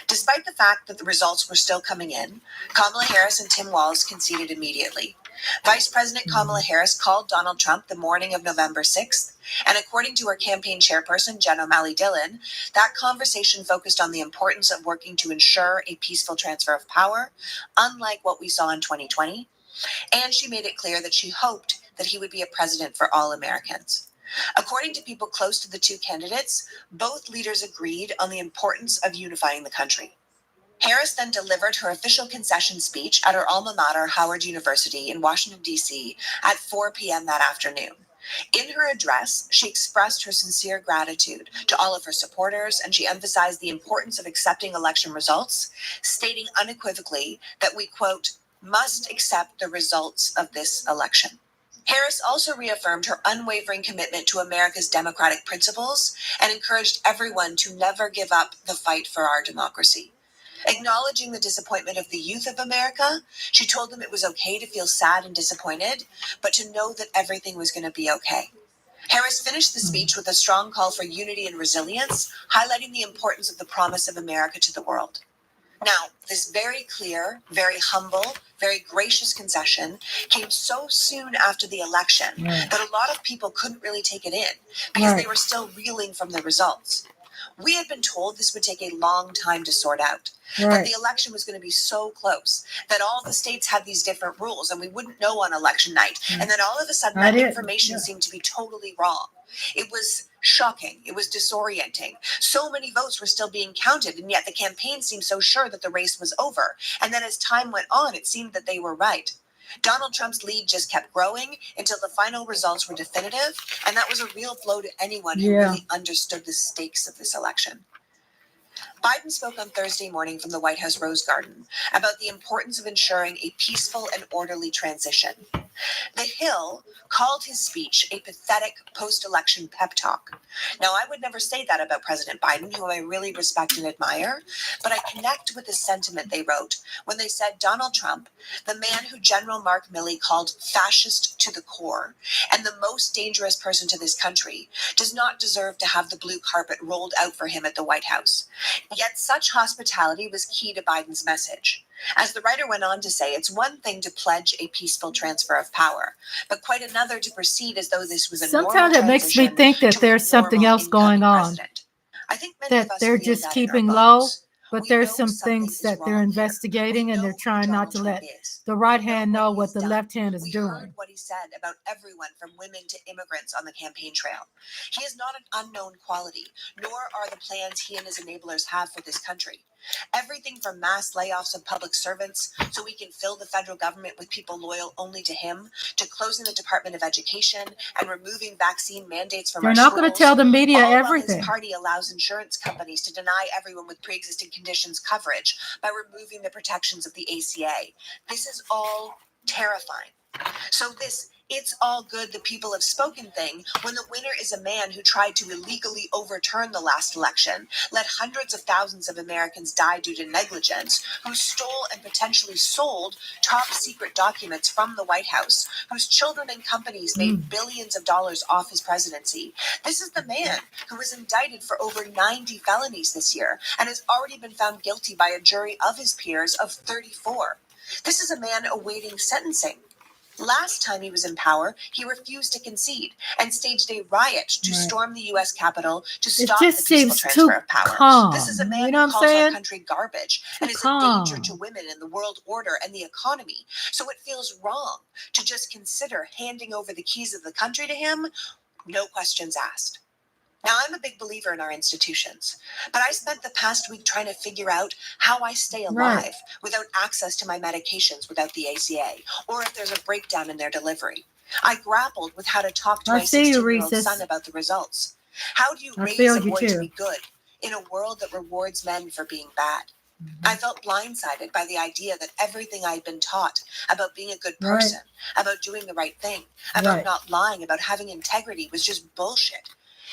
Despite the fact that the results were still coming in, Kamala Harris and Tim Walz conceded immediately. Vice President Kamala Harris called Donald Trump the morning of November 6th, and according to her campaign chairperson, Jen O'Malley-Dillon, that conversation focused on the importance of working to ensure a peaceful transfer of power, unlike what we saw in 2020, and she made it clear that she hoped that he would be a president for all Americans. According to people close to the two candidates, both leaders agreed on the importance of unifying the country. Harris then delivered her official concession speech at her alma mater, Howard University in Washington, D.C. at 4 p.m. that afternoon. In her address, she expressed her sincere gratitude to all of her supporters, and she emphasized the importance of accepting election results, stating unequivocally that we, quote, must accept the results of this election. Harris also reaffirmed her unwavering commitment to America's democratic principles and encouraged everyone to never give up the fight for our democracy. Acknowledging the disappointment of the youth of America, she told them it was okay to feel sad and disappointed, but to know that everything was going to be okay. Harris finished the speech with a strong call for unity and resilience, highlighting the importance of the promise of America to the world. Now, this very clear, very humble, very gracious concession came so soon after the election that a lot of people couldn't really take it in because they were still reeling from the results. We had been told this would take a long time to sort out, that the election was going to be so close, that all the states had these different rules and we wouldn't know on election night, and then all of a sudden that information seemed to be totally wrong. It was shocking. It was disorienting. So many votes were still being counted, and yet the campaign seemed so sure that the race was over. And then as time went on, it seemed that they were right. Donald Trump's lead just kept growing until the final results were definitive, and that was a real blow to anyone who really understood the stakes of this election. Biden spoke on Thursday morning from the White House Rose Garden about the importance of ensuring a peaceful and orderly transition. The Hill called his speech a pathetic post-election pep talk. Now, I would never say that about President Biden, who I really respect and admire, but I connect with the sentiment they wrote when they said Donald Trump, the man who General Mark Milley called fascist to the core and the most dangerous person to this country, does not deserve to have the blue carpet rolled out for him at the White House. Yet such hospitality was key to Biden's message. As the writer went on to say, it's one thing to pledge a peaceful transfer of power, but quite another to proceed as though this was a Sometimes it makes me think that there's something else going on. I think many That of us they're feel just that in our keeping low, bones. but We there's know some something things is that they're wrong here. investigating, and they're trying not to let the right hand know what the left hand is We doing. heard what he said about everyone from women to immigrants on the campaign trail. He is not an unknown quality, nor are the plans he and his enablers have for this country. Everything from mass layoffs of public servants so we can fill the federal government with people loyal only to him, to closing the Department of Education and removing vaccine mandates from They're our not schools. going to tell the media All while everything. his party allows insurance companies to deny everyone with pre-existing conditions coverage by removing the protections of the ACA. This is all terrifying. So this "it's all good, the people have spoken" thing, when the winner is a man who tried to illegally overturn the last election, let hundreds of thousands of Americans die due to negligence, who stole and potentially sold top secret documents from the White House, whose children and companies made billions of dollars off his presidency. This is the man who was indicted for over 90 felonies this year and has already been found guilty by a jury of his peers of 34. This is a man awaiting sentencing. Last time he was in power, he refused to concede and staged a riot to storm the U.S. Capitol to stop the peaceful transfer of power. Calm. This is a man You know who what I'm calls our saying? country garbage and is a Calm. danger to women and the world order and the economy. So it feels wrong to just consider handing over the keys of the country to him, no questions asked. Now, I'm a big believer in our institutions, but I spent the past week trying to figure out how I stay alive without access to my medications without the ACA, or if there's a breakdown in their delivery. I grappled with how to talk to my 16-year-old son about the results. How do you raise a boy to be good in a world that rewards men for being bad? I felt blindsided by the idea that everything I had been taught about being a good person, about doing the right thing, about not lying, about having integrity was just bullshit.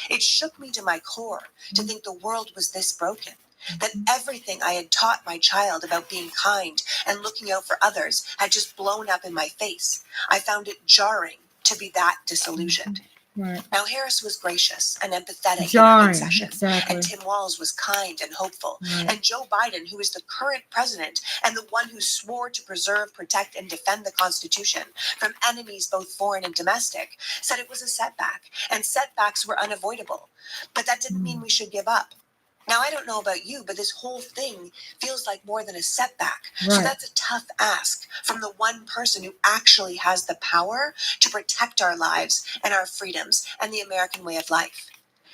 It shook me to my core to think the world was this broken, that everything I had taught my child about being kind and looking out for others had just blown up in my face. I found it jarring to be that disillusioned. Now, Harris was gracious and empathetic in her concession, and Tim Walz was kind and hopeful, and Joe Biden, who is the current president and the one who swore to preserve, protect, and defend the Constitution from enemies both foreign and domestic, said it was a setback, and setbacks were unavoidable. But that didn't mean we should give up. Now, I don't know about you, but this whole thing feels like more than a setback. So that's a tough ask from the one person who actually has the power to protect our lives and our freedoms and the American way of life.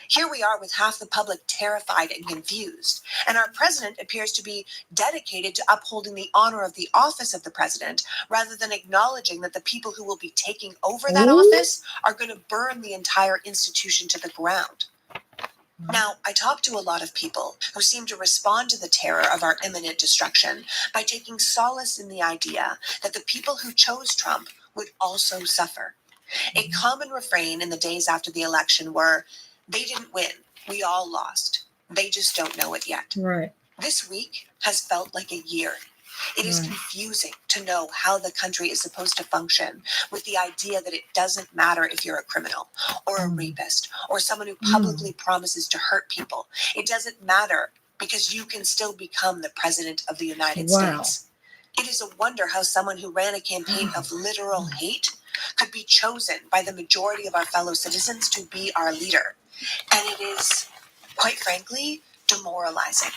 Here we are with half the public terrified and confused, and our president appears to be dedicated to upholding the honor of the office of the president rather than acknowledging that the people who will be taking over that office are going to burn the entire institution to the ground. Now, I talk to a lot of people who seem to respond to the terror of our imminent destruction by taking solace in the idea that the people who chose Trump would also suffer. A common refrain in the days after the election were, "They didn't win, we all lost. They just don't know it yet." This week has felt like a year. It is confusing to know how the country is supposed to function with the idea that it doesn't matter if you're a criminal or a rapist or someone who publicly promises to hurt people. It doesn't matter because you can still become the president of the United States. It is a wonder how someone who ran a campaign of literal hate could be chosen by the majority of our fellow citizens to be our leader. And it is, quite frankly, demoralizing.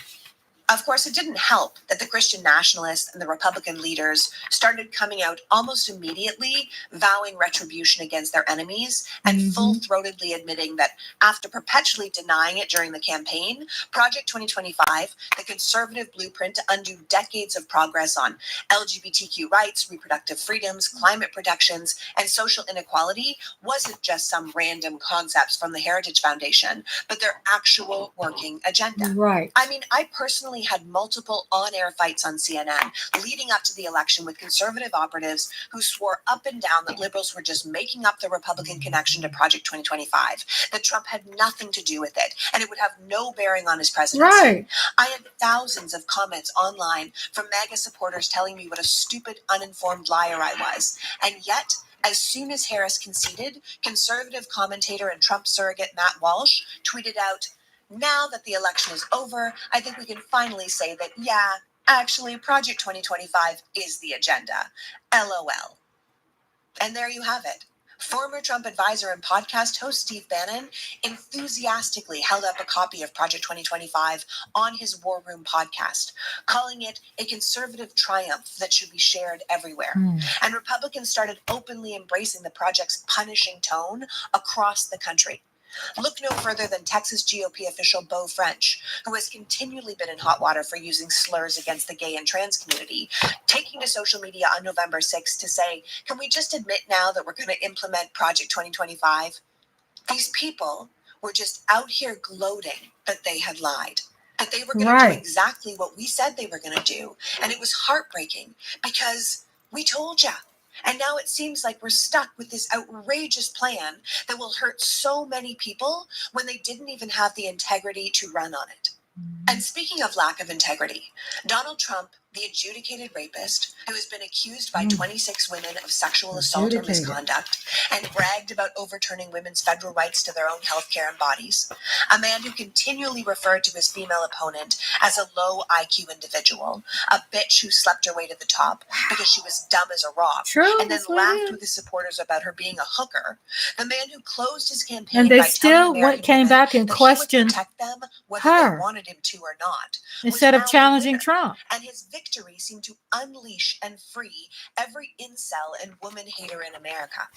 Of course, it didn't help that the Christian nationalists and the Republican leaders started coming out almost immediately, vowing retribution against their enemies and full-throatedly admitting that after perpetually denying it during the campaign, Project 2025, the conservative blueprint to undo decades of progress on LGBTQ rights, reproductive freedoms, climate protections, and social inequality, wasn't just some random concepts from the Heritage Foundation, but their actual working agenda. Right. I mean, I personally had multiple on-air fights on CNN leading up to the election with conservative operatives who swore up and down that liberals were just making up the Republican connection to Project 2025, that Trump had nothing to do with it, and it would have no bearing on his presidency. Right. I had thousands of comments online from MAGA supporters telling me what a stupid, uninformed liar I was. And yet, as soon as Harris conceded, conservative commentator and Trump surrogate Matt Walsh tweeted out, "Now that the election is over, I think we can finally say that, yeah, actually, Project 2025 is the agenda. LOL." And there you have it. Former Trump advisor and podcast host Steve Bannon enthusiastically held up a copy of Project 2025 on his War Room podcast, calling it a conservative triumph that should be shared everywhere. And Republicans started openly embracing the project's punishing tone across the country. Look no further than Texas GOP official Beau French, who has continually been in hot water for using slurs against the gay and trans community, taking to social media on November 6th to say, "Can we just admit now that we're going to implement Project 2025? These people were just out here gloating that they had lied, that they were going to do exactly what we said they were going to do. And it was heartbreaking because we told ya. And now it seems like we're stuck with this outrageous plan that will hurt so many people when they didn't even have the integrity to run on it." And speaking of lack of integrity, Donald Trump, the adjudicated rapist who has been accused by 26 women of sexual assault or misconduct and bragged about overturning women's federal rights to their own health care and bodies, a man who continually referred to his female opponent as a low IQ individual, a bitch who slept her way to the top because she was dumb as a rock, and then laughed with his supporters about her being a hooker, the man who closed his campaign And they by still came back and questioned them whether her they wanted him to or not, instead of challenging Trump. and his victory seemed to unleash and free every incel and woman hater in America.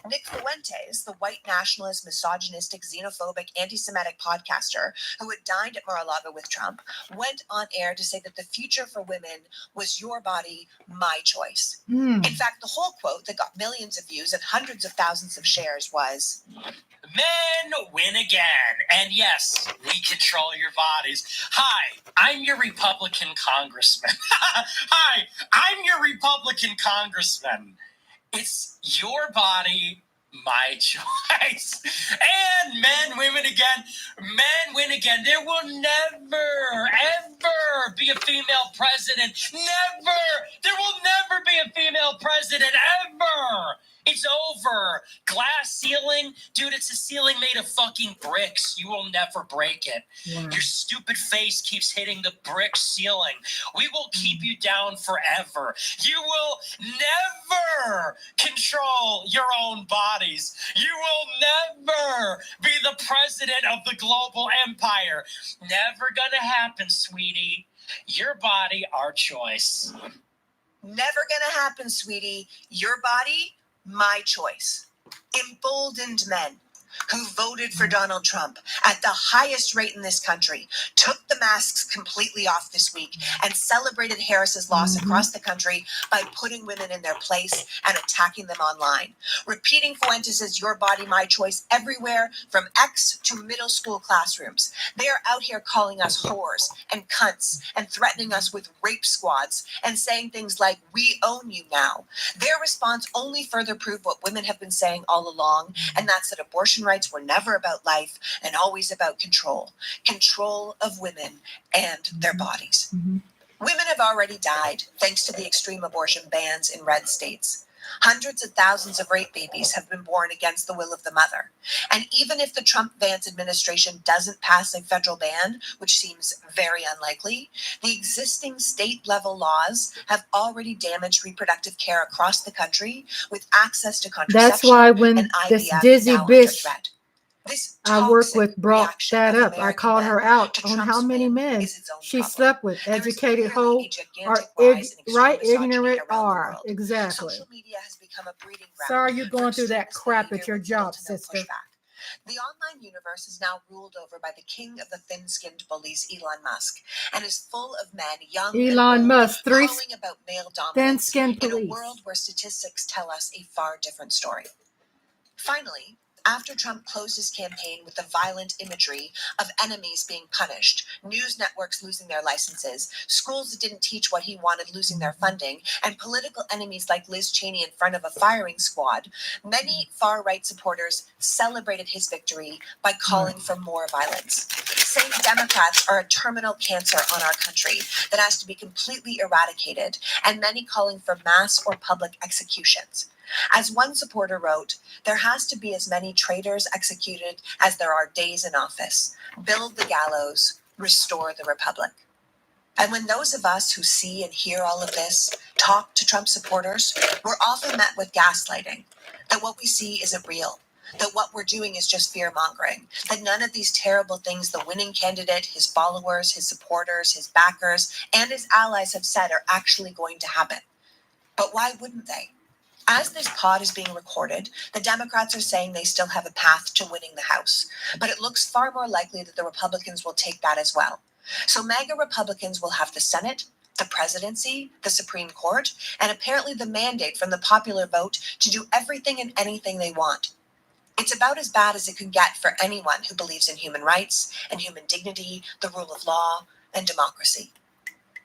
Nick Fuentes, the white nationalist, misogynistic, xenophobic, anti-Semitic podcaster who had dined at Mar-a-Lago with Trump, went on air to say that the future for women was your body, my choice. In fact, the whole quote that got millions of views and hundreds of thousands of shares was, "Men win again. And yes, we control your bodies. Hi, I'm your Republican congressman. Hi, I'm your Republican congressman. It's your body, my choice." And men, women again. Men win again. There will never, ever be a female president. Never. There will never be a female president, ever. It's over. Glass ceiling? Dude, it's a ceiling made of fucking bricks. You will never break it. Wow. Your stupid face keeps hitting the brick ceiling. We will keep you down forever. You will never control your own bodies. You will never be the president of the global empire. Never gonna happen, sweetie. Your body, our choice. Never gonna happen, sweetie. Your body, my choice. Emboldened men who voted for Donald Trump at the highest rate in this country took the masks completely off this week and celebrated Harris's loss across the country by putting women in their place and attacking them online, repeating Fuentes' "your body, my choice" everywhere from X to middle school classrooms. They are out here calling us whores and cunts and threatening us with rape squads and saying things like, "we own you now." Their response only further proved what women have been saying all along, and that's that abortion rights were never about life and always about control of women and their bodies. Women have already died thanks to the extreme abortion bans in red states. Hundreds of thousands of rape babies have been born against the will of the mother. And even if the Trump-Vance administration doesn't pass a federal ban, which seems very unlikely, the existing state-level laws have already damaged reproductive care across the country with access to contraception. That's why when and this IVF dizzy now under bitch threat. I work with brought reaction that of up. I American called men her out to on Trump's how many win men is its own she problem. slept with. There is Educated clearly hoe a gigantic or rise in extreme right misogyny ignorant around the are. world. Exactly. Social media has become a breeding ground. Sorry you're for going through that extremist crap at behavior your with little job, to no sister. pushback. The online universe is now ruled over by the king of the thin-skinned bullies, Elon Musk, and is full of men, young and Elon old, Musk, three calling about male dominance thin-skinned in a police. world where statistics tell us a far different story. Finally, after Trump closed his campaign with the violent imagery of enemies being punished, news networks losing their licenses, schools that didn't teach what he wanted losing their funding, and political enemies like Liz Cheney in front of a firing squad, many far-right supporters celebrated his victory by calling for more violence, saying Democrats are a terminal cancer on our country that has to be completely eradicated, and many calling for mass or public executions. As one supporter wrote, there has to be as many traitors executed as there are days in office. Build the gallows, restore the republic. And when those of us who see and hear all of this talk to Trump supporters, we're often met with gaslighting, that what we see isn't real, that what we're doing is just fear-mongering, that none of these terrible things the winning candidate, his followers, his supporters, his backers, and his allies have said are actually going to happen. But why wouldn't they? As this pod is being recorded, the Democrats are saying they still have a path to winning the House, but it looks far more likely that the Republicans will take that as well. So MAGA Republicans will have the Senate, the presidency, the Supreme Court, and apparently the mandate from the popular vote to do everything and anything they want. It's about as bad as it could get for anyone who believes in human rights and human dignity, the rule of law, and democracy.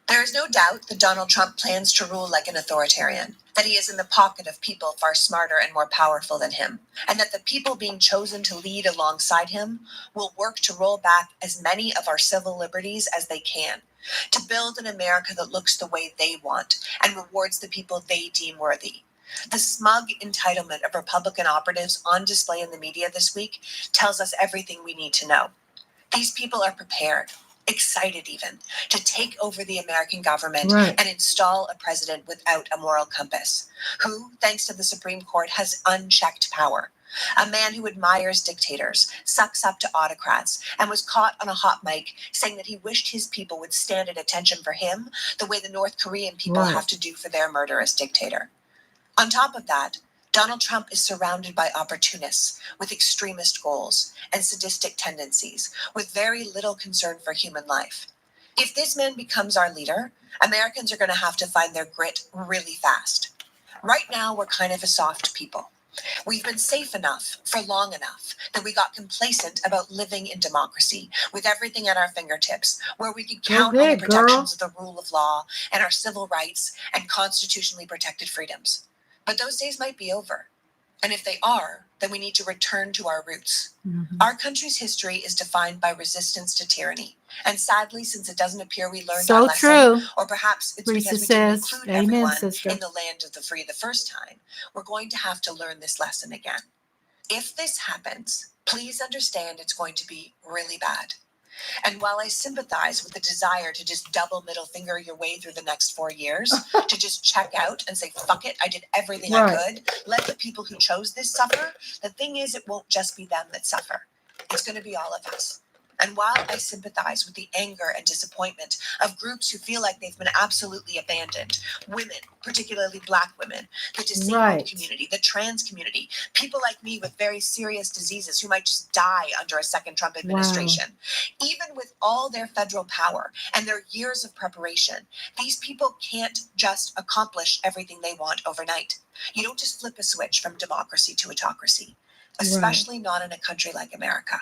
There is no doubt that Donald Trump plans to rule like an authoritarian, that he is in the pocket of people far smarter and more powerful than him, and that the people being chosen to lead alongside him will work to roll back as many of our civil liberties as they can, to build an America that looks the way they want and rewards the people they deem worthy. The smug entitlement of Republican operatives on display in the media this week tells us everything we need to know. These people are prepared, excited even, to take over the American government and install a president without a moral compass, who, thanks to the Supreme Court, has unchecked power. A man who admires dictators, sucks up to autocrats, and was caught on a hot mic saying that he wished his people would stand at attention for him the way the North Korean people have to do for their murderous dictator. On top of that, Donald Trump is surrounded by opportunists with extremist goals and sadistic tendencies, with very little concern for human life. If this man becomes our leader, Americans are going to have to find their grit really fast. Right now, we're kind of a soft people. We've been safe enough for long enough that we got complacent about living in democracy with everything at our fingertips, where we could count on the protections of the rule of law and our civil rights and constitutionally protected freedoms. But those days might be over. And if they are, then we need to return to our roots. Our country's history is defined by resistance to tyranny. And sadly, since it doesn't appear we learned our lesson, or perhaps it's because we didn't include everyone in the land of the free the first time, we're going to have to learn this lesson again. If this happens, please understand it's going to be really bad. And while I sympathize with the desire to just double middle finger your way through the next 4 years, to just check out and say, fuck it, I did everything I could, let the people who chose this suffer, the thing is, it won't just be them that suffer. It's going to be all of us. And while I sympathize with the anger and disappointment of groups who feel like they've been absolutely abandoned, women, particularly Black women, the disabled community, the trans community, people like me with very serious diseases who might just die under a second Trump administration. Even with all their federal power and their years of preparation, these people can't just accomplish everything they want overnight. You don't just flip a switch from democracy to autocracy, especially not in a country like America.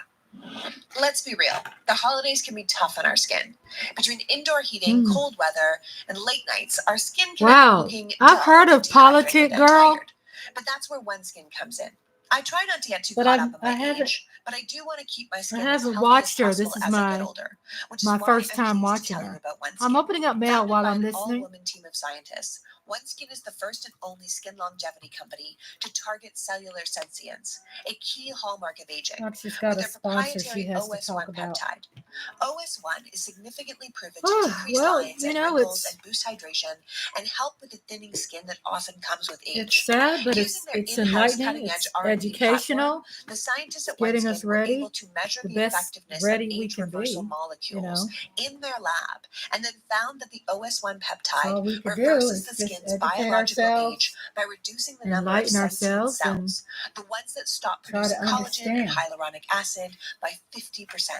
Let's be real. The holidays can be tough on our skin. Between indoor heating, cold weather, and late nights, our skin can end up looking I've heard of Politic Girl. But that's where one skin comes in. I try not to get too caught up in my age, but I do want to keep my skin as healthy as possible as I get older. Which is my why first I'm time pleased to watching tell you her. about One I'm Skin. opening up mail Founded while by I'm an listening. all-woman team of scientists, OneSkin is the first and only skin longevity company to target cellular sentience, a key hallmark of aging, Well, she's got with a their sponsor she proprietary has to OS1 talk about. peptide. OS1 is significantly proven to decrease Well, lines you and know, wrinkles it's and boost hydration and help with the thinning skin that often comes with age. it's sad, but Using their it's in-house enlightening, cutting-edge it's R&D educational, platform, the scientists at getting OneSkin us were ready, able to measure the the best effectiveness ready of we age can reversal be, molecules in their lab, and then found that the OS1 peptide all we could do reverses is the just skin's educate biological ourselves, age by reducing the number of enlighten sentient ourselves, and cells, the ones that stop try to producing collagen and understand. hyaluronic acid, by 50%.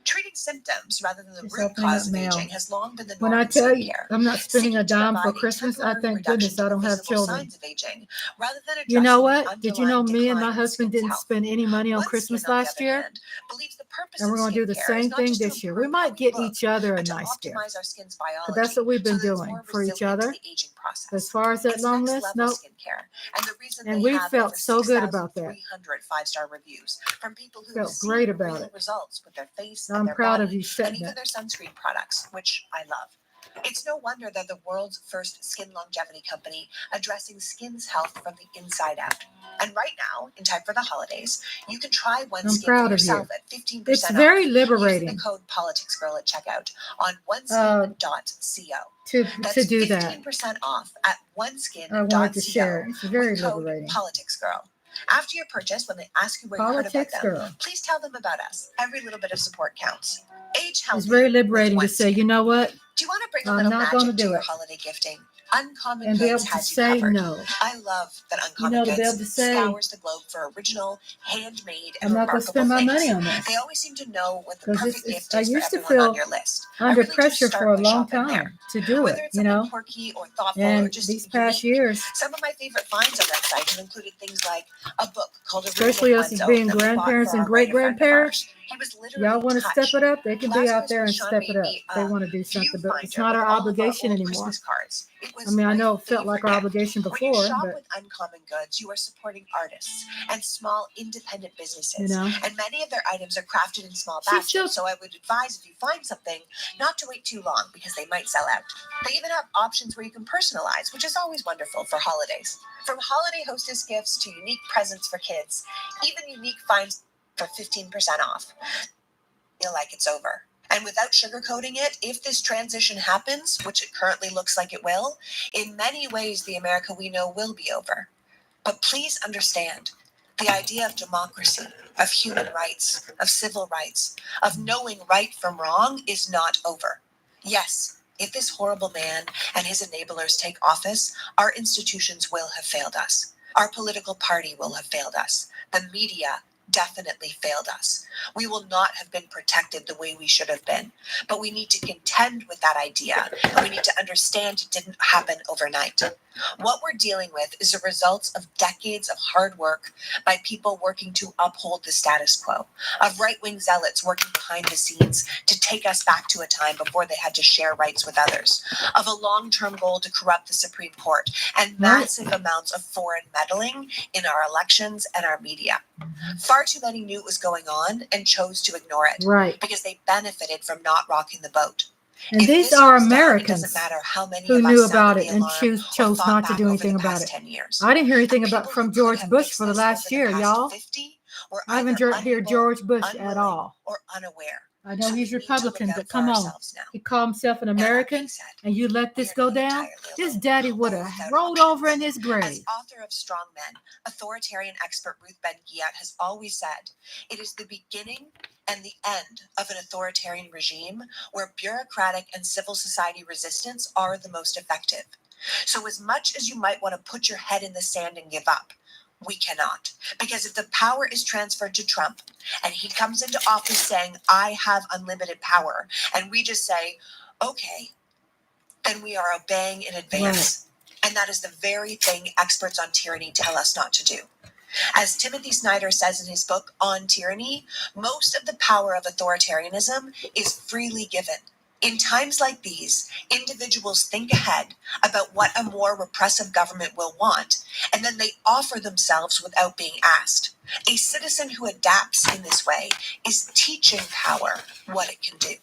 Treating symptoms rather than the Just root opening cause up of mail. aging has long been the When norm I in tell you skincare. I'm not spending a Seeking to dime for provide a Christmas, I temporary thank reduction goodness to I the don't have visible children. signs of aging, rather than You know addressing what? the Did you know underlying me and my decline in husband skin's didn't health. spend any money on OneSkin, Christmas on the last other year? hand, believes the purpose And of we're going to do the skincare is same not thing just to this year. We improve how might we get look, each other a but to nice gift. optimize our skin's But biology that's what we've so been that it's doing more for each resilient to other. the aging process. As far as that It's long next list, level nope. skincare, and the reason And they we have felt over so good about that. 6,300 five-star reviews from people who have Felt seen great about real it. results with their face So and I'm their proud of body you and setting even that. their sunscreen products, which I love. It's no wonder they're the world's first skin longevity company addressing skin's health from the inside out. And right now, in time for the holidays, you can try I'm OneSkin for proud of you. yourself at 15% It's off very using the liberating code PoliticsGirl at checkout on oneskin.co. to That's do that. 15% off at I wanted to share oneskin.co it. It's very with code liberating. PoliticsGirl. After your purchase, when they ask you where you heard about Politics, them, girl. please tell them about us. Every little bit of support counts. Age It's healthy very with liberating to say, OneSkin. you know what? Do you want to bring a I'm little not going to magic to do your it. holiday gifting? Uncommon And be able Goods to has you say covered. no. I love that You Uncommon know, to be able to Goods say, scours the globe for original, handmade, and I'm not going to remarkable spend my things. money on this. They always seem to know what the Because perfect gift I is for used to everyone on feel your list. under I really pressure do for start a by long shopping time there. to do Whether it, it's you something know. quirky or thoughtful or And just these past unique. years, Some of my favorite finds on that site have included things like a book called A Room especially with us as One's Own being that we bought grandparents for and our writer friend of great-grandparents, ours. He was literally y'all want to step touched. it up? They can be Last out there and Christmas, Sean step it made up. me They a want to do something, but it's viewfinder not with our all of our obligation old anymore. Christmas cards. It was I mean, I my know it felt favorite like our gift. obligation When you before, shop but, with Uncommon Goods, you are supporting artists and small independent you businesses. know. And many of their items are crafted in small She's still batches, so I would advise if you find something, not to wait too long because they might sell out. They even have options where you can personalize, which is always wonderful for holidays. From holiday hostess gifts to unique presents for kids, even unique finds for 15% off. Feel like it's over. And without sugarcoating it, if this transition happens, which it currently looks like it will, in many ways the America we know will be over. But please understand, the idea of democracy, of human rights, of civil rights, of knowing right from wrong is not over. Yes, if this horrible man and his enablers take office, our institutions will have failed us. Our political party will have failed us. The media definitely failed us. We will not have been protected the way we should have been. But we need to contend with that idea, and we need to understand it didn't happen overnight. What we're dealing with is the results of decades of hard work by people working to uphold the status quo, of right-wing zealots working behind the scenes to take us back to a time before they had to share rights with others, of a long-term goal to corrupt the Supreme Court, and massive amounts of foreign meddling in our elections and our media. Far too many knew it was going on and chose to ignore it, right. because they benefited from not rocking the boat. And If these this are goes down, it Americans doesn't matter how many who of knew us about sounded it the and alarm or chose fought not to back do over anything the about past it. 10 years. I didn't hear anything The about people from who could George have Bush fixed for the this last over the year, past y'all. 50 were I haven't either heard unable, George Bush at unwilling, all. or unaware. I know So he's we need to look Republican, out but for come on. ourselves now. He called himself an Now, that American, being said, and you let we this are go not down? entirely His alone daddy would or have without rolled options. over in his As grave. author of Strong Men, authoritarian expert Ruth Ben-Ghiat has always said, it is the beginning and the end of an authoritarian regime where bureaucratic and civil society resistance are the most effective. So as much as you might want to put your head in the sand and give up, we cannot. Because if the power is transferred to Trump and he comes into office saying, I have unlimited power, and we just say, okay, then we are obeying in advance. Right. And that is the very thing experts on tyranny tell us not to do. As Timothy Snyder says in his book On Tyranny, most of the power of authoritarianism is freely given. In times like these, individuals think ahead about what a more repressive government will want, and then they offer themselves without being asked. A citizen who adapts in this way is teaching power what it can do.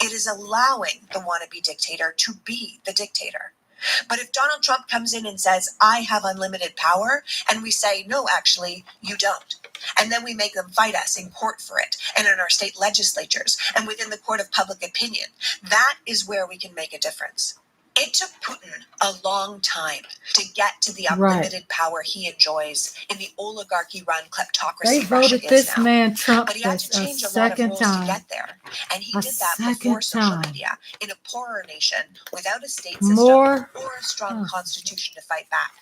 It is allowing the wannabe dictator to be the dictator. But if Donald Trump comes in and says, I have unlimited power, and we say, no, actually, you don't. And then we make them fight us in court for it, and in our state legislatures, and within the court of public opinion, that is where we can make a difference. It took Putin a long time to get to the unlimited power he enjoys in the oligarchy-run kleptocracy They Russia voted is this now. man Trump But he had to this a change a lot of second rules time. to get there. And he A did that before second social time. media in a poorer nation without a state system More. or a strong constitution to fight back.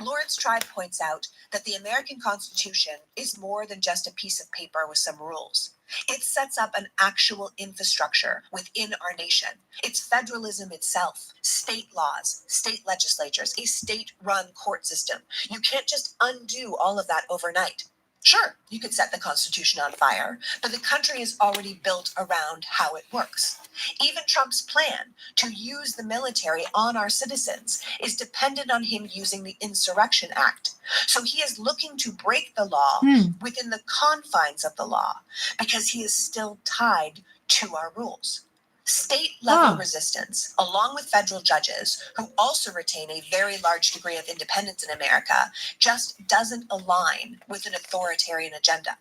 Lawrence Tribe points out that the American Constitution is more than just a piece of paper with some rules. It sets up an actual infrastructure within our nation. It's federalism itself, state laws, state legislatures, a state-run court system. You can't just undo all of that overnight. Sure, you could set the Constitution on fire, but the country is already built around how it works. Even Trump's plan to use the military on our citizens is dependent on him using the Insurrection Act. So he is looking to break the law within the confines of the law because he is still tied to our rules. State-level resistance, along with federal judges, who also retain a very large degree of independence in America, just doesn't align with an authoritarian agenda.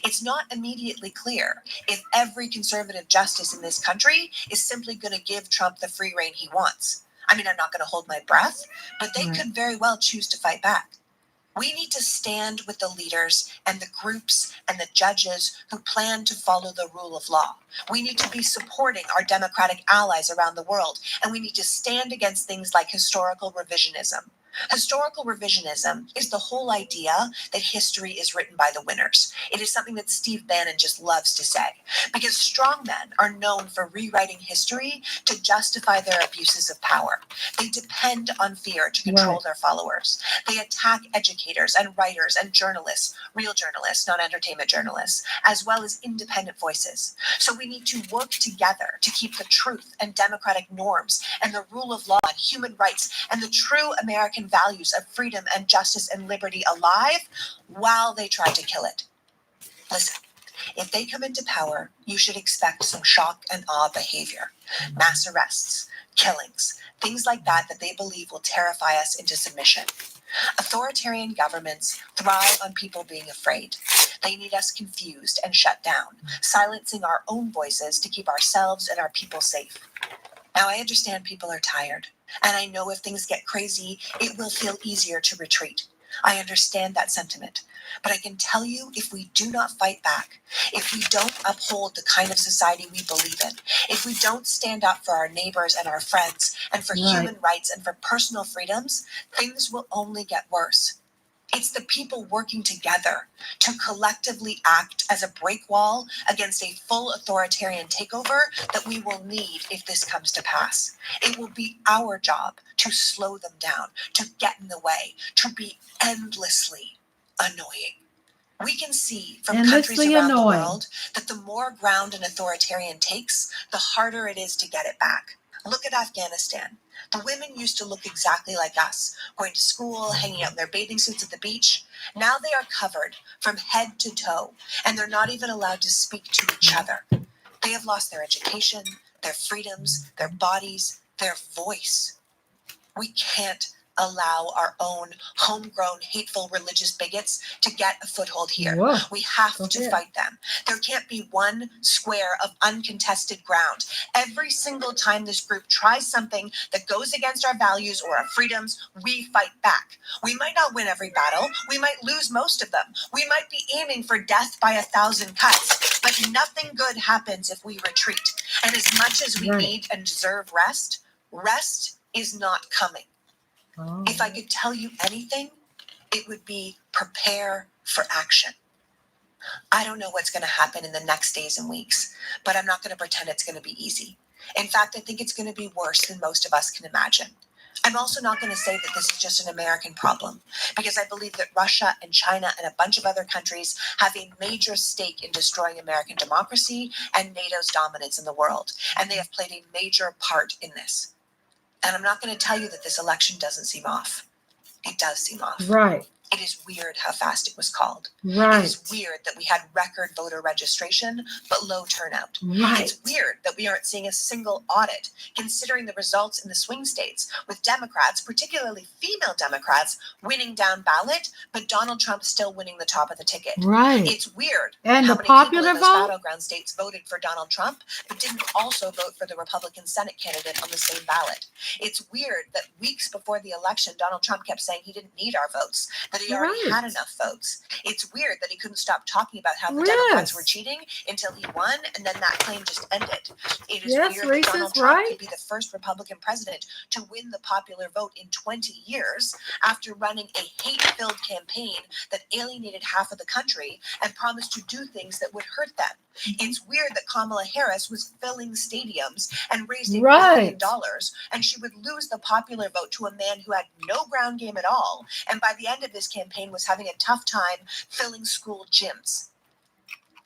It's not immediately clear if every conservative justice in this country is simply going to give Trump the free rein he wants. I mean, I'm not going to hold my breath, but they could very well choose to fight back. We need to stand with the leaders and the groups and the judges who plan to follow the rule of law. We need to be supporting our democratic allies around the world, and we need to stand against things like historical revisionism. Historical revisionism is the whole idea that history is written by the winners. It is something that Steve Bannon just loves to say, because strongmen are known for rewriting history to justify their abuses of power. They depend on fear to control their followers. They attack educators and writers and journalists, real journalists, not entertainment journalists, as well as independent voices. So we need to work together to keep the truth and democratic norms and the rule of law and human rights and the true American values of freedom and justice and liberty alive while they try to kill it. Listen, if they come into power, you should expect some shock and awe behavior, mass arrests, killings, things like that they believe will terrify us into submission. Authoritarian governments thrive on people being afraid. They need us confused and shut down, silencing our own voices to keep ourselves and our people safe. Now, I understand people are tired, and I know if things get crazy, it will feel easier to retreat. I understand that sentiment, but I can tell you if we do not fight back, if we don't uphold the kind of society we believe in, if we don't stand up for our neighbors and our friends and for human rights and for personal freedoms, things will only get worse. It's the people working together to collectively act as a break wall against a full authoritarian takeover that we will need if this comes to pass. It will be our job to slow them down, to get in the way, to be endlessly annoying. We can see from countries around the world that the more ground an authoritarian takes, the harder it is to get it back. Look at Afghanistan. The women used to look exactly like us, going to school, hanging out in their bathing suits at the beach. Now they are covered from head to toe, and they're not even allowed to speak to each other. They have lost their education, their freedoms, their bodies, their voice. We can't allow our own homegrown, hateful religious bigots to get a foothold here. Whoa. We have to fight them. There can't be one square of uncontested ground. Every single time this group tries something that goes against our values or our freedoms, we fight back. We might not win every battle. We might lose most of them. We might be aiming for death by 1,000 cuts, but nothing good happens if we retreat. And as much as we need and deserve rest, rest is not coming. If I could tell you anything, it would be prepare for action. I don't know what's going to happen in the next days and weeks, but I'm not going to pretend it's going to be easy. In fact, I think it's going to be worse than most of us can imagine. I'm also not going to say that this is just an American problem, because I believe that Russia and China and a bunch of other countries have a major stake in destroying American democracy and NATO's dominance in the world, and they have played a major part in this. And I'm not going to tell you that this election doesn't seem off. It does seem off. Right. It is weird how fast it was called. Right. It is weird that we had record voter registration, but low turnout. Right. It's weird that we aren't seeing a single audit, considering the results in the swing states, with Democrats, particularly female Democrats, winning down ballot, but Donald Trump still winning the top of the ticket. Right. It's weird And how the many people popular in those vote? battleground states voted for Donald Trump, but didn't also vote for the Republican Senate candidate on the same ballot. It's weird that weeks before the election, Donald Trump kept saying he didn't need our votes, that he already Right. had enough votes. It's weird that he couldn't stop talking about how the Yes. Democrats were cheating until he won, and then that claim just ended. It is Yes, weird that Donald Reese's, Trump right? could be the first Republican president to win the popular vote in 20 years after running a hate-filled campaign that alienated half of the country and promised to do things that would hurt them. It's weird that Kamala Harris was filling stadiums and raised $1 Right. billion, and she would lose the popular vote to a man who had no ground game at all, and by the end of his campaign was having a tough time filling school gyms.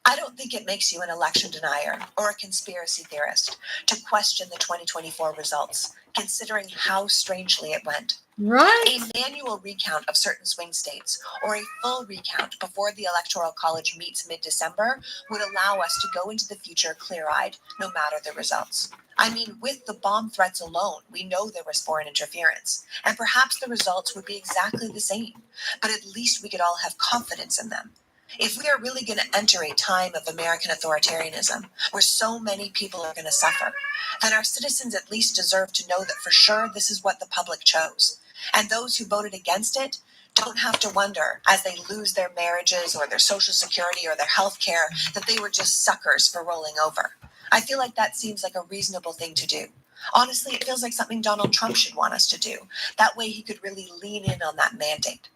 I don't think it makes you an election denier or a conspiracy theorist to question the 2024 results, considering how strangely it went. Right. A manual recount of certain swing states or a full recount before the Electoral College meets mid-December would allow us to go into the future clear-eyed, no matter the results. I mean, with the bomb threats alone, we know there was foreign interference, and perhaps the results would be exactly the same, but at least we could all have confidence in them. If we are really going to enter a time of American authoritarianism, where so many people are going to suffer, then our citizens at least deserve to know that for sure this is what the public chose. And those who voted against it don't have to wonder, as they lose their marriages or their social security or their health care, that they were just suckers for rolling over. I feel like that seems like a reasonable thing to do. Honestly, it feels like something Donald Trump should want us to do. That way he could really lean in on that mandate.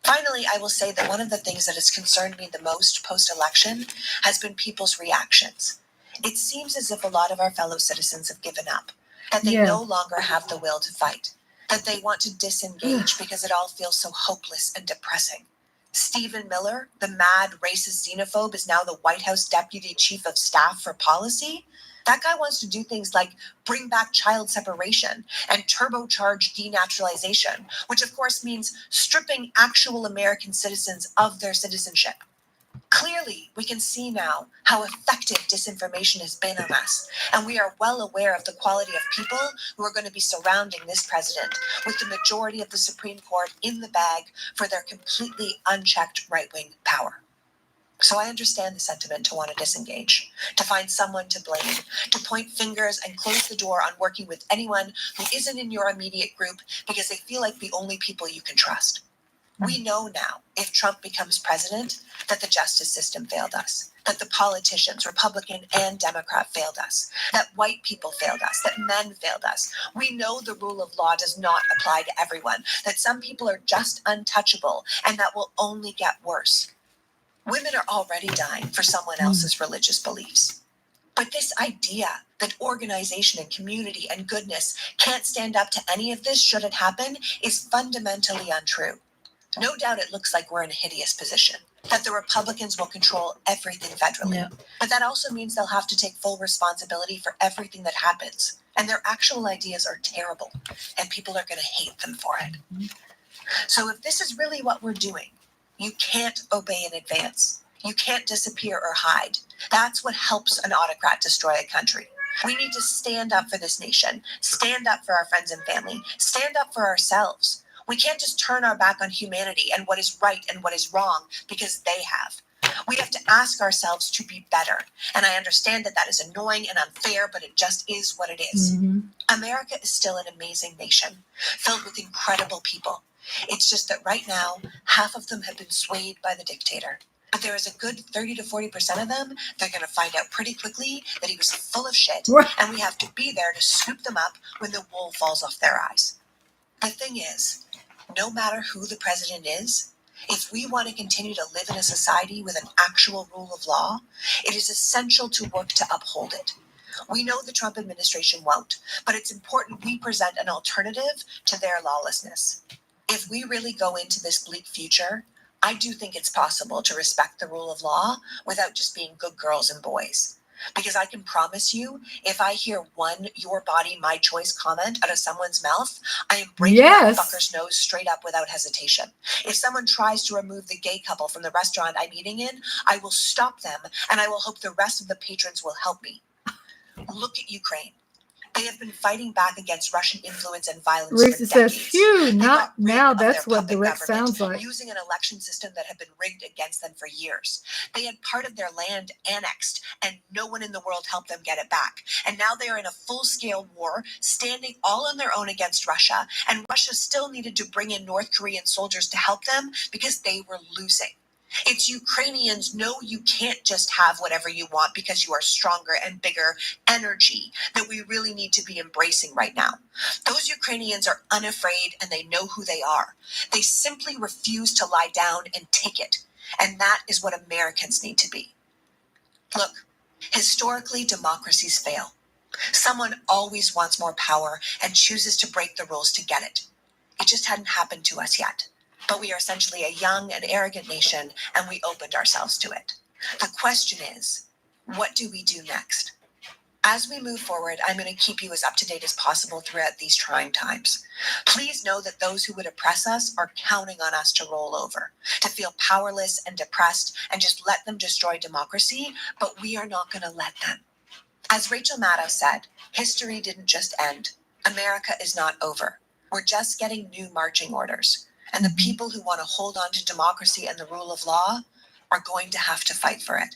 Finally, I will say that one of the things that has concerned me the most post-election has been people's reactions. It seems as if a lot of our fellow citizens have given up, that they no longer have the will to fight, that they want to disengage because it all feels so hopeless and depressing. Stephen Miller, the mad racist xenophobe, is now the White House Deputy Chief of Staff for Policy. That guy wants to do things like bring back child separation and turbocharge denaturalization, which of course means stripping actual American citizens of their citizenship. Clearly, we can see now how effective disinformation has been on us, and we are well aware of the quality of people who are going to be surrounding this president, with the majority of the Supreme Court in the bag for their completely unchecked right-wing power. So I understand the sentiment to want to disengage, to find someone to blame, to point fingers and close the door on working with anyone who isn't in your immediate group because they feel like the only people you can trust. We know now, if Trump becomes president, that the justice system failed us, that the politicians, Republican and Democrat, failed us, that white people failed us, that men failed us. We know the rule of law does not apply to everyone, that some people are just untouchable, and that will only get worse. Women are already dying for someone else's religious beliefs. But this idea that organization and community and goodness can't stand up to any of this should it happen is fundamentally untrue. No doubt it looks like we're in a hideous position, that the Republicans will control everything federally. But that also means they'll have to take full responsibility for everything that happens. And their actual ideas are terrible, and people are going to hate them for it. So if this is really what we're doing, you can't obey in advance. You can't disappear or hide. That's what helps an autocrat destroy a country. We need to stand up for this nation, stand up for our friends and family, stand up for ourselves. We can't just turn our back on humanity and what is right and what is wrong because they have. We have to ask ourselves to be better. And I understand that that is annoying and unfair, but it just is what it is. America is still an amazing nation, filled with incredible people. It's just that right now, half of them have been swayed by the dictator. But there is a good 30 to 40% of them, they're going to find out pretty quickly that he was full of shit, and we have to be there to scoop them up when the wool falls off their eyes. The thing is, no matter who the president is, if we want to continue to live in a society with an actual rule of law, it is essential to work to uphold it. We know the Trump administration won't, but it's important we present an alternative to their lawlessness. If we really go into this bleak future, I do think it's possible to respect the rule of law without just being good girls and boys. Because I can promise you, if I hear one "your body, my choice" comment out of someone's mouth, I am breaking that fucker's nose straight up without hesitation. If someone tries to remove the gay couple from the restaurant I'm eating in, I will stop them, and I will hope the rest of the patrons will help me. Look at Ukraine. They have been fighting back against Russian influence and violence Risa for says, decades. phew, They not got rid now. of That's their what puppet direct government, sounds like. using an election system that had been rigged against them for years. They had part of their land annexed, and no one in the world helped them get it back. And now they are in a full-scale war, standing all on their own against Russia, and Russia still needed to bring in North Korean soldiers to help them because they were losing. It's Ukrainians know you can't just have whatever you want because you are stronger and bigger energy that we really need to be embracing right now. Those Ukrainians are unafraid and they know who they are. They simply refuse to lie down and take it. And that is what Americans need to be. Look, historically, democracies fail. Someone always wants more power and chooses to break the rules to get it. It just hadn't happened to us yet. But we are essentially a young and arrogant nation, and we opened ourselves to it. The question is, what do we do next? As we move forward, I'm going to keep you as up to date as possible throughout these trying times. Please know that those who would oppress us are counting on us to roll over, to feel powerless and depressed and just let them destroy democracy, but we are not going to let them. As Rachel Maddow said, history didn't just end. America is not over. We're just getting new marching orders. And the people who want to hold on to democracy and the rule of law are going to have to fight for it.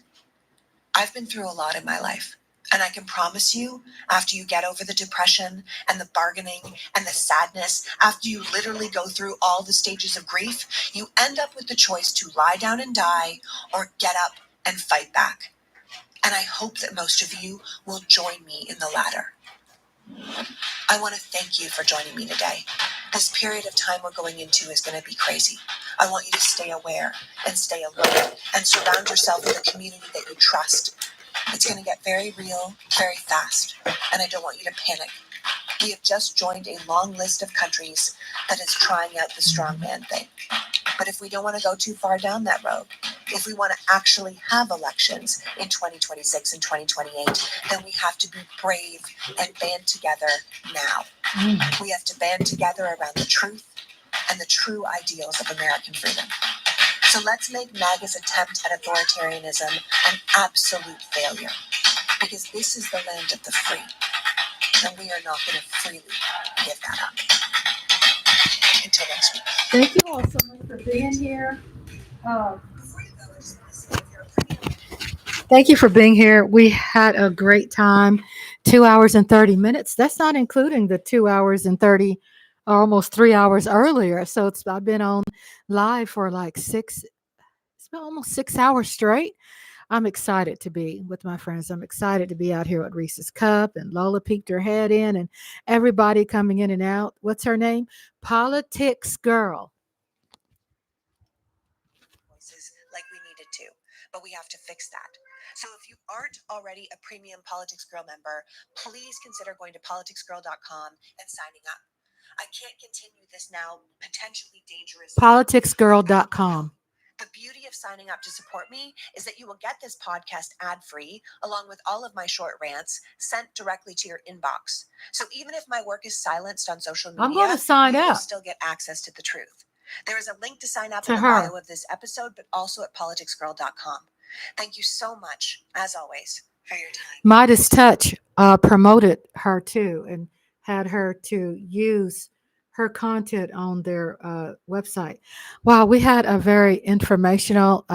I've been through a lot in my life. And I can promise you, after you get over the depression and the bargaining and the sadness, after you literally go through all the stages of grief, you end up with the choice to lie down and die or get up and fight back. And I hope that most of you will join me in the latter. I want to thank you for joining me today. This period of time we're going into is going to be crazy. I want you to stay aware and stay alert and surround yourself with a community that you trust. It's going to get very real, very fast, and I don't want you to panic. We have just joined a long list of countries that is trying out the strongman thing. But if we don't want to go too far down that road, if we want to actually have elections in 2026 and 2028, then we have to be brave and band together now. We have to band together around the truth and the true ideals of American freedom. So let's make MAGA's attempt at authoritarianism an absolute failure, because this is the land of the free, and we are not going to freely give that up. Until next week. Thank you all so much for being here. Thank you for being here. We had a great time. 2 hours and 30 minutes. That's not including the 2 hours and 30, almost 3 hours earlier. So I've been on live for like it's been almost 6 hours straight. I'm excited to be with my friends. I'm excited to be out here at Reese's Cup, and Lola peeked her head in, and everybody coming in and out. What's her name? Politics Girl. Like we needed to, but we have to fix that. So if you aren't already a premium Politics Girl member, please consider going to politicsgirl.com and signing up. I can't continue this now potentially dangerous Politicsgirl.com. The beauty of signing up to support me is that you will get this podcast ad-free, along with all of my short rants sent directly to your inbox. So even if my work is silenced on social media, I'm going to sign you will up still get access to the truth. There is a link to sign up to in the her. bio of this episode, but also at politicsgirl.com. Thank you so much, as always, for your time. Midas Touch promoted her too and had her to use her content on their website. Wow, we had a very informational,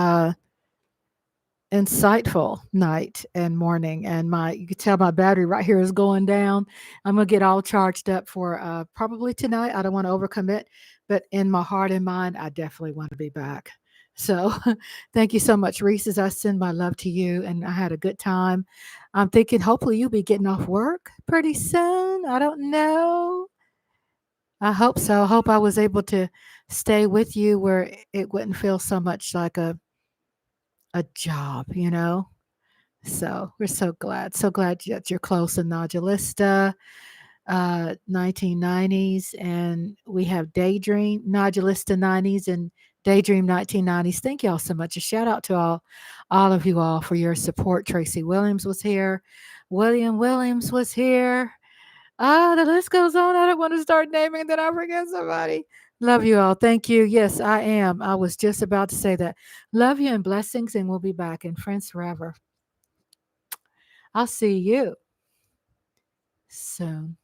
insightful night and morning, and you can tell my battery right here is going down. I'm gonna get all charged up for probably tonight. I don't want to overcommit, but in my heart and mind, I definitely want to be back. So thank you so much, Reese's. I send my love to you, and I had a good time. I'm thinking hopefully you'll be getting off work pretty soon. I don't know. I hope so. I hope I was able to stay with you where it wouldn't feel so much like a job, you know? So we're so glad that you're close in Nodulista, 1990s, and we have Daydream, Nodulista 90s, and Daydream 1990s. Thank y'all so much. A shout out to all of you all for your support. Tracy Williams was here. William Williams was here. The list goes on. I don't want to start naming, then I forget somebody. Love you all. Thank you. Yes, I am. I was just about to say that. Love you and blessings, and we'll be back in Friends Forever. I'll see you soon.